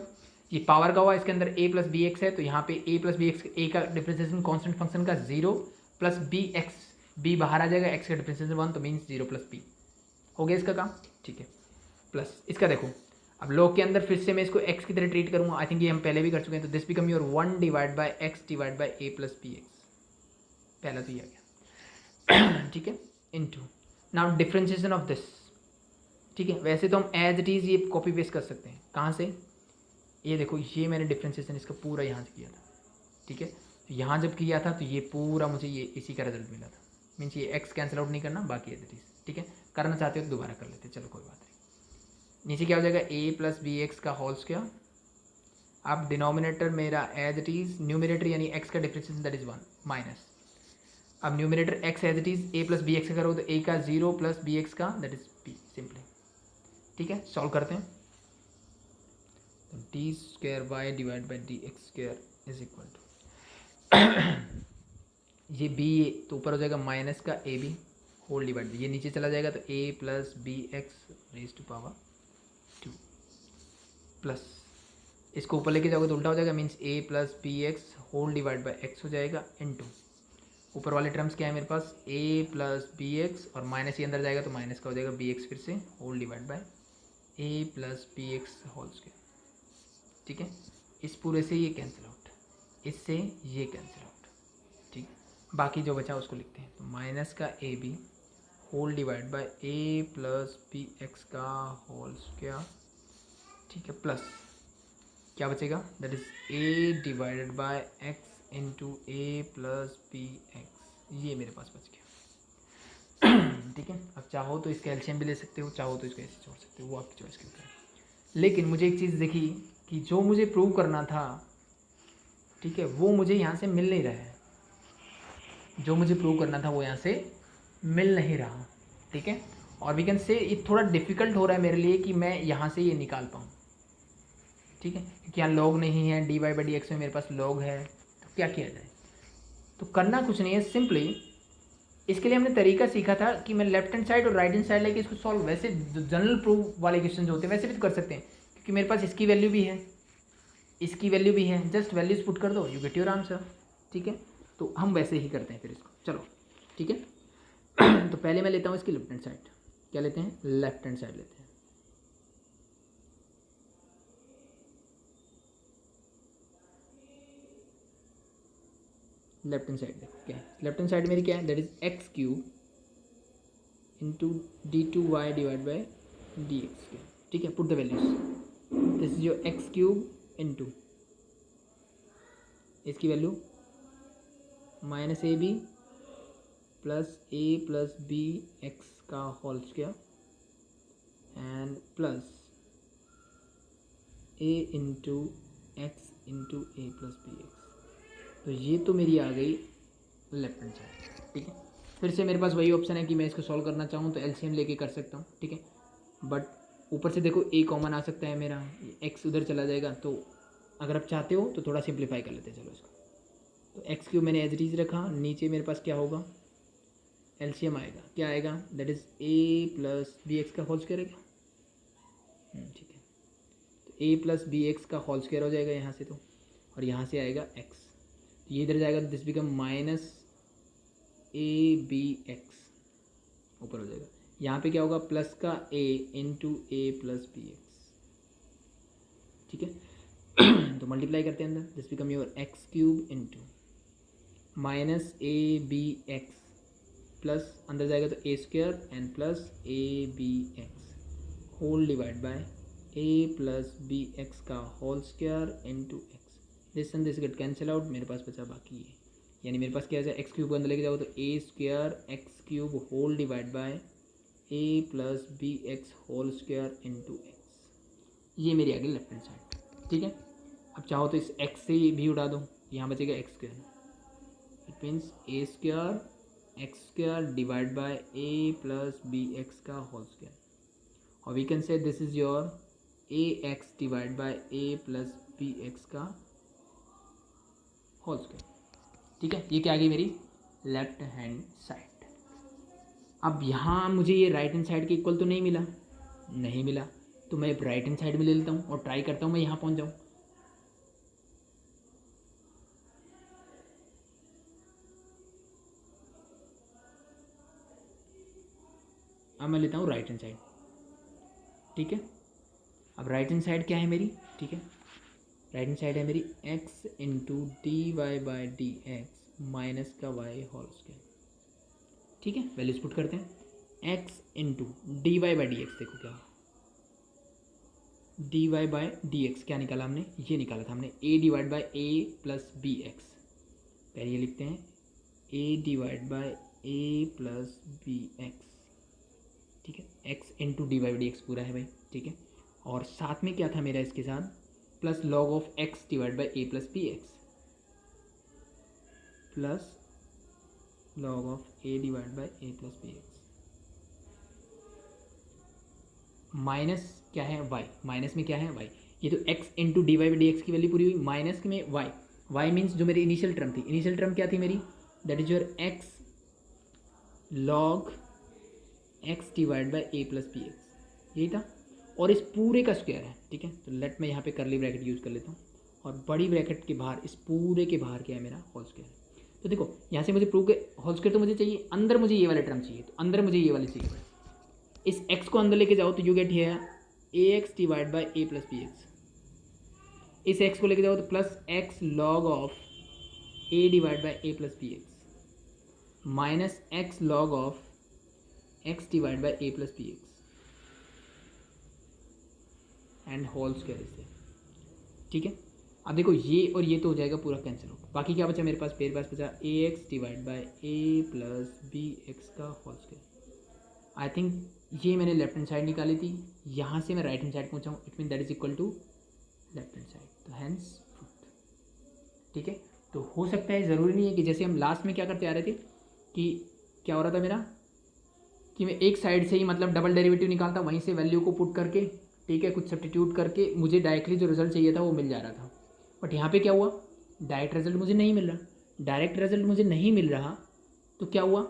ये पावर का हुआ, इसके अंदर a प्लस बी एक्स है, तो यहाँ पे a प्लस बी एक्स, ए का डिफ्रेंशिएशन कॉन्स्टेंट फंक्शन का 0 प्लस बी एक्स, बी बाहर आ जाएगा, x का डिफ्रेंशिएशन 1, तो मीन्स 0 प्लस b, हो गया इसका काम, ठीक है। प्लस इसका देखो, अब लॉग के अंदर फिर से मैं इसको x की तरह ट्रीट करूँगा, आई थिंक ये हम पहले भी कर चुके हैं, तो this become your 1 divide by x divide by a plus b x, पहला तो ये आ गया, ठीक है, into now differentiation of this, ठीक है। वैसे तो हम एज इट इज़ ये कॉपी पेस्ट कर सकते हैं, कहाँ से, ये देखो, ये मैंने डिफ्रेंशिएशन इसका पूरा यहाँ से किया था, ठीक है, तो यहाँ जब किया था तो ये पूरा मुझे ये इसी का रिजल्ट मिला था, मीन्स ये एक्स कैंसिल आउट नहीं करना, बाकी एज इट इज़, ठीक है, करना चाहते हो तो दोबारा कर लेते, चलो कोई बात नहीं। नीचे क्या हो जाएगा, ए प्लस बी एक्स का होल स्क्वायर, अब डिनोमिनेटर मेरा एज इट इज़, न्यूमिनेटर यानी एक्स का डिफ्रेंशिएशन दैट इज़ 1 माइनस, अब numerator x as it is, a plus b x का करो तो ए का 0 प्लस बी एक्स का दैट इज़ बी, सिंपली, ठीक है, सॉल्व करते हैं, तो d square y divide by d x square is equal to, ये बी तो ऊपर हो जाएगा माइनस का ए बी होल डिवाइड, ये नीचे चला जाएगा तो a plus b x raise to power 2 plus, इसको ऊपर लेके जाओगे तो उल्टा हो जाएगा, means a plus b x whole divide by x हो जाएगा इनटू, ऊपर वाले टर्म्स क्या है मेरे पास, ए प्लस बी एक्स और माइनस ये अंदर जाएगा तो माइनस का हो जाएगा बी एक्स फिर से whole divide by a plus b x whole square, ठीक है। इस पूरे से ये कैंसिल आउट, इससे ये कैंसिल आउट, ठीक है, बाकी जो बचा उसको लिखते हैं, तो माइनस का a b whole divide by a plus b x का होल स्क्वायर, ठीक है, प्लस क्या बचेगा, that is a divided by x into a plus b x, ये मेरे पास बच गया, ठीक है। अब चाहो तो इसका एलसीएम भी ले सकते हो, चाहो तो इसको ऐसे छोड़ सकते हो, वो आपकी चॉइस के ऊपर है। लेकिन मुझे एक चीज़ देखी कि जो मुझे प्रूव करना था, ठीक है, वो मुझे यहाँ से मिल नहीं रहा है, जो मुझे प्रूव करना था वो यहाँ से मिल नहीं रहा, ठीक है, और वी कैन से ये थोड़ा डिफ़िकल्ट हो रहा है मेरे लिए कि मैं यहाँ से ये निकाल पाऊँ, ठीक है, क्योंकि यहाँ लॉग नहीं है, d y by d x में मेरे पास लॉग है, तो क्या किया जाए, तो करना कुछ नहीं है, सिंपली इसके लिए हमने तरीका सीखा था कि मैं लेफ्ट हैंड साइड और राइट हैंड साइड लेके इसको सॉल्व, वैसे जनरल प्रूफ वाले क्वेश्चन जो होते हैं वैसे भी तो कर सकते हैं, क्योंकि मेरे पास इसकी वैल्यू भी है, इसकी वैल्यू भी है, जस्ट वैल्यूज पुट कर दो, यू गेट योर आंसर, ठीक है। तो हम वैसे ही करते हैं फिर इसको, चलो ठीक है। तो पहले मैं लेता हूँ इसकी लेफ्ट हैंड साइड, क्या लेते हैं, लेफ्ट हैंड साइड लेते हैं, लेफ्ट हैंड साइड देखो क्या है, लेफ्ट हैंड साइड मेरी क्या है, that is x cube into d two y divide by d x cube, ठीक है, put the values, this is your x cube into इसकी value minus a b plus b x का whole square and plus a into x into a plus b x, तो ये तो मेरी आ गई लेफ्ट हैंड साइड, ठीक है। फिर से मेरे पास वही ऑप्शन है कि मैं इसको सॉल्व करना चाहूँ तो एलसीएम लेके कर सकता हूँ, ठीक है, बट ऊपर से देखो ए कॉमन आ सकता है मेरा, एक्स उधर चला जाएगा, तो अगर आप चाहते हो तो थोड़ा सिंप्लीफाई कर लेते हैं, चलो इसको, तो एक्स क्यूब मैंने एज इट इज़ रखा, नीचे मेरे पास क्या होगा, एलसीएम आएगा, क्या आएगा, that is a plus b x का होल स्क्वायर आएगा, ठीक है, तो ए प्लस बी एक्स का होल स्क्वायर हो जाएगा यहाँ से, तो और यहाँ से आएगा एक्स, तो ये इधर जाएगा, this become minus a b x ऊपर हो जाएगा। यहाँ पे क्या होगा, प्लस का a into a plus b x, ठीक है। तो मल्टीप्लाई करते हैं अंदर, this become your x cube into minus a b x plus अंदर जाएगा तो a square and plus a b x whole divide by a plus b x का whole square into x. This and this get cancel out, मेरे पास बचा बाकी है, यानी मेरे पास क्या है, एक्स क्यूब को अंदर लेके जाओ तो a square x cube whole divide by a plus b x whole square into x. ये मेरी आ गई लेफ्ट हैंड साइड, ठीक है। अब चाहो तो इस एक्स से भी उड़ा दो, यहाँ बचेगा x square, it means a square x square divide by a plus b x का होल स्क्वायर, और we can say this is your a x divide by a plus b x का होल स्क्वायर, ठीक है। ये क्या आ गई मेरी लेफ्ट हैंड साइड। अब यहाँ मुझे ये राइट हैंड साइड के इक्वल तो नहीं मिला, तो मैं राइट हैंड साइड में ले लेता हूँ और ट्राई करता हूँ मैं यहाँ पहुँच जाऊँ। अब मैं लेता हूँ राइट हैंड साइड, ठीक है। अब राइट हैंड साइड क्या है मेरी, ठीक है, राइट हैंड साइड है मेरी x into d y by d x minus का y होल स्क्वायर, ठीक है। वैल्यूज पुट करते हैं, x into d y by d x, देखो क्या d y by d x क्या निकाला हमने, ये निकाला था हमने a divide by a plus b x, पहले ये लिखते हैं a divide by a plus b x, ठीक है। x into d y by d x पूरा है भाई, ठीक है। और साथ में क्या था मेरा इसके साथ, plus log of x divide by a plus b x, plus log of a divide by a plus b x, minus क्या है y, माइनस में क्या है y, ये तो x into d y by d x की वैल्यू पूरी हुई, माइनस में y मीन्स जो मेरी इनिशियल टर्म थी, इनिशियल टर्म क्या थी मेरी, that is your x log x divide by a plus b x, यही था, और इस पूरे का स्क्वायर है, ठीक है। तो लेट मैं यहाँ पे करली ब्रैकेट यूज़ कर लेता हूँ, और बड़ी ब्रैकेट के बाहर इस पूरे के बाहर क्या है मेरा होल स्क्वायर है। तो देखो यहाँ से मुझे प्रूव के होल स्क्वायर तो मुझे चाहिए, अंदर मुझे ये वाला टर्म चाहिए, तो अंदर मुझे ये वाली चाहिए, इस x को अंदर लेके जाओ तो you get here a x divide by a plus b x, इस x को लेके जाओ तो plus x log of a divide by a plus b x minus x log of x divide by a plus b x and whole square इससे, ठीक है। अब देखो ये और ये तो हो जाएगा पूरा कैंसिल हो, बाकी क्या बचा मेरे पास, बचा a x divide by a plus b x का होल स्क्वायर। आई थिंक ये मैंने लेफ्ट हैंड साइड निकाली थी, यहाँ से मैं राइट हैंड साइड पहुँचा हूँ, it mean that is equal to left hand side, तो हैंस प्रूव्ड, ठीक है। तो हो सकता है, ज़रूरी नहीं है कि जैसे हम लास्ट में क्या करते आ रहे थे कि क्या हो रहा था मेरा, कि मैं एक साइड से ही मतलब डबल डेरिवेटिव निकालता, वहीं से वैल्यू को पुट करके, ठीक है, कुछ सब्स्टिट्यूट करके मुझे डायरेक्टली जो रिजल्ट चाहिए था वो मिल जा रहा था। बट यहाँ पे क्या हुआ, डायरेक्ट रिजल्ट मुझे नहीं मिल रहा, डायरेक्ट रिजल्ट मुझे नहीं मिल रहा, तो क्या हुआ,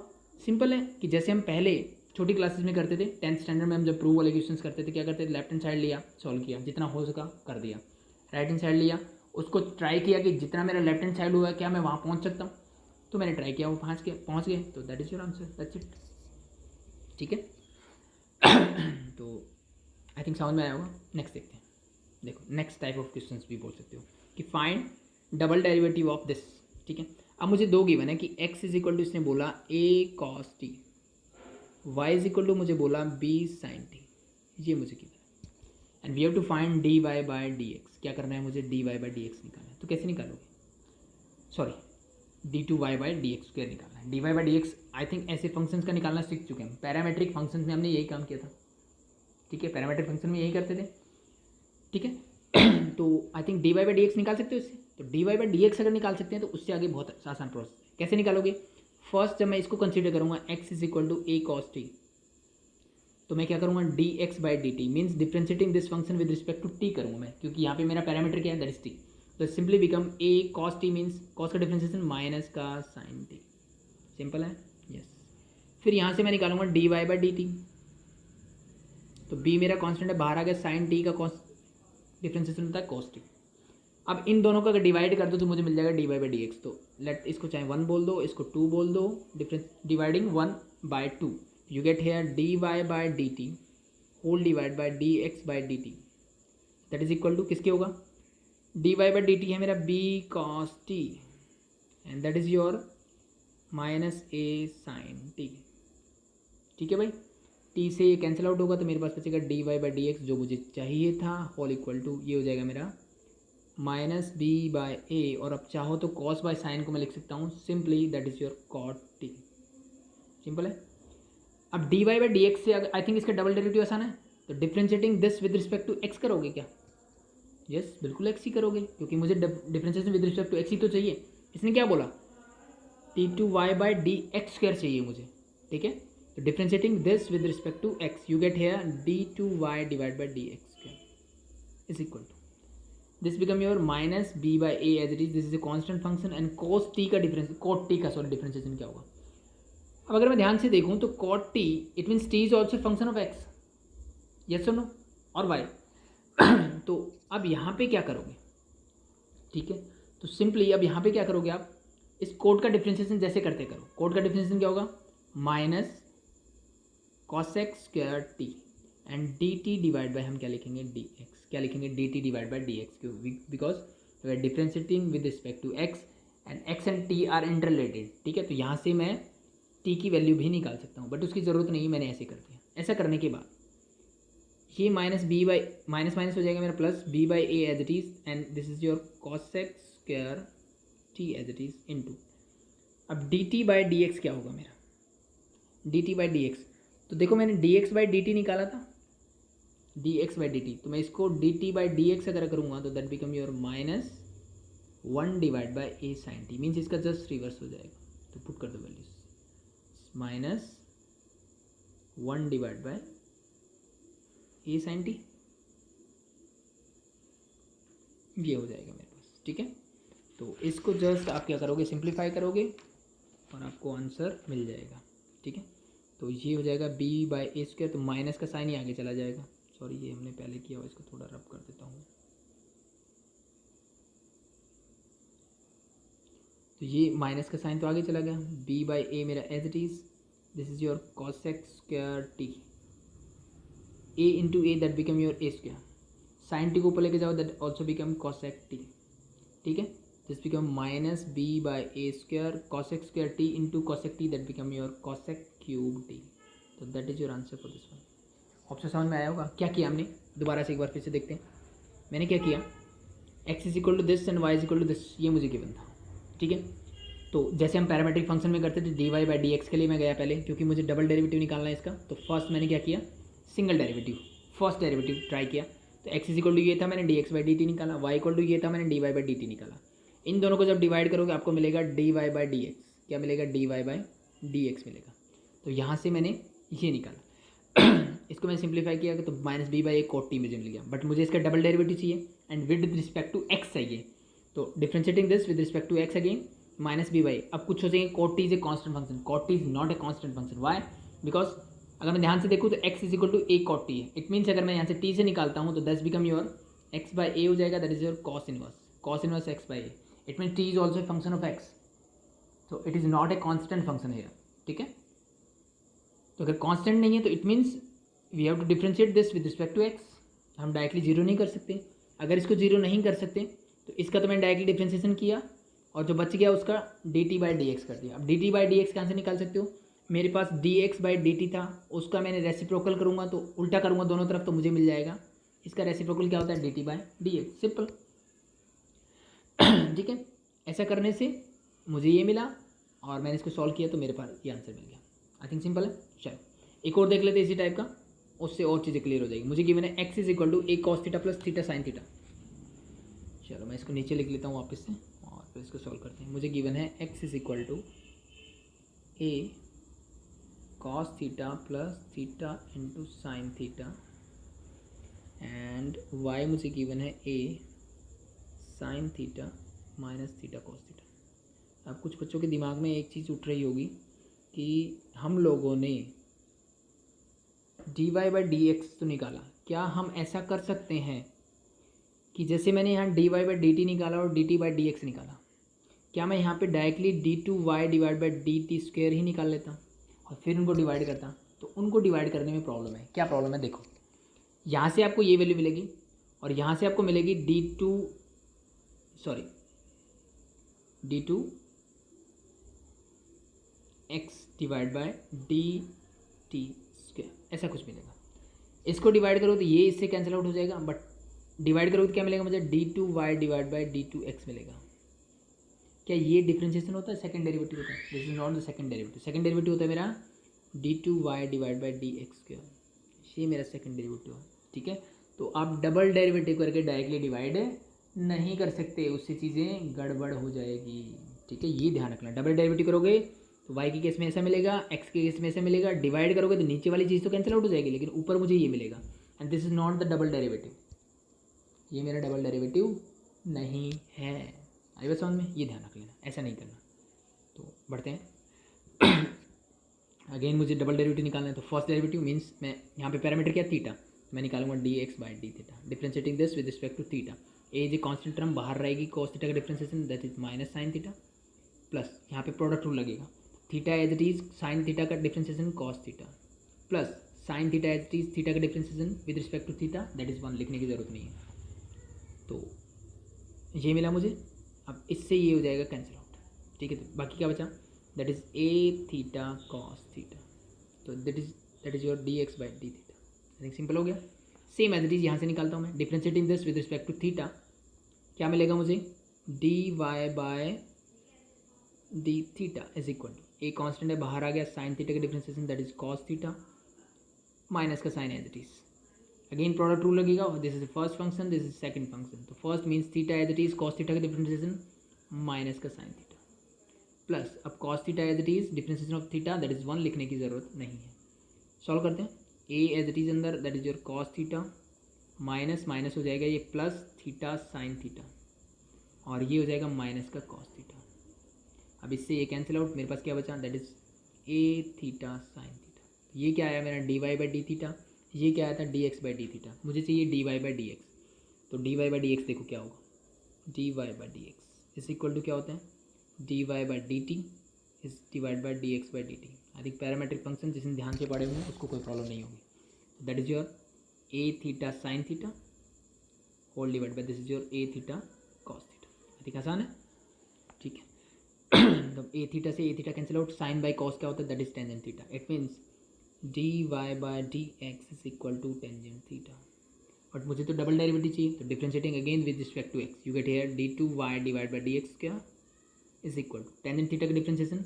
सिंपल है कि जैसे हम पहले छोटी क्लासेस में करते थे, 10th स्टैंडर्ड में हम जब प्रूव वाले क्वेश्चंस करते थे, क्या करते थे, लेफ्ट हैंड साइड लिया, सॉल्व किया, जितना हो सका कर दिया, राइट हैंड साइड लिया, उसको ट्राई किया कि जितना मेरा लेफ्ट हैंड साइड हुआ है क्या मैं वहाँ पहुँच सकता हूँ, तो मैंने ट्राई किया, वो पहुँच गए, तो that is your answer, that's it, ठीक है। तो आई थिंक समझ में आया होगा। नेक्स्ट देखते हैं, देखो नेक्स्ट टाइप ऑफ क्वेश्चंस भी बोल सकते हो कि find double derivative of this, ठीक है। अब मुझे दो गिवन है कि x इज इक्वल टू, इसने बोला a cos t, y is equal to मुझे बोला b sin t, ये मुझे गिवन है, and we have to find dy by dx, क्या करना है मुझे, dy बाई dx निकालना है, तो कैसे निकालोगे, sorry d2y by dx square निकालना है, dy by dx I think ऐसे फंक्शंस का निकालना सीख चुके हैं, पैरामेट्रिक फंक्शंस में हमने यही काम किया था, ठीक है, पैरामेट्रिक फंक्शन में यही करते थे, ठीक है। तो I think d y by d x निकाल सकते हो इससे, तो d y by d x अगर निकाल सकते हैं तो उससे आगे बहुत आसान प्रोसेस है। कैसे निकालोगे, फर्स्ट जब मैं इसको कंसीडर करूँगा x is equal to a cos t, तो मैं क्या करूँगा, d x by d t means differentiating this function with respect to t करूँगा मैं, क्योंकि यहाँ पे मेरा पैरामीटर क्या है, दैट इज टी, तो simply become a cos t means cos का डिफ्रेंशिएशन माइनस का साइन टी, सिंपल है, यस। फिर यहाँ से मैं निकालूंगा d y by d t, तो b मेरा कांस्टेंट है, बाहर आ गया साइन टी का डिफ्रेंशिएशन होता है cos t। अब इन दोनों को अगर डिवाइड कर दो तो मुझे मिल जाएगा dy बाई डी एक्स। तो लेट इसको चाहे 1 बोल दो, इसको 2 बोल दो, dividing 1/2 you get here dy by d t whole divide by d x by d t that is equal to किसके होगा, dy बाई डी टी है मेरा b cos t and that is your minus a sin t। ठीक है भाई, t से ये कैंसिल आउट होगा तो मेरे पास बचेगा dy बाई डी एक्स जो मुझे चाहिए था, होल इक्वल टू ये हो जाएगा मेरा माइनस b बाई ए, और अब चाहो तो cos बाई साइन को मैं लिख सकता हूँ simply that is your cot t। Simple है। अब dy बाई डी एक्स से आई थिंक इसका डबल डेरिवेटिव आसान है, तो differentiating this with respect to x करोगे क्या? यस बिल्कुल x ही करोगे, क्योंकि मुझे differentiation with respect to x ही तो चाहिए। इसने क्या बोला, t2y by d x square चाहिए मुझे, ठीक है। तो differentiating this with respect to x you get here d2y divide by d x square is equal to this become your minus b by a as it is, this is a constant function and cos t का डिफरेंशिएशन क्या होगा। अब अगर मैं ध्यान से देखूं तो cot t it means t is also function of x, yes और नो, और y। तो अब यहाँ पे क्या करोगे, ठीक है, तो सिंपली अब यहाँ पे क्या करोगे आप, इस कोड का डिफरेंशिएशन जैसे करते करो। कोड का डिफरेंशिएशन क्या होगा, minus cos x square t and d t divide by हम क्या लिखेंगे डी एक्स, क्या लिखेंगे d t divide by d x, क्यों, because we are differentiating with respect to x and t are interrelated. ठीक है, तो यहाँ से मैं t की वैल्यू भी निकाल सकता हूँ, बट उसकी ज़रूरत नहीं, मैंने ऐसे कर दिया। ऐसा करने के बाद ये minus b by minus minus हो जाएगा मेरा plus b by a as it is and this is your cos x square t as it is into, अब dt बाई डी एक्स क्या होगा मेरा, dt बाई डी एक्स, तो देखो मैंने dx बाई dt निकाला था, dx बाई dt, तो मैं इसको dt बाई dx अगर करूँगा तो that become your minus 1 divide by a sine t, means इसका जस्ट रिवर्स हो जाएगा। तो पुट कर दो values, minus 1 divide by a sine t, ये हो जाएगा मेरे पास। ठीक है, तो इसको जस्ट आप क्या करोगे, सिंप्लीफाई करोगे और आपको आंसर मिल जाएगा। ठीक है, तो ये हो जाएगा b बाई ए स्क्वायर, तो माइनस का साइन ही आगे चला जाएगा, सॉरी ये हमने पहले किया हुआ, इसको थोड़ा रब कर देता हूँ। तो ये माइनस का साइन तो आगे चला गया, b बाई ए मेरा as it is, this is your cos x square t, a into a that become your a square, sine t को ऊपर लेके जाओ that also become cos x t. ठीक है, this become minus b by a square cos x square t into cos x t that become your cos x cube t. तो that is your answer for this one. Option समझ में आया होगा। क्या किया हमने, दोबारा से एक बार फिर से देखते हैं। मैंने क्या किया, x is equal to this and y is equal to this, ये मुझे गिवन था। ठीक है, तो जैसे हम पैरामेट्रिक फंक्शन में करते थे dy बाई डी एक्स के लिए मैं गया पहले, क्योंकि मुझे डबल डेरिवेटिव निकालना है इसका। तो फर्स्ट मैंने क्या किया, single derivative, first derivative try किया। तो x इज इक्वल टू ये था, मैंने d x by d t निकाला, y इक्वल टू ये था, मैंने d y by d t निकाला। इन दोनों को जब डिवाइड करोगे आपको मिलेगा d y by d x, क्या मिलेगा, d y by d x मिलेगा। तो यहाँ से मैंने ये निकाला, इसको मैंने सिंप्लीफाई किया तो minus b by a cot t मुझे मिल गया, बट मुझे इसका डबल डेरिवेटिव चाहिए and with respect to x चाहिए। तो differentiating this with respect to x again minus b by, अब कुछ सोचेंगे cot t is a constant function, cot t is not a constant function, why, because अगर मैं ध्यान से देखूँ तो x is equal to a cot t है। इट मीन्स अगर मैं यहाँ से t से निकालता हूँ तो this become your x by a हो जाएगा, that is your cos inverse x by a. It means t is also a function of x, तो it is not a constant function है। ठीक है, तो अगर कांस्टेंट नहीं है तो it means we have to differentiate this with respect to x. हम डायरेक्टली जीरो नहीं कर सकते, अगर इसको जीरो नहीं कर सकते तो इसका तो मैंने डायरेक्टली डिफ्रेंशिएशन किया और जो बच गया उसका d t by d x कर दिया। अब d t by d x कहाँ से निकाल सकते हो, मेरे पास d x by d t था, उसका मैंने रेसिप्रोकल करूँगा तो उल्टा करूँगा दोनों तरफ तो मुझे मिल जाएगा इसका रेसिप्रोकल क्या होता है, D t by d x, simple. ठीक है, ऐसा करने से मुझे ये मिला और मैंने इसको सॉल्व किया तो मेरे पास ये आंसर मिल गया। आई थिंक सिंपल है। चलो एक और देख लेते हैं इसी टाइप का, उससे और चीज़ें क्लियर हो जाएगी। मुझे गिवन है x is equal to a cos theta plus theta sine theta. चलो मैं इसको नीचे लिख लेता हूँ वापस से और फिर इसको सॉल्व करते हैं। मुझे गिवन है x is equal to a cos theta plus theta into sine theta and y मुझे गिवन है a sine theta minus theta cos theta. अब कुछ बच्चों के दिमाग में एक चीज़ उठ रही होगी कि हम लोगों ने d y by d x तो निकाला, क्या हम ऐसा कर सकते हैं कि जैसे मैंने यहाँ dy बाई डी टी निकाला और dt बाई डी एक्स निकाला, क्या मैं यहाँ पे directly d2y divide by d t square ही निकाल लेता और फिर उनको डिवाइड करता? तो उनको डिवाइड करने में प्रॉब्लम है। क्या प्रॉब्लम है? देखो, यहाँ से आपको ये वैल्यू मिलेगी और यहाँ से आपको मिलेगी d2 x divide by D t square, ऐसा कुछ मिलेगा। इसको डिवाइड करो तो ये इससे कैंसिल आउट हो जाएगा, बट डिवाइड करो तो क्या मिलेगा मुझे? d2y डिवाइड बाई d2x मिलेगा। क्या ये डिफ्रेंशिएशन होता है? सेकंड डेरिवेटिव होता है। This is not the second derivative. Second derivative होता है मेरा d2y divide by d x square, ये मेरा सेकंड डेरिवेटिव है। ठीक है, तो आप डबल डेरिवेटिव करके डायरेक्टली डिवाइड नहीं कर सकते, उससे चीज़ें गड़बड़ हो जाएगी। ठीक है, ये ध्यान रखना। डबल डेरिवेटिव करोगे तो y के केस में ऐसा मिलेगा, x के केस में ऐसा मिलेगा। डिवाइड करोगे तो नीचे वाली चीज़ तो कैंसिल आउट हो जाएगी, लेकिन ऊपर मुझे ये मिलेगा। And this is not the double derivative, ये मेरा डबल डेरिवेटिव नहीं है। आई बात समझ में? ये ध्यान रख लेना, ऐसा नहीं करना। तो बढ़ते हैं। अगेन मुझे डबल डेरिवेटिव निकालना है, तो फर्स्ट डेरिवेटिव मीन्स मैं यहाँ पे पैरामीटर क्या? थीटा, मैं निकालूंगा d x by d theta, differentiating this with respect to theta. A is constant term बाहर रहेगी, कॉस थीटा का differentiation that is minus sine theta, plus यहाँ पे प्रोडक्ट रूल लगेगा, theta as it is sine theta का differentiation cos theta, plus sine theta as it is theta का differentiation with respect to theta, that is 1, लिखने की जरूरत नहीं है। तो ये मिला मुझे। अब इससे ये हो जाएगा कैंसिल आउट। ठीक है, तो बाकी क्या बचा? That is a theta cos theta, तो that is your d x by d theta. I think simple हो गया। सेम एज इट इज यहाँ से निकालता हूँ मैं, differentiating this with respect to theta, क्या मिलेगा मुझे? D y by d theta is equal to, a constant है बाहर आ गया, साइन थीटा का differentiation that is cos theta minus का sine as it is. Again product rule लगेगा, this is first function, this is second function. तो first means theta as it is cos theta का डिफ्रेंशिएशन माइनस का साइन थीटा, प्लस अब cos theta as it is differentiation of theta that is 1, लिखने की जरूरत नहीं है। सॉल्व करते हैं। ए एज इट इज अंदर that is your cos theta, minus minus हो जाएगा ये प्लस थीटा साइन थीटा, और ये हो जाएगा माइनस का कॉस थीटा। अब इससे ये कैंसिल आउट, मेरे पास क्या बचा? That is a theta sine theta. ये क्या आया मेरा? D y by d theta. ये क्या आया था? D x by d theta. मुझे चाहिए d y by d x, तो d y by d x देखो क्या होगा, d y by d x is equal to क्या होता है? D y by d t is divide by d x by d t. I think parametric function जिसने ध्यान से पढ़े हुए हैं उसको कोई प्रॉब्लम नहीं होगी। That is your a theta sine theta whole divide by this is your a theta cos theta. I think आसान है। ठीक है, तो ए थीटा से a theta cancel out, sine by cos क्या होता है? That is tangent theta. It means d y by d x is equal to tangent theta. But मुझे तो डबल डेरिवेटिव चाहिए, तो differentiating again with respect to x, you get here d two y divide by d x क्या is equal to tangent theta का differentiation,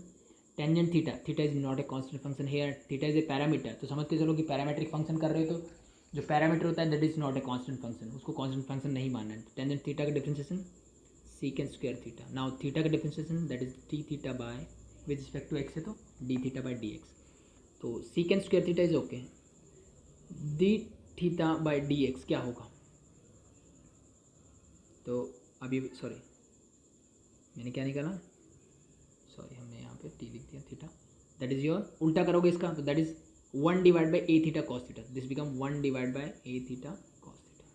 tangent theta, theta is not a constant function here, theta is a parameter. तो समझ के चलो कि पैरामेट्रिक फंक्शन कर रहे हो तो जो पैरामीटर होता है that is not a constant function, उसको कांस्टेंट फंक्शन नहीं मानना है। टेंजेंट थीटा का differentiation secant square theta. Now theta का differentiation that is d theta by with respect to x है तो d theta by d x, तो secant square theta is okay. D theta by d x क्या होगा? तो अभी सॉरी मैंने क्या निकाला, सॉरी हमने यहाँ पे टी लिख दिया, थीटा दैट इज योर, उल्टा करोगे इसका तो that is 1 divide by a theta cos theta, this become 1 divide by a theta cos theta.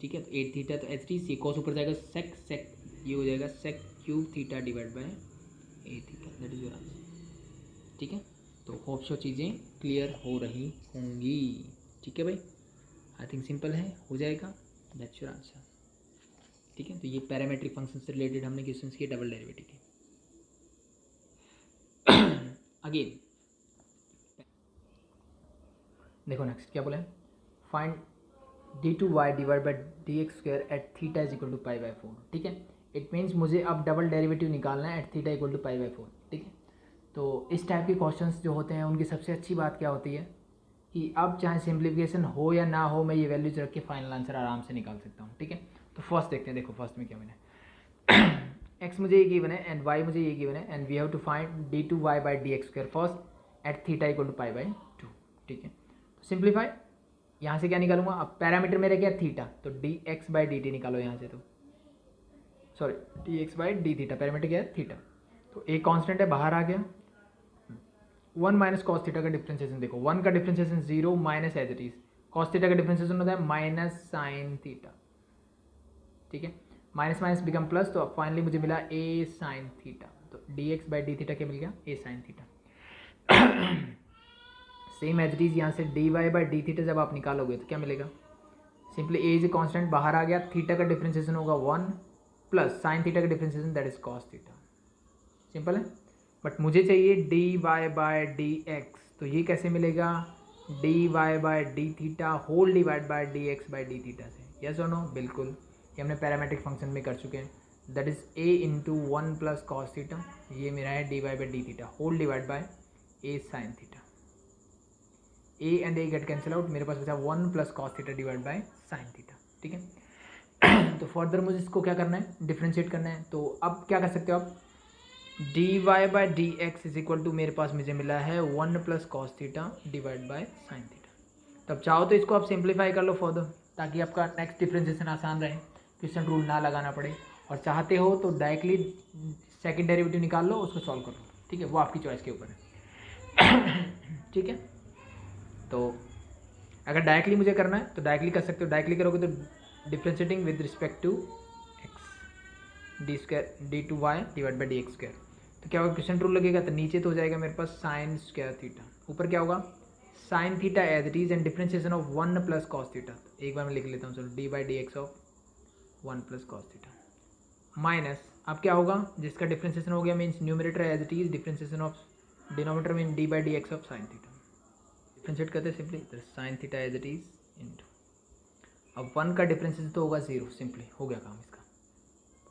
ठीक है, तो ए थीटा तो एच टी, ये कॉस ऊपर जाएगा सेक सेक, ये हो जाएगा sec cube theta divide by a theta, that is your answer. ठीक है, तो होप सो चीज़ें क्लियर हो रही होंगी। ठीक है भाई, आई थिंक सिंपल है, हो जाएगा, दैट्स योर आंसर। ठीक है, तो ये पैरामेट्रिक फंक्शन से रिलेटेड हमने क्वेश्चंस किए, डबल डेरिवेटिव के। अगेन देखो नेक्स्ट क्या बोला है, find d two y divide by d x square at theta is equal to pi by 4। ठीक है, इट मीन्स मुझे अब डबल डेरिवेटिव निकालना है at theta equal to pi by 4। ठीक है, तो इस टाइप के क्वेश्चंस जो होते हैं उनकी सबसे अच्छी बात क्या होती है कि अब चाहे सिंप्लीफिकेशन हो या ना हो, मैं ये वैल्यूज रख के फाइनल आंसर आराम से निकाल सकता हूँ। ठीक है, तो फर्स्ट देखते हैं। देखो फर्स्ट में क्या मैंने एक्स मुझे ये गिवन है एंड वाई मुझे ये गिवन है and we have to find d two y by d x square first at theta equal to pi by 2। ठीक है, तो सिंप्लीफाई, यहाँ से क्या निकालूंगा? अब पैरामीटर मेरा क्या? थीटा, तो d x by d T निकालो यहाँ से, तो sorry D x by d theta, parameter क्या है? थीटा। तो एक कांस्टेंट है बाहर आ गया, 1 माइनस कॉस थीटा का डिफ्रेंशिएशन, देखो 1 का differentiation 0 minus as it is, cos theta का डिफ्रेंशिएशन होता है माइनस साइन थीटा, ठीक है, माइनस माइनस बिकम प्लस, तो अब फाइनली मुझे मिला ए साइन थीटा, तो d x by d theta क्या मिल गया, a sine theta. Same as it is यहाँ से d y by d theta जब आप निकालोगे तो क्या मिलेगा, simply a is a constant बाहर आ गया, थीटा का डिफ्रेंसिएशन होगा 1 प्लस साइन थीटा का differentiation that is cos theta, simple है। बट मुझे चाहिए d y by d x, तो ये कैसे मिलेगा, d y by d theta whole divide by d x by d theta से, यस और नो, बिल्कुल, ये हमने पैरामेट्रिक फंक्शन में कर चुके हैं, that is a into 1 plus cos theta, ये मेरा है d y by d theta whole divide by a sine theta, a and a get cancel out, मेरे पास बचा 1 plus cos theta divide by sine theta, ठीक है। तो फर्दर मुझे इसको क्या करना है, डिफ्रेंशिएट करना है, तो अब क्या कर सकते हो आप, d y by d x is equal to मेरे पास मुझे मिला है 1 plus cos theta divide by sine theta. तब चाहो तो इसको आप सिंप्लीफाई कर लो फर्दर, ताकि आपका नेक्स्ट डिफ्रेंशिएशन आसान रहे, क्वेश्चन रूल ना लगाना पड़े, और चाहते हो तो डायरेक्टली सेकंड डेरिवेटिव निकाल लो, उसको सॉल्व कर लो, ठीक है, वो आपकी चॉइस के ऊपर है। ठीक है, तो अगर डायरेक्टली मुझे करना है तो डायरेक्टली कर सकते हो, डायरेक्टली करोगे तो differentiating with respect to x d square d two y divide by d x square, तो क्या होगा, क्वेश्चन रूल लगेगा तो नीचे तो हो जाएगा मेरे पास साइन स्क्वायर थीटा, ऊपर क्या होगा sine theta as it is and differentiation of 1 plus cos theta, एक बार मैं लिख लेता हूँ, चलो d by d x of 1 plus cos theta minus, अब क्या होगा, जिसका डिफ्रेंशिएशन हो गया means numerator as it is, differentiation of denominator mean d by d x of sine theta, differentiate करते हैं simply sine theta as it is into, अब 1 का डिफ्रेंशिएशन तो होगा 0, सिंपली हो गया काम इसका,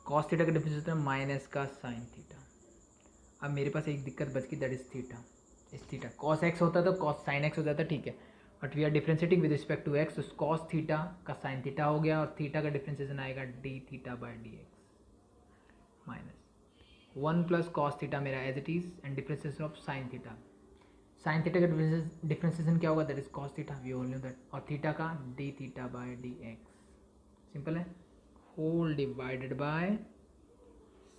कॉस थीटा का डिफ्रेंशिएशन है माइनस का साइन थीटा, अब मेरे पास एक दिक्कत बच गई दैट इज थीटा, इस थीटा कॉस एक्स होता तो कॉस साइन एक्स हो जाता, ठीक है, but we are differentiating with respect to x, तो कॉस थीटा का साइन थीटा हो गया, और थीटा का डिफ्रेंशिएशन आएगा d theta by d x minus 1 plus cos theta मेरा as it is and differentiation of sine theta का डिफ्रेंशिएशन क्या होगा, that is cos theta, we all know that, और थीटा का d theta by d x, simple है, whole divided by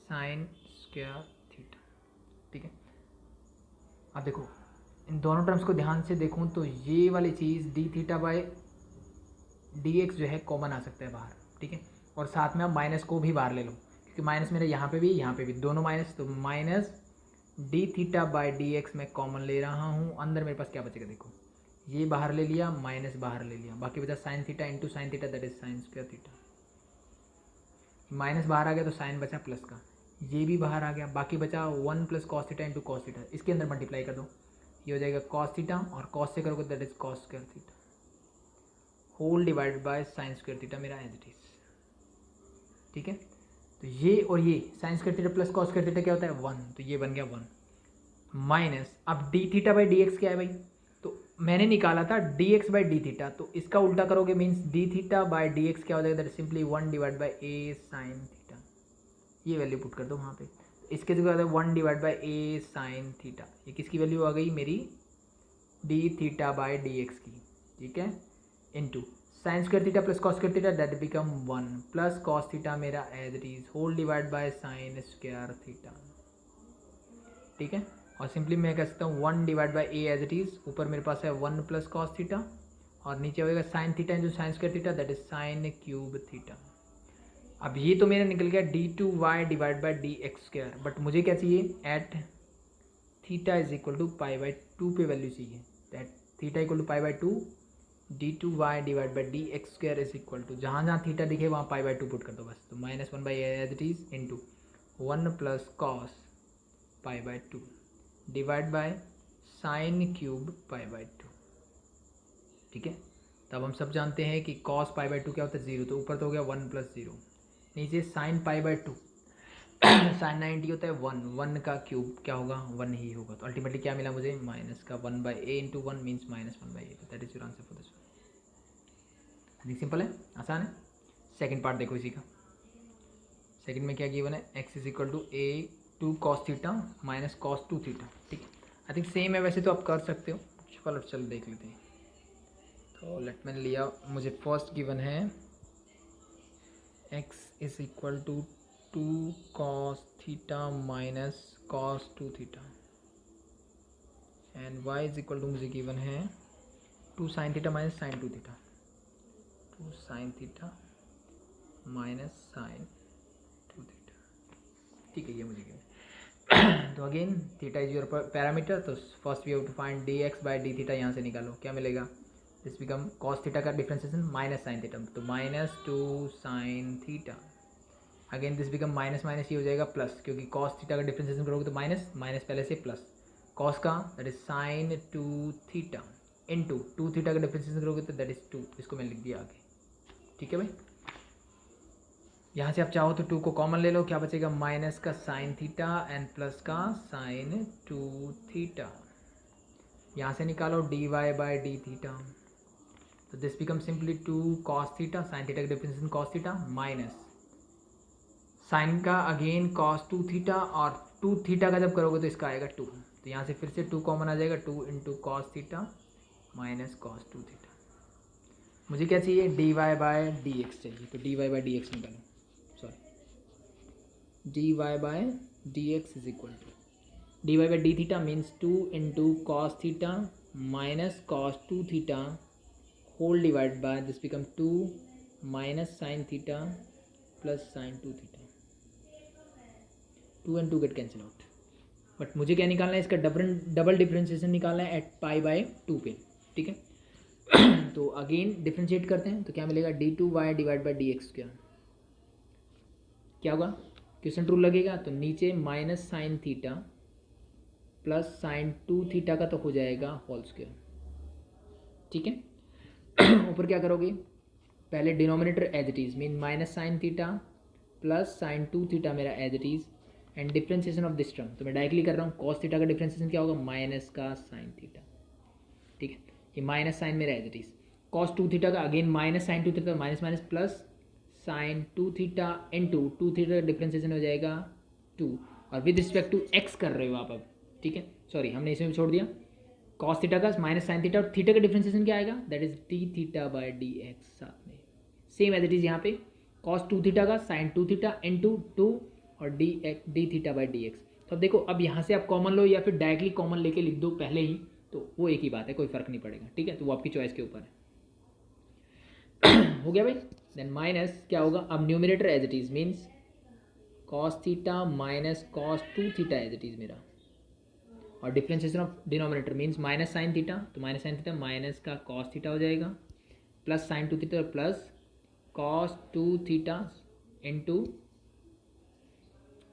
sine square theta, ठीक है। अब देखो इन दोनों टर्म्स को ध्यान से देखूं तो ये वाली चीज़ d theta by d x जो है कॉमन आ सकता है बाहर, ठीक है, और साथ में आप माइनस को भी बाहर ले लो, क्योंकि माइनस मेरे यहाँ पे भी यहाँ पे भी दोनों माइनस, तो minus D theta by d x मैं कॉमन ले रहा हूँ, अंदर मेरे पास क्या बचेगा, देखो ये बाहर ले लिया, माइनस बाहर ले लिया, बाकी बचा sign theta into sine theta that is sine square theta, minus बाहर आ गया तो साइन बचा प्लस का, ये भी बाहर आ गया, बाकी बचा 1 plus cos theta into cos theta, इसके अंदर मल्टीप्लाई कर दो, ये हो जाएगा कॉस थीटा, और कॉस से करोगे that is cos square theta whole divided by sine square theta मेरा एज इट इज, ठीक है। तो ये और ये sine square theta plus cos square theta क्या होता है 1, तो ये बन गया 1 माइनस, अब D theta by d x क्या है भाई, तो मैंने निकाला था d x by d theta, तो इसका उल्टा करोगे means D theta by d x क्या हो जाएगा, that simply 1 divide by a sine theta, ये वैल्यू पुट कर दो वहाँ पे, इसके जगह 1 divide by a sine theta, ये किसकी वैल्यू आ गई मेरी D theta by d x की, ठीक है, into sine square theta plus cos square theta that become 1 plus cos theta मेरा as it is whole divide by sine square theta, ठीक है, और सिंपली मैं कह सकता हूँ 1 divide by a as it is, ऊपर मेरे पास है 1 प्लस कॉस थीटा, और नीचे होएगा sine theta into sine square theta that is sine cube theta. अब ये तो मेरा निकल गया d two y divide by d x square, but मुझे क्या चाहिए, at theta is equal to pi by 2 पे वैल्यू चाहिए, that theta equal to pi by 2 d two y divide by d x square is equal to, जहाँ जहाँ थीटा दिखे वहाँ पाई बाई 2 पुट कर दो बस, तो minus 1 by as it is into 1 plus cos pi by 2 divide by sine cube pi by 2, ठीक है। तब हम सब जानते हैं कि कॉस पाई बाई 2 क्या होता है 0, तो ऊपर तो हो गया 1 प्लस 0, नीचे साइन पाई बाई 2 साइन 90 होता है 1 का क्यूब क्या होगा 1 ही होगा, तो अल्टीमेटली क्या मिला मुझे माइनस का 1 by A into 1 means minus 1 by A, that is your answer for this one. Simple है, आसान है। सेकंड पार्ट देखो इसी का, सेकंड में क्या गिवन है, x is equal to a 2 cos theta minus cos 2 theta, ठीक है, आई थिंक सेम है, वैसे तो आप कर सकते हो, चलो देख लेते हैं। तो लेट मैंने लिया, मुझे फर्स्ट गिवन है x is equal to 2 cos theta minus cos 2 theta and y is equal to मुझे गिवन है 2 sin theta minus sin 2 theta, 2 sin theta minus sine 2 theta. ठीक है, ये मुझे गिवन। तो again theta is your parameter, तो first we have to find d x by d theta. यहाँ से निकालो, क्या मिलेगा? दिस बिकम कॉस थीटा का डिफ्रेंसिएशन माइनस साइन थीटा, तो minus 2 sine theta. Again this become minus minus, ये हो जाएगा प्लस, क्योंकि कॉस थीटा का डिफ्रेंसिएशन करोगे तो माइनस माइनस पहले से प्लस, कॉस का that is sign 2 theta into 2 theta का डिफ्रेंसिएशन करोगे तो दैट इज 2। इसको मैंने लिख दिया आगे। ठीक है भाई, यहाँ से आप चाहो तो 2 को कॉमन ले लो, क्या बचेगा? माइनस का साइन थीटा एंड प्लस का साइन 2 थीटा। यहाँ से निकालो d y by d theta, तो this become simply 2 cos theta, sine theta का differentiation cos theta, minus sine का अगेन कॉस 2 थीटा, और 2 थीटा का जब करोगे तो इसका आएगा 2, तो यहाँ से फिर से 2 कॉमन आ जाएगा, 2 into cos theta minus cos 2 theta. मुझे क्या चाहिए? D y by d x चाहिए, तो d y by d x निकालो, sorry d y by d x is equal to d y by d theta means 2 into cos theta minus cos 2 theta whole divide by this become 2 minus sine theta plus sine 2 theta. 2 and 2 get cancel out, but मुझे क्या निकालना है? इसका डबल डिफ्रेंशिएशन निकालना है एट पाई बाय 2 पे। ठीक है, तो अगेन डिफ्रेंशिएट करते हैं, तो क्या मिलेगा? D two y divide by d x क्या होगा? क्वेश्चन रूल लगेगा, तो नीचे minus sine theta plus sine 2 theta का तो हो जाएगा होल स्क्वायर। ठीक है, ऊपर क्या करोगे? पहले denominator as it is mean minus sine theta plus sine 2 theta मेरा as it is, and differentiation of this term, तो मैं डायरेक्टली कर रहा हूँ। कॉस थीटा का डिफ्रेंशिएशन क्या होगा? माइनस का साइन थीटा। ठीक है, ये माइनस साइन मेरा as it is, cos 2 theta का again minus sine 2 theta minus minus plus sine 2 theta into 2 theta का डिफ्रेंशिएशन हो जाएगा 2, और विद रिस्पेक्ट टू एक्स कर रहे हो आप अब। ठीक है, सॉरी हमने इसमें भी छोड़ दिया, कॉस थीटा का माइनस साइन थीटा, और थीटा का डिफ्रेंशिएशन क्या आएगा? That is d theta bye d x, साथ में सेम एज इट इज यहाँ पे कॉस 2 थीटा का साइन 2 थीटा इंटू 2 और d theta by d x. तो अब देखो, अब यहाँ से आप कॉमन लो या फिर डायरेक्टली कॉमन लेके लिख दो पहले ही, तो वो एक ही बात है, कोई फर्क नहीं पड़ेगा। ठीक है, तो वो आपकी चॉइस के ऊपर है। हो गया भाई, देन माइनस क्या होगा? अब numerator as it is means cos theta minus cos 2 theta as it is मेरा, और differentiation of denominator means minus sine theta, तो माइनस साइन थीटा माइनस का कॉस थीटा हो जाएगा plus sine 2 theta plus cos 2 theta into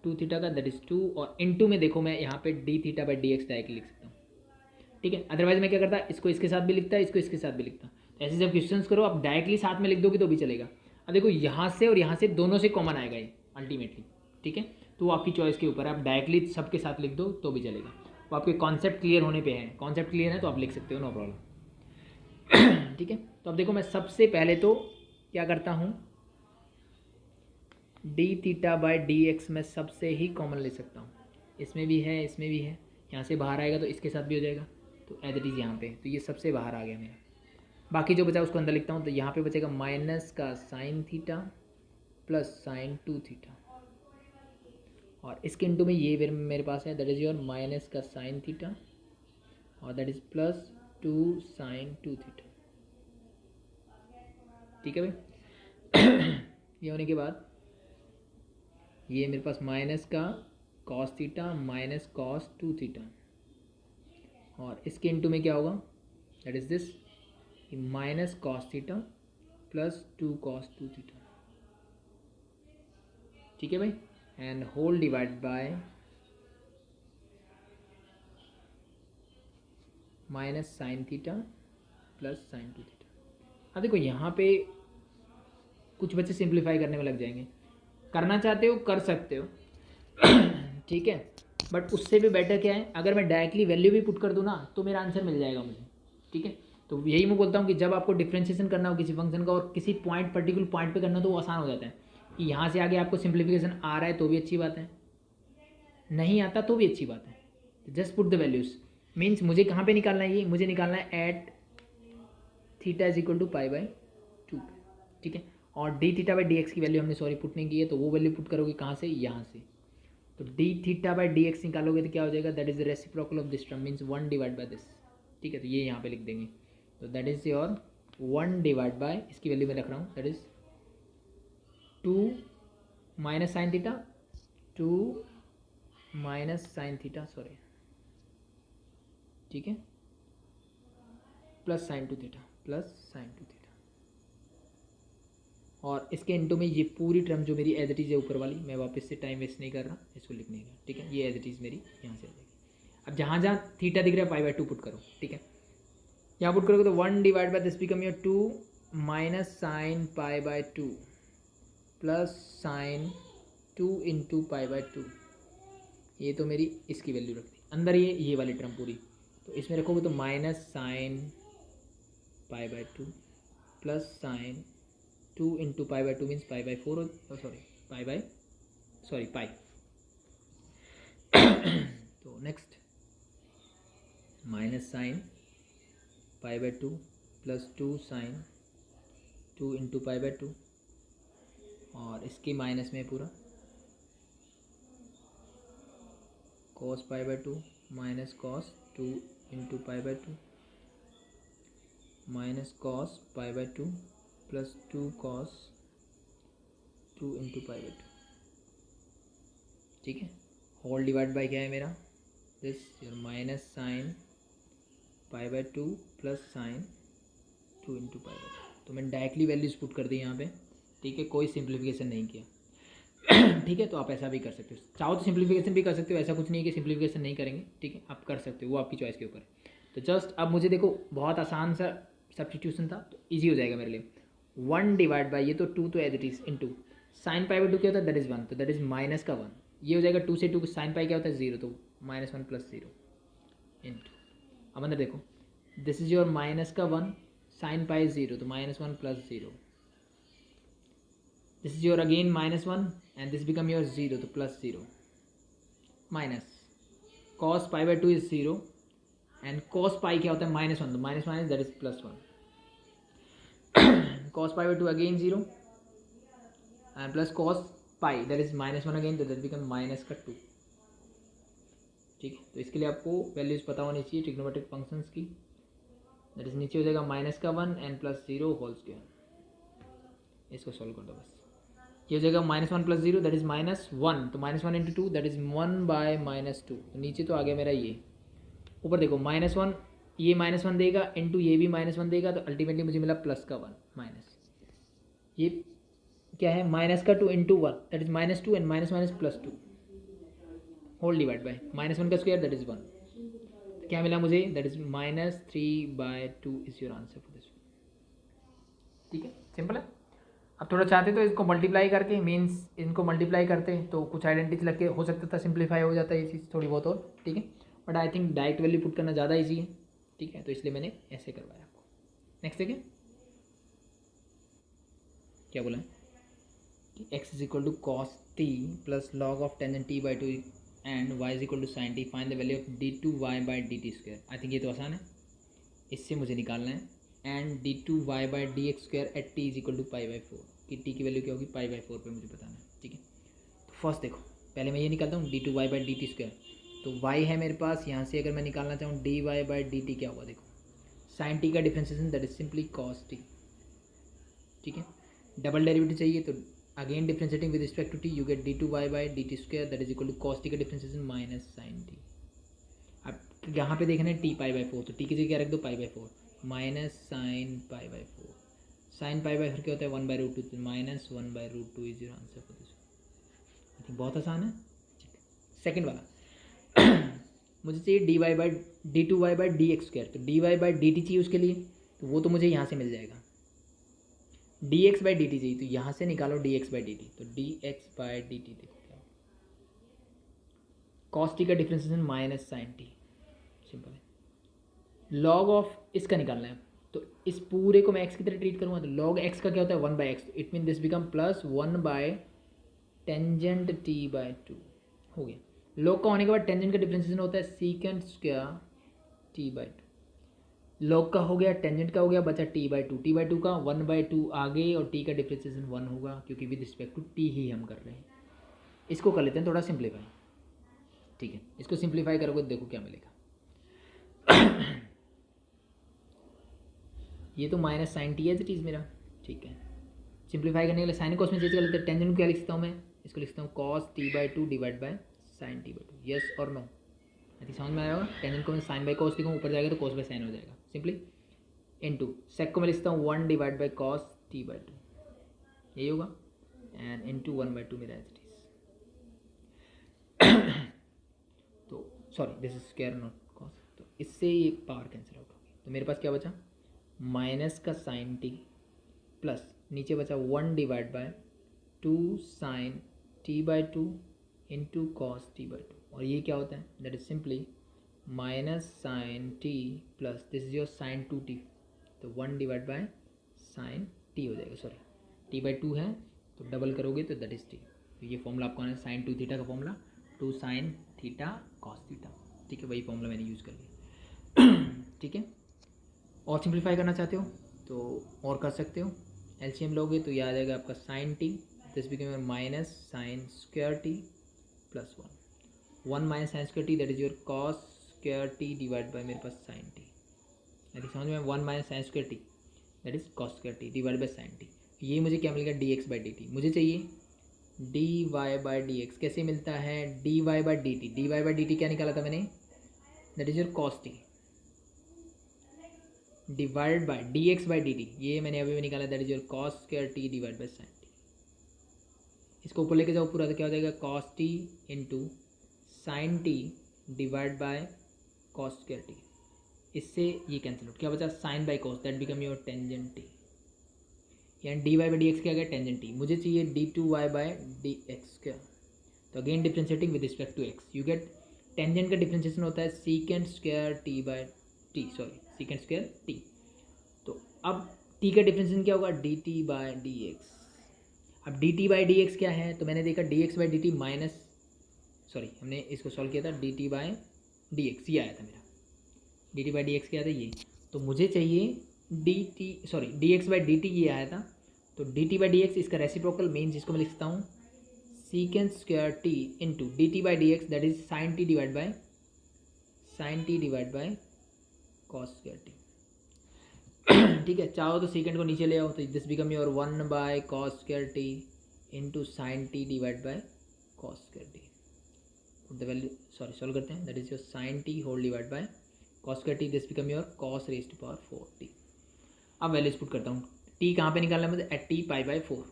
2 theta का दैट इज 2, और इंटू में देखो मैं यहाँ पे d theta by d x directly लिख सकता हूँ। ठीक है, अदरवाइज मैं क्या करता, इसको इसके साथ भी लिखता, इसको इसके साथ भी लिखता। तो ऐसे जब क्वेश्चन करो आप डायरेक्टली साथ में लिख दोगे तो भी चलेगा। अब देखो यहाँ से और यहाँ से दोनों से कॉमन आएगा ये अल्टीमेटली। ठीक है, तो वो आपकी चॉइस के ऊपर है, आप डायरेक्टली सबके साथ लिख दो तो भी चलेगा, वो आपके कॉन्सेप्ट क्लियर होने पे है। कॉन्सेप्ट क्लियर है तो आप लिख सकते हो, नो प्रॉब्लम। ठीक है, तो अब देखो मैं सबसे पहले तो क्या करता हूँ, D theta by d x मैं सबसे ही कॉमन ले सकता हूँ, इसमें भी है इसमें भी है, यहाँ से बाहर आएगा तो इसके साथ भी हो जाएगा, तो एज इट इज़ यहाँ पे, तो ये सबसे बाहर आ गया मेरा। बाकी जो बचा उसको अंदर लिखता हूँ, तो यहाँ पे बचेगा माइनस का sine theta plus sine 2 theta, और इसके इंटू में ये मेरे पास है दैट इज़ योर माइनस का साइन थीटा, और that is plus 2 sine 2 theta. ठीक है भाई। ये होने के बाद ये मेरे पास माइनस का cos theta minus cos 2 theta, और इसके इंटू में क्या होगा, that is this minus cos theta plus 2 cos 2 theta. ठीक है भाई, and whole divide by minus sine theta plus sine 2 theta. अब देखो यहाँ पे कुछ बच्चे सिंप्लीफाई करने में लग जाएंगे, करना चाहते हो कर सकते हो। ठीक है, बट उससे भी बेटर क्या है, अगर मैं डायरेक्टली वैल्यू भी पुट कर दूँ ना तो मेरा आंसर मिल जाएगा मुझे। ठीक है, तो यही मैं बोलता हूँ कि जब आपको डिफ्रेंशिएशन करना हो किसी फंक्शन का और किसी पॉइंट पर्टिकुलर पॉइंट पे करना हो तो वो आसान हो जाता है कि यहाँ से आगे आपको सिंप्लीफिकेशन आ रहा है तो भी अच्छी बात है, नहीं आता तो भी अच्छी बात है। Just put the values, means मुझे कहाँ पे निकालना है, ये मुझे निकालना है at theta is equal to pi by 2। ठीक है, और d theta by d x की वैल्यू हमने सॉरी पुट नहीं की है, तो वो वैल्यू पुट करोगे कहाँ से, यहाँ से। तो d theta by d x निकालोगे तो क्या हो जाएगा, that is the reciprocal of this term means 1 divide by this. ठीक है, तो ये यहाँ पे लिख देंगे, तो that is your 1 divide bye, इसकी वैल्यू मैं रख रहा हूँ that is 2 minus sine theta, 2 minus sine theta, sorry, ठीक है, plus sine 2 theta, plus sine 2 theta, और इसके इंटू में ये पूरी टर्म जो मेरी एज इट इज़ है ऊपर वाली, मैं वापस से टाइम वेस्ट नहीं कर रहा, इसको लिख नहीं रहा, ठीक है, ये एज इट इज़ मेरी यहाँ से आ जाएगी। अब जहाँ जहाँ थीटा दिख रहा है पाई/2 पुट करो, ठीक है, यहाँ पुट करोगे तो 1 divide by this become your 2 minus sine pi plus sine 2 into pi, ये तो मेरी इसकी वैल्यू रखती अंदर, ये वाली टर्म पूरी, तो इसमें रखोगे तो minus sine pi plus sine 2 into pi means pi, sorry pi. तो next minus sine pi plus 2 sine 2 into pi, और इसकी माइनस में पूरा cos pi minus cos 2 into pi minus cos pi plus 2 cos 2 into pi, ठीक है, होल डिवाइड बाई क्या है मेरा, this your minus sine pi plus sine 2 into pi. तो मैंने डायरेक्टली वैल्यूज पुट कर दी यहाँ पे, ठीक है, कोई सिंप्लीफिकेशन नहीं किया। ठीक है, तो आप ऐसा भी कर सकते हो, चाहो तो सिंप्लीफिकेशन भी कर सकते हो, ऐसा कुछ नहीं है कि सिंप्लीफिकेशन नहीं करेंगे, ठीक है, आप कर सकते हो, वो आपकी चॉइस के ऊपर। तो जस्ट अब मुझे देखो बहुत आसान सा सब्स्टिट्यूशन था, तो ईजी हो जाएगा मेरे लिए। 1 डिवाइड बाई, ये तो 2 तो as it is, into sine pi क्या होता है, दैट इज़ 1, तो दैट इज़ माइनस का 1, ये हो जाएगा 2 से 2 साइन पाई क्या होता है 0, तो -1 प्लस 0 इंटू, अब अंदर देखो दिस इज योर माइनस का 1, साइन पाई 0, तो -1 plus 0, this is your again -1 and this become your 0, तो plus 0, minus cos pi is 0 and cos pi क्या होता है -1, तो minus minus that is +1, cos pi again 0 and plus cos pi that is -1 again, तो दैट बिकम माइनस का 2, ठीक है। तो इसके लिए आपको वैल्यूज पता होनी चाहिए ट्रिग्नोमेट्रिक फंक्शंस की, दैट इज नीचे हो जाएगा माइनस का 1 एंड प्लस 0 होल स्क्वायर, इसको सॉल्व कर दो बस, ये हो जाएगा -1 प्लस 0 दैट इज -1, तो -1 इंटू 2 दैट इज 1 बाय -2, तो नीचे तो आ गया मेरा ये, ऊपर देखो -1, ये -1 देगा इंटू ये भी -1 देगा, तो अल्टीमेटली मुझे मिला प्लस का 1 माइनस, ये क्या है माइनस का 2 into 1 that is -2 and minus minus plus 2 whole divide by -1 का स्क्वायर दैट इज 1, तो क्या मिला मुझे, that is -3/2 is your answer for this, ठीक है, सिंपल है। अब थोड़ा चाहते तो इसको मल्टीप्लाई करके, मीन्स इनको मल्टीप्लाई करते तो कुछ आइडेंटिटी लग के हो सकता था सिंप्लीफाई हो जाता है ये चीज़ थोड़ी बहुत और, ठीक है, but I think direct value put करना ज़्यादा ईजी है, ठीक है, तो इसलिए मैंने ऐसे करवाया आपको। नेक्स्ट देखिए क्या बोला है कि x is equal to cos t plus log of tangent t/2 and y is equal to sine t, find the value of d2y/dt square. I think ये तो आसान है, इससे मुझे निकालना है, and d2y/dx square at t is equal to pi, कि t की वैल्यू क्या होगी पाई/4 पे मुझे बताना है, ठीक है। तो फर्स्ट देखो पहले मैं ये निकालता हूँ d2y/dt स्क्वायर, तो y है मेरे पास, यहाँ से अगर मैं निकालना चाहूँ dy/dt क्या होगा, देखो साइन t का differentiation that is simply cos t, ठीक है, डबल डेरिवेटिव चाहिए तो again differentiating with respect to t you get d2y/dt square that is equal to cos t का डिफ्रेंशिएशन माइनस साइन t। अब यहाँ पे देखना है t पाई/4, तो t की जगह क्या रख दो पाई/4 माइनस साइन पाई/4, साइन पाई/4 क्या होता है 1/√2, तो minus 1/√2 is your answer for this, I think बहुत आसान है। सेकेंड वाला मुझे चाहिए d2y/dx स्क्वायर, तो dy/dt चाहिए उसके लिए, तो वो तो मुझे यहाँ से मिल जाएगा, dx/dt चाहिए, तो यहाँ से निकालो dx/dt, तो dx/dt देखो क्या कॉस टी का differentiation minus sine t, simple है। लॉग ऑफ इसका निकालना है, तो इस पूरे को मैं x की तरह ट्रीट करूँगा, तो लॉग x का क्या होता है 1/x, it mean this become plus tangent t/2 हो गया। लॉग का होने के बाद टेंजेंट का डिफ्रेंसिएशन होता है सीकेंट स्क्वायर t/2, लॉग का हो गया, टेंजेंट का हो गया, बचा t/2 का 1/2 आगे और t का डिफ्रेंसिएशन 1 होगा, क्योंकि विद रिस्पेक्ट टू t ही हम कर रहे हैं। इसको कर लेते हैं थोड़ा सिंप्लीफाई, ठीक है, इसको सिंप्लीफाई करोगे तो देखो क्या मिलेगा। ये तो minus sine t as it is मेरा, ठीक है, सिंप्लीफाई करने के लिए साइन कॉस में चेंज कर लेते हैं। टेंजेंट को क्या लिखता हूँ मैं, इसको लिखता हूँ cos t/2 divide by sign t/2। Yes और नो, आई थिंक समझ में आया होगा। टेंजेंट को मैं साइन बाई कॉस लिखूँ, ऊपर जाएगा तो कॉस बाय साइन हो जाएगा सिंपली। इनटू सेक को मैं लिखता हूँ 1 डिवाइड बाय कॉस t/2, यही होगा। एंड इनटू 1/2 मेरा एज इट इज। तो sorry this is square not cos, तो इससे ये पावर कैंसिल आउट होगी। तो मेरे पास क्या बचा, माइनस का साइन t प्लस नीचे बचा 1 divide by 2 sine t/2 into cos t/2। और ये क्या होता है, that is simply minus sine t plus this is your sine 2t, तो 1 डिवाइड बाय साइन t हो जाएगा। सॉरी t/2 है तो डबल करोगे तो दैट इज t। तो ये फॉर्मूला आपको आना है साइन 2 थीटा का formula, 2 sine theta cos theta. ठीक है, वही फॉर्मूला मैंने यूज़ कर लिया। ठीक है, और सिंप्लीफाई करना चाहते हो तो और कर सकते हो। एलसीएम लोगे तो ये आ जाएगा आपका sine t, this become minus sine square t plus 1 minus sine square t that is your cos square t divide by मेरे पास साइन t। यदि समझ में 1 minus sine square t that is cos square t divide by sine t। ये मुझे क्या मिलेगा, dx/dt। मुझे चाहिए dy/dx। कैसे मिलता है, dy/dt। dy/dt क्या निकाला था मैंने, that is your cos t divide bye dx/dt, ये मैंने अभी भी निकाला, that is your cos square t divide by sine t। इसको ऊपर लेके जाओ पूरा, तो क्या हो जाएगा, cos t into sine t divide by cos square t। इससे ये कैंसिल आउट, क्या बचा, sine by cos, that become your tangent t। यानी dy/dx क्या गया, टेंजेंट t। मुझे चाहिए d2y/dx²। तो again differentiating with respect to x, you get tangent का डिफ्रेंशिएशन होता है secant square t/t, sorry secant square t। तो अब t का डिफ्रेंशिएशन क्या होगा, dt/dx। अब dt/dx क्या है, तो मैंने देखा dx/dt माइनस, सॉरी हमने इसको सॉल्व किया था dt/dx, ये आया था मेरा dt/dx क्या था ये। तो मुझे चाहिए dx/dt ये आया था, तो dt/dx इसका रेसिप्रोकल मीन्स इसको मैं लिखता हूँ secant square t into dt/dx that is sign t divide by cos square t। ठीक है, चाहो तो सीकेंट को नीचे ले आओ, तो this become your 1 by cos square t into sine t divide by cos square t। The value, sorry solve करते हैं, that is your sine t whole divide by cos square t, this become your cos raised to power 4t। अब वैल्यूज पुट करता हूँ, t कहाँ पे निकालना है मुझे, एट t π/4।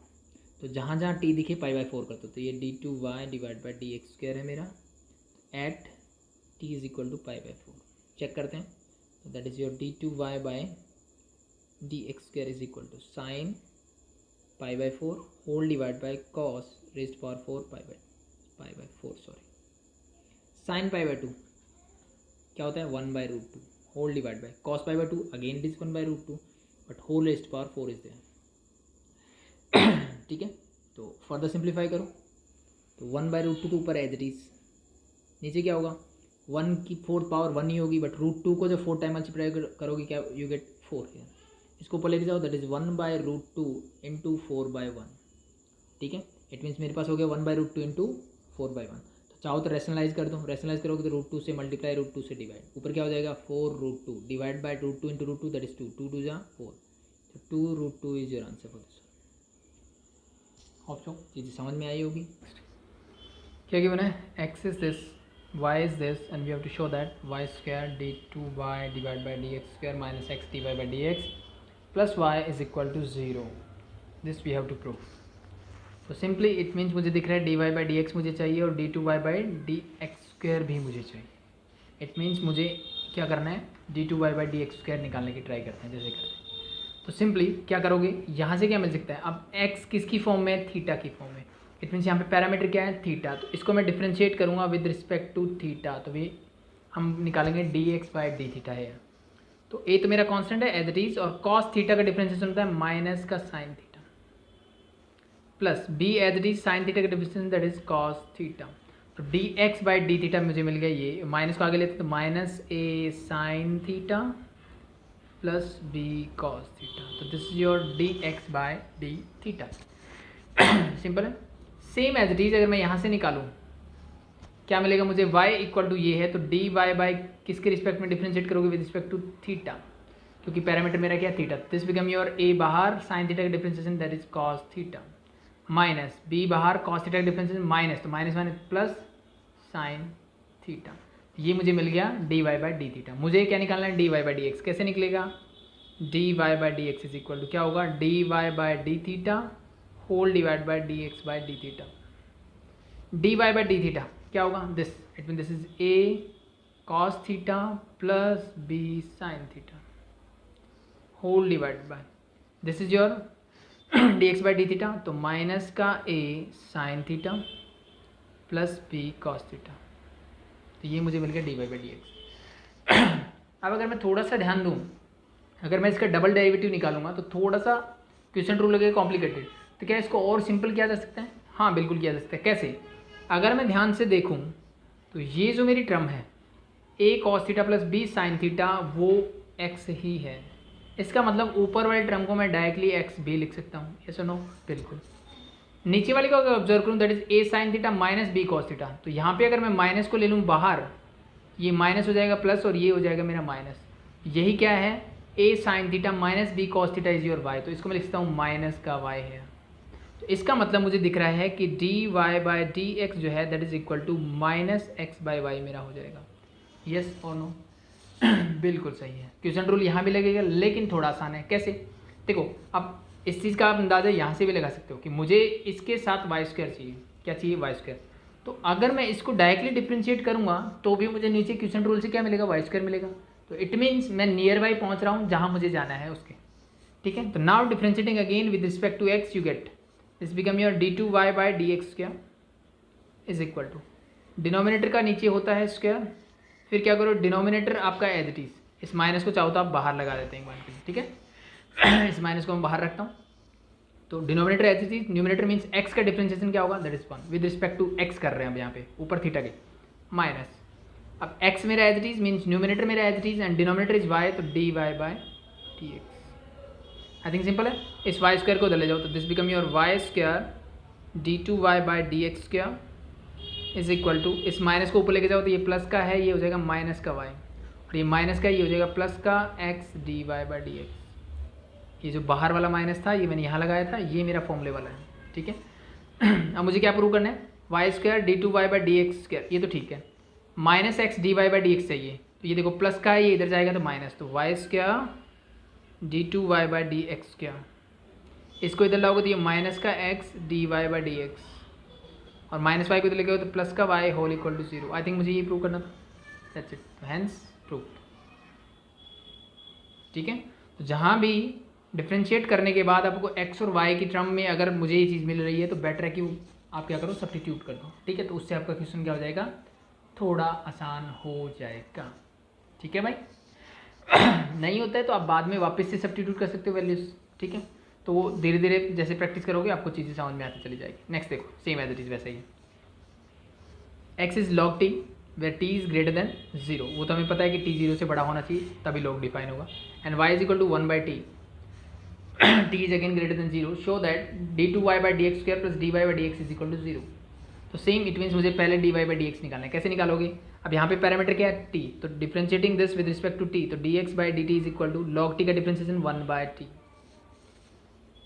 तो जहाँ जहाँ t दिखे π/4 कर दो, तो ये d2y डिवाइड बाई dx² है मेरा, at t is equal to π/4। Check करते हैं, तो that is your d2y by dx² is equal to sine π/4 whole divide by cos raised to power 4 π/4, sorry sine π/2 क्या होता है, 1/√2 whole divide by cos π/2, again it is 1/√2 but whole raised to power 4 is there. ठीक है, तो फर्दर सिंप्लीफाई करो, तो 1/√2 तो ऊपर एज इट इज, नीचे क्या होगा, 1 की 4th पावर 1 ही होगी, बट √2 को जब 4 टाइम मल्टीप्लाई करोगे क्या, यू गेट 4 हियर। इसको ऊपर लेके जाओ, दैट इज 1/√2 इंटू 4/1। ठीक है, इट मीन्स मेरे पास हो गया 1/√2 इंटू 4/1। तो चाहो तो रैशनलाइज कर दो, रैशनलाइज करोगे तो √2 से मल्टीप्लाई, √2 से डिवाइड, ऊपर क्या हो जाएगा 4√2 divide by √2 into √2 that is 2, 2 2 जा 4, तो 2√2 is your answer for this. Option चीज़ें समझ में आई होगी। क्या गिवन है, x is this, y is this, and we have to show that y² d2y divide by dx² minus x dy by dx plus y is equal to 0। This we have to prove. तो सिंपली इट मीन्स मुझे दिख रहा है dy बाई dx मुझे चाहिए और d2y बाई dx² भी मुझे चाहिए। इट मीन्स मुझे क्या करना है, d2y बाई dx² निकालने की ट्राई करते हैं, जैसे करते हैं। तो सिंपली क्या करोगे, यहाँ से क्या मिल सकता है, अब x किसकी फॉर्म में है, थीटा की फॉर्म में। इट मीन्स यहाँ पे पैरामीटर क्या है, थीटा। तो इसको मैं डिफ्रेंशिएट करूँगा विद रिस्पेक्ट टू थीटा, तो भी हम निकालेंगे dx बाई डी थीटा है। तो a तो मेरा कांस्टेंट है एज इट इज, और कॉस थीटा का डिफ्रेंशिएशन होता है माइनस का sine theta, plus b as it is sine theta का differentiation that is cos theta. तो dx बाई डी थीटा मुझे मिल गया, ये माइनस को आगे लेते तो minus a sine theta plus b cos theta. तो this is your dx by d theta. Simple है, सेम एज इट इज। अगर मैं यहाँ से निकालूँ क्या मिलेगा मुझे, y इक्वल टू ये है, तो dy बाई किसके रिस्पेक्ट में डिफ्रेंशिएट करोगे, विद रिस्पेक्ट टू थीटा। क्योंकि पैरामीटर मेरा क्या theta, this become your a बाहर साइन थीटा का differentiation that is cos theta minus b बाहर कॉस थीटा का डिफरेंशिएशन माइनस, तो minus minus plus sine theta, ये मुझे मिल गया d y by d theta. मुझे क्या निकालना है, d y by d x. कैसे निकलेगा, d y by d x is equal to क्या होगा, d y by d theta whole divide by d x by d theta. D y by d theta क्या होगा, this it mean this is a cos theta plus b sine theta whole divide by this is your d x by d theta, तो माइनस का a sine theta plus b cos theta, तो ये मुझे मिल गया d y by d x. अब अगर मैं थोड़ा सा ध्यान दूँ, अगर मैं इसका डबल डेरिवेटिव निकालूंगा तो थोड़ा सा क्वेश्चन रूल लगेगा कॉम्प्लिकेटेड, तो क्या इसको और सिंपल किया जा सकता है, हाँ बिल्कुल किया जा सकता है। कैसे, अगर मैं ध्यान से देखूँ तो ये जो मेरी टर्म है a cos theta plus b sine theta वो एक्स ही है, इसका मतलब ऊपर वाली टर्म को मैं डायरेक्टली एक्स भी लिख सकता हूँ, यस और नो, बिल्कुल। नीचे वाली को अगर ऑब्जर्व करूँ that is a sine theta minus b cos theta, तो यहाँ पे अगर मैं माइनस को ले लूँ बाहर, ये माइनस हो जाएगा प्लस और ये हो जाएगा मेरा माइनस, यही क्या है a sine theta minus b cos theta is your y, तो इसको मैं लिखता हूँ माइनस का वाई है। तो इसका मतलब मुझे दिख रहा है कि d y by d x जो है that is equal to minus x by y मेरा हो जाएगा, यस और नो, बिल्कुल सही है। क्वेश्चन रूल यहाँ भी लगेगा लेकिन थोड़ा आसान है। कैसे, देखो अब इस चीज़ का आप अंदाज़ा यहाँ से भी लगा सकते हो कि मुझे इसके साथ वाई स्क्वायर चाहिए, क्या चाहिए, वाई स्क्वायर। तो अगर मैं इसको डायरेक्टली डिफ्रेंशिएट करूँगा तो भी मुझे नीचे क्वेश्चन रूल से क्या मिलेगा, वाई स्क्वायर मिलेगा। तो इट मीन्स मैं नियर बाई पहुँच रहा हूँ जहाँ मुझे जाना है उसके, ठीक है। तो now differentiating again with respect to x you get this become your d two y by d x square is equal to, denominator का नीचे होता है स्क्वायर, फिर क्या करो डिनोमिनेटर आपका एज इट इज, इस माइनस को चाहो तो आप बाहर लगा देते हैं एक बार के लिए, ठीक है। इस माइनस को मैं बाहर रखता हूँ, तो denominator as it is, numerator means x का डिफरेंशिएशन क्या होगा, that is 1 with respect to x कर रहे हैं अब यहाँ पे ऊपर थीटा के माइनस, अब एक्स मेरा as it is means numerator मेरा as it is and denominator is y, तो d y by d x. I think simple है, इस वाई स्क्वायर को उधर ले जाओ तो this become your y square d two y by d x square is equal to, इस माइनस को ऊपर लेके जाओ तो ये प्लस का है, ये हो जाएगा माइनस का वाई, और ये माइनस का ये हो जाएगा प्लस का x d y by d x. ये जो बाहर वाला माइनस था ये मैंने यहाँ लगाया था, ये मेरा फॉर्मूले वाला है, ठीक है। अब मुझे क्या प्रूव करना है, y square d two y by d x square, ये तो ठीक है, minus x d y by d x चाहिए, तो ये देखो प्लस का है, ये इधर जाएगा तो माइनस, तो y square d two y by d x square, इसको इधर लाओगे तो ये माइनस का x d y by d x, और माइनस वाई को इधर लेके तो प्लस का y whole equal to 0। I think मुझे ये प्रूव करना था, दैट्स इट, हैंस प्रूव, ठीक है। तो जहाँ भी डिफ्रेंशिएट करने के बाद आपको एक्स और वाई की टर्म में अगर मुझे ये चीज़ मिल रही है तो बेटर है कि आप क्या करो, सब्स्टिट्यूट कर दो, ठीक है। तो उससे आपका क्वेश्चन क्या हो जाएगा, थोड़ा आसान हो जाएगा, ठीक है भाई। नहीं होता है तो आप बाद में वापस से सब्स्टिट्यूट कर सकते हो वैल्यूज, ठीक है। तो वो धीरे धीरे जैसे प्रैक्टिस करोगे आपको चीज़ें समझ में आती चली जाएगी। नेक्स्ट देखो, सेम एज इट इज वैसे ही, x is log t where t is greater than 0, वो तो हमें पता है कि टी 0 से बड़ा होना चाहिए तभी लॉग डिफाइन होगा, and y is equal to 1 by t, t is again greater than 0, show that d two y by d x square plus d y by d x is equal to 0। तो सेम इट मीन्स मुझे पहले d y by d x निकालना है, कैसे निकालोगे, अब यहाँ पे पैरामीटर क्या है, टी, तो differentiating this with respect to t, तो d x by d t is equal to log t का डिफ्रेंशिएशन 1 बाई टी,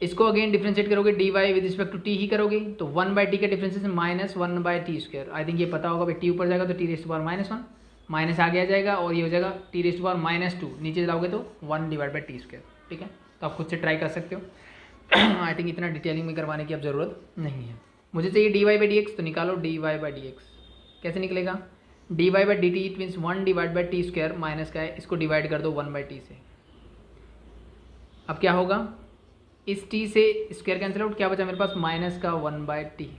इसको अगेन डिफ्रेंशिएट करोगे d y with respect to t ही करोगे, तो 1 बाई टी का differentiation minus 1 by t square. I think ये पता होगा भाई, टी ऊपर जाएगा तो t raised power minus 1, minus आगे आ जाएगा और ये हो जाएगा टी रेस्ट पावर माइनस 2, नीचे लाओगे तो 1 डिवाइड बाई टी स्क्वायर, ठीक है। तो आप खुद से ट्राई कर सकते हो। आई थिंक इतना डिटेलिंग में करवाने की अब ज़रूरत नहीं है। मुझे चाहिए d y by d x, तो निकालो d y by d x, कैसे निकलेगा, d y by d t it means 1 divide by t square, minus का है, इसको डिवाइड कर दो 1 बाई टी से। अब क्या होगा, इस t से स्क्वायर कैंसिल आउट, क्या बचा मेरे पास, माइनस का 1 बाई टी,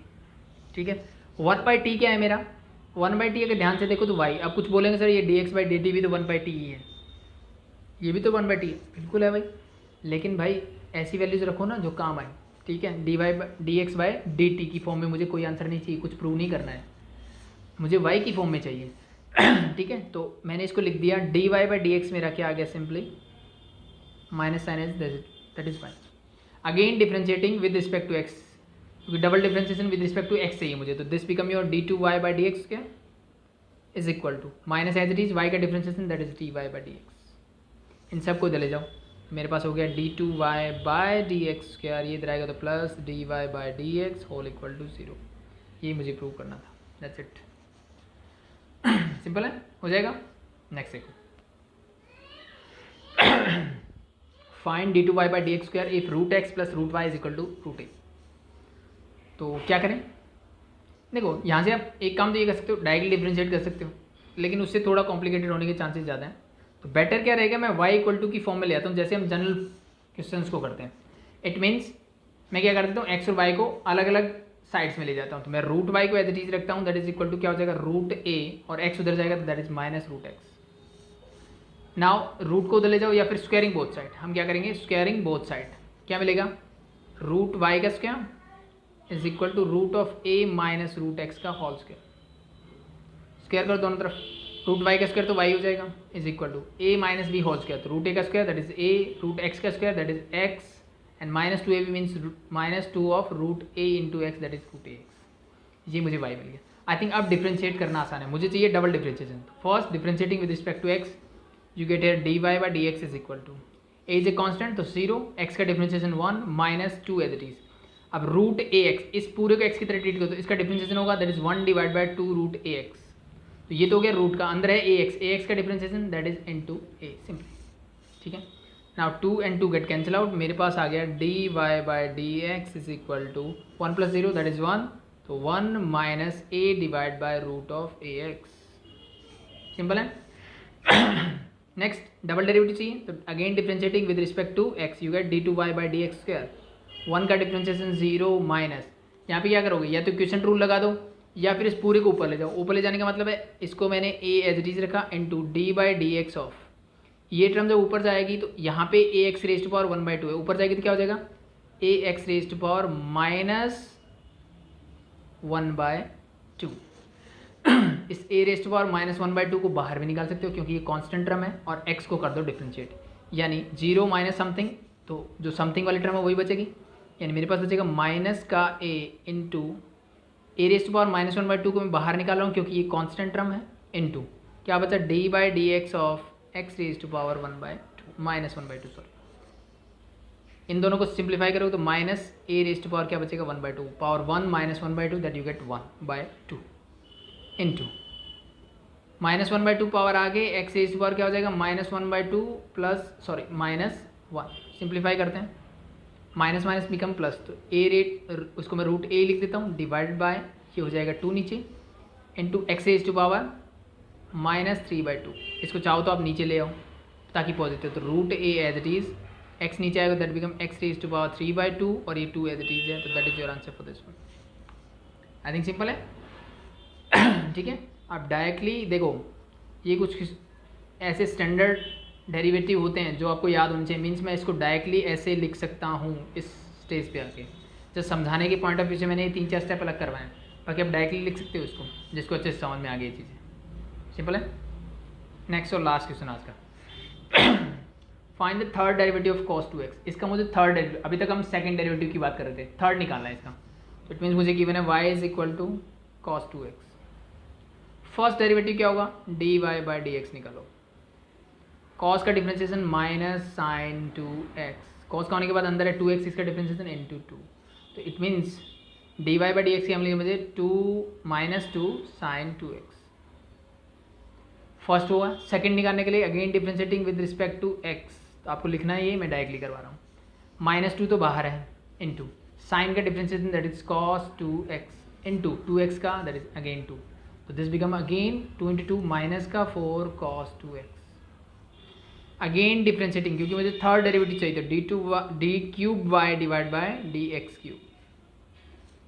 ठीक है। 1 बाई टी क्या है मेरा, 1 बाई टी अगर ध्यान से देखो तो y, अब कुछ बोलेंगे सर ये D x by d T भी तो 1 बाई टी ही है, ये भी तो 1 बाई टी है, बिल्कुल है भाई, लेकिन भाई ऐसी वैल्यूज रखो ना जो काम आए, ठीक है। D x by d T की फॉर्म में मुझे कोई आंसर नहीं चाहिए, कुछ प्रूव नहीं करना है, मुझे y की फॉर्म में चाहिए, ठीक है। तो मैंने इसको लिख दिया d y by d x मेरा क्या आ गया, simply minus sine as that is fine. Again differentiating with respect to x, क्योंकि double differentiation with respect to x चाहिए मुझे, तो this become your d two y by d x क्या is equal to minus as it is y का differentiation that is d y by d x. इन सब को चले जाओ, मेरे पास हो गया d2y bye d x square, ये इधर आएगा तो plus dy by d x whole equal to 0। ये मुझे प्रूव करना था, दैट्स इट। सिंपल है, हो जाएगा। नेक्स्ट देखो, find d two y by d x square if root x plus root y is equal to root a. तो क्या करें, देखो यहाँ से आप एक काम तो ये कर सकते हो, डायरेक्टली डिफरेंशिएट कर सकते हो, लेकिन उससे थोड़ा कॉम्प्लिकेटेड होने के चांसेस ज़्यादा हैं। तो बेटर क्या रहेगा, मैं y इक्वल टू की फॉर्म में ले आता हूँ, जैसे हम जनरल क्वेश्चंस को करते हैं। इट मीन्स मैं क्या कर देता हूँ, x और y को अलग अलग साइड्स में ले जाता हूँ। तो मैं रूट y को एज इट इज रखता हूँ, दैट इज इक्वल टू क्या हो जाएगा रूट a, और x उधर जाएगा तो that is minus root x. Now root को उधर ले जाओ या फिर स्क्वायरिंग बोथ साइड, हम क्या करेंगे स्क्वायरिंग बोथ साइड, क्या मिलेगा रूट y का square is equal to root of a minus root x का होल स्क्वायर। स्क्वायर करो दोनों तरफ, रूट y का स्क्वायर तो y हो जाएगा is equal to a minus b whole square, तो रूट a का square that is a, root x का square that is x, and minus 2ab means minus 2 of root a into x that is root ax। ये मुझे y मिल गया। आई थिंक अब डिफ्रेंशिएट करना आसान है, मुझे चाहिए double differentiation. First differentiating with respect to x, you get here dy by dx is equal to a is a constant तो 0, x का differentiation 1 minus 2 as it is. अब रूट ए एक्स, इस पूरे को x की तरह ट्रीट करो तो इसका डिफरेंशिएशन होगा that is 1 divide by 2 root a x. तो ये तो हो गया रूट का, अंदर है ए एक्स का differentiation that is into a, simply. ठीक है, now 2 and 2 get cancel out, मेरे पास आ गया dy by d x is equal to 1 plus 0 that is 1, तो 1 minus a divide by root of a x. Simple है। नेक्स्ट डबल डेरिवेटिव चाहिए, तो again differentiating with respect to x, you get d two y by d x square. 1 का डिफरेंशिएशन 0 माइनस, यहाँ पे क्या करोगे, या तो क्वेश्चन रूल लगा दो या फिर इस पूरे को ऊपर ले जाओ। ऊपर ले जाने का मतलब है इसको मैंने a एज इट इज रखा into d by d x of, ये टर्म जब ऊपर जाएगी तो यहाँ पे a x raise to power 1/2 है, ऊपर जाएगी तो क्या हो जाएगा a x raise to power minus 1/2। इस a raise to power minus 1/2 को बाहर भी निकाल सकते हो क्योंकि ये कांस्टेंट टर्म है, और x को कर दो डिफरेंशिएट, यानी 0 माइनस समथिंग, तो जो समथिंग वाली टर्म है वही बचेगी, यानी मेरे पास बचेगा माइनस का a into a raise to power minus 1/2 को मैं बाहर निकाल रहा हूँ क्योंकि ये कांस्टेंट टर्म है, इंटू क्या बचा d by d x of x raise to power 1/2 minus 1/2 sorry. इन दोनों को सिंप्लीफाई करोगे तो minus a raise to power क्या बचेगा 1/2, power 1 minus 1/2 that you get 1/2 into minus 1/2 power आगे एक्स रेज टू पावर क्या हो जाएगा minus 1/2 plus sorry minus 1, simplify करते हैं, माइनस माइनस बिकम प्लस, तो ए रेट उसको मैं रूट ए लिख देता हूँ डिवाइड बाय ये हो जाएगा 2 नीचे into x raise to power minus 3/2, इसको चाहो तो आप नीचे ले आओ ताकि पॉजिटिव, तो root a as it is, x नीचे आएगा that become x raise to power 3/2 और ये 2 एज इट इज है, तो that is your answer for this one. I think simple है। ठीक है, आप डायरेक्टली देखो ये कुछ ऐसे स्टैंडर्ड डेरिवेटिव होते हैं जो आपको याद होने चाहिए, मीन्स मैं इसको डायरेक्टली ऐसे लिख सकता हूँ इस स्टेज पे आके, जो समझाने के पॉइंट ऑफ व्यू से मैंने ये 3-4 स्टेप अलग करवाए हैं, बाकी आप डायरेक्टली लिख सकते हो इसको जिसको अच्छे से समझ में आ गई चीज़ें। सिंपल है। नेक्स्ट और लास्ट क्वेश्चन आज का, find the third derivative of cos 2x। इसका मुझे थर्ड डेरिवेटिव, अभी तक हम सेकंड डेरिवेटिव की बात कर रहे थे, थर्ड निकालना है इसका, तो इट मीन्स मुझे गिवन है y is equal to cos 2x। First derivative क्या होगा d y by d x निकालो, कॉस का differentiation minus sine 2x, cos का होने के बाद अंदर है 2x, इसका डिफरेंशिएशन इंटू 2, तो it means d y by d x की हम लेंगे मुझे 2 माइनस 2 साइन 2x। फर्स्ट हुआ, सेकंड निकालने के लिए again differentiating with respect to x, तो आपको लिखना है ये, मैं डायरेक्टली करवा रहा हूँ, -2 तो बाहर है इंटू साइन का differentiation that is cos 2x into 2x का दैट इज अगेन 2, तो this become again 2 into 2 minus का 4 cos 2x। अगेन डिफरेंशिएटिंग क्योंकि मुझे थर्ड डेरिवेटिव चाहिए, तो d cube y divide by d x cube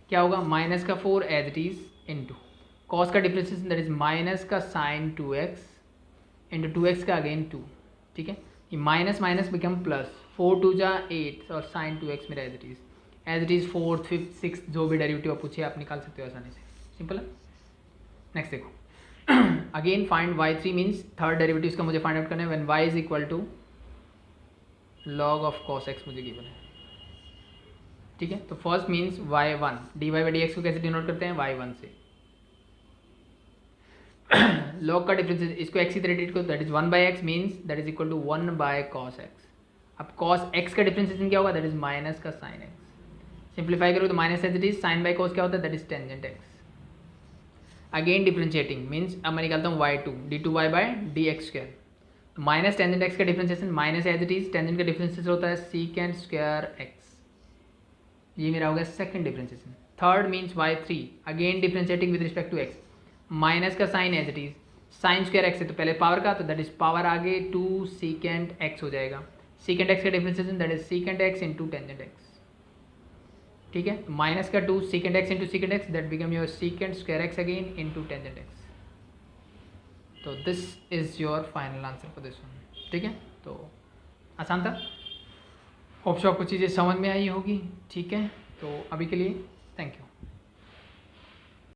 क्या होगा माइनस का 4 as it is into cos का डिफरेंशिएशन दैट इज माइनस का साइन 2x इंटू 2x का अगेन 2। ठीक है, ये माइनस माइनस बिकम प्लस, 4 2 जा 8 और साइन 2x मेरा as it is 4th 5th 6th जो भी डेरिवेटिव आप पूछिए आप निकाल सकते हो आसानी से। सिंपल है। नेक्स्ट देखो, again find y3 means third derivative का मुझे फाइंड आउट करना है when y is equal to log of cos x मुझे गिवन है। ठीक है, तो first means y1, d y by d x को कैसे डिनोट करते हैं y1 से। लॉग का डिफरेंस इसको एक्स की तरह ट्रीट करो, that is 1/x means that is equal to 1/cos x। अब cos x का डिफरेंशिएशन क्या होगा, दैट इज माइनस का sin x। सिंप्लीफाई करो तो minus as it is, sine by cos क्या होता है, that is tangent x। Again differentiating means अब मैं निकालता हूँ y2 d2y by dx square, minus tangent x का differentiation minus as it is, tangent का डिफरेंशिएशन होता है सीकेंड स्क्वायर x। ये मेरा हो गया second differentiation. Third means y3 again differentiating with respect to x, minus का sine as it is, sine square x है तो पहले पावर का, तो दैट इज पावर आगे 2 सीकेंड एक्स हो जाएगा। सीकेंड एक्स का differentiation that is secant x into tangent x. ठीक है, माइनस का 2 secant x into secant x, that become your secant square x again into tangent x. तो this is your final answer for this one. ठीक है, तो आसान था, होप सो आपको चीज़ें समझ में आई होगी। ठीक है, तो अभी के लिए थैंक यू।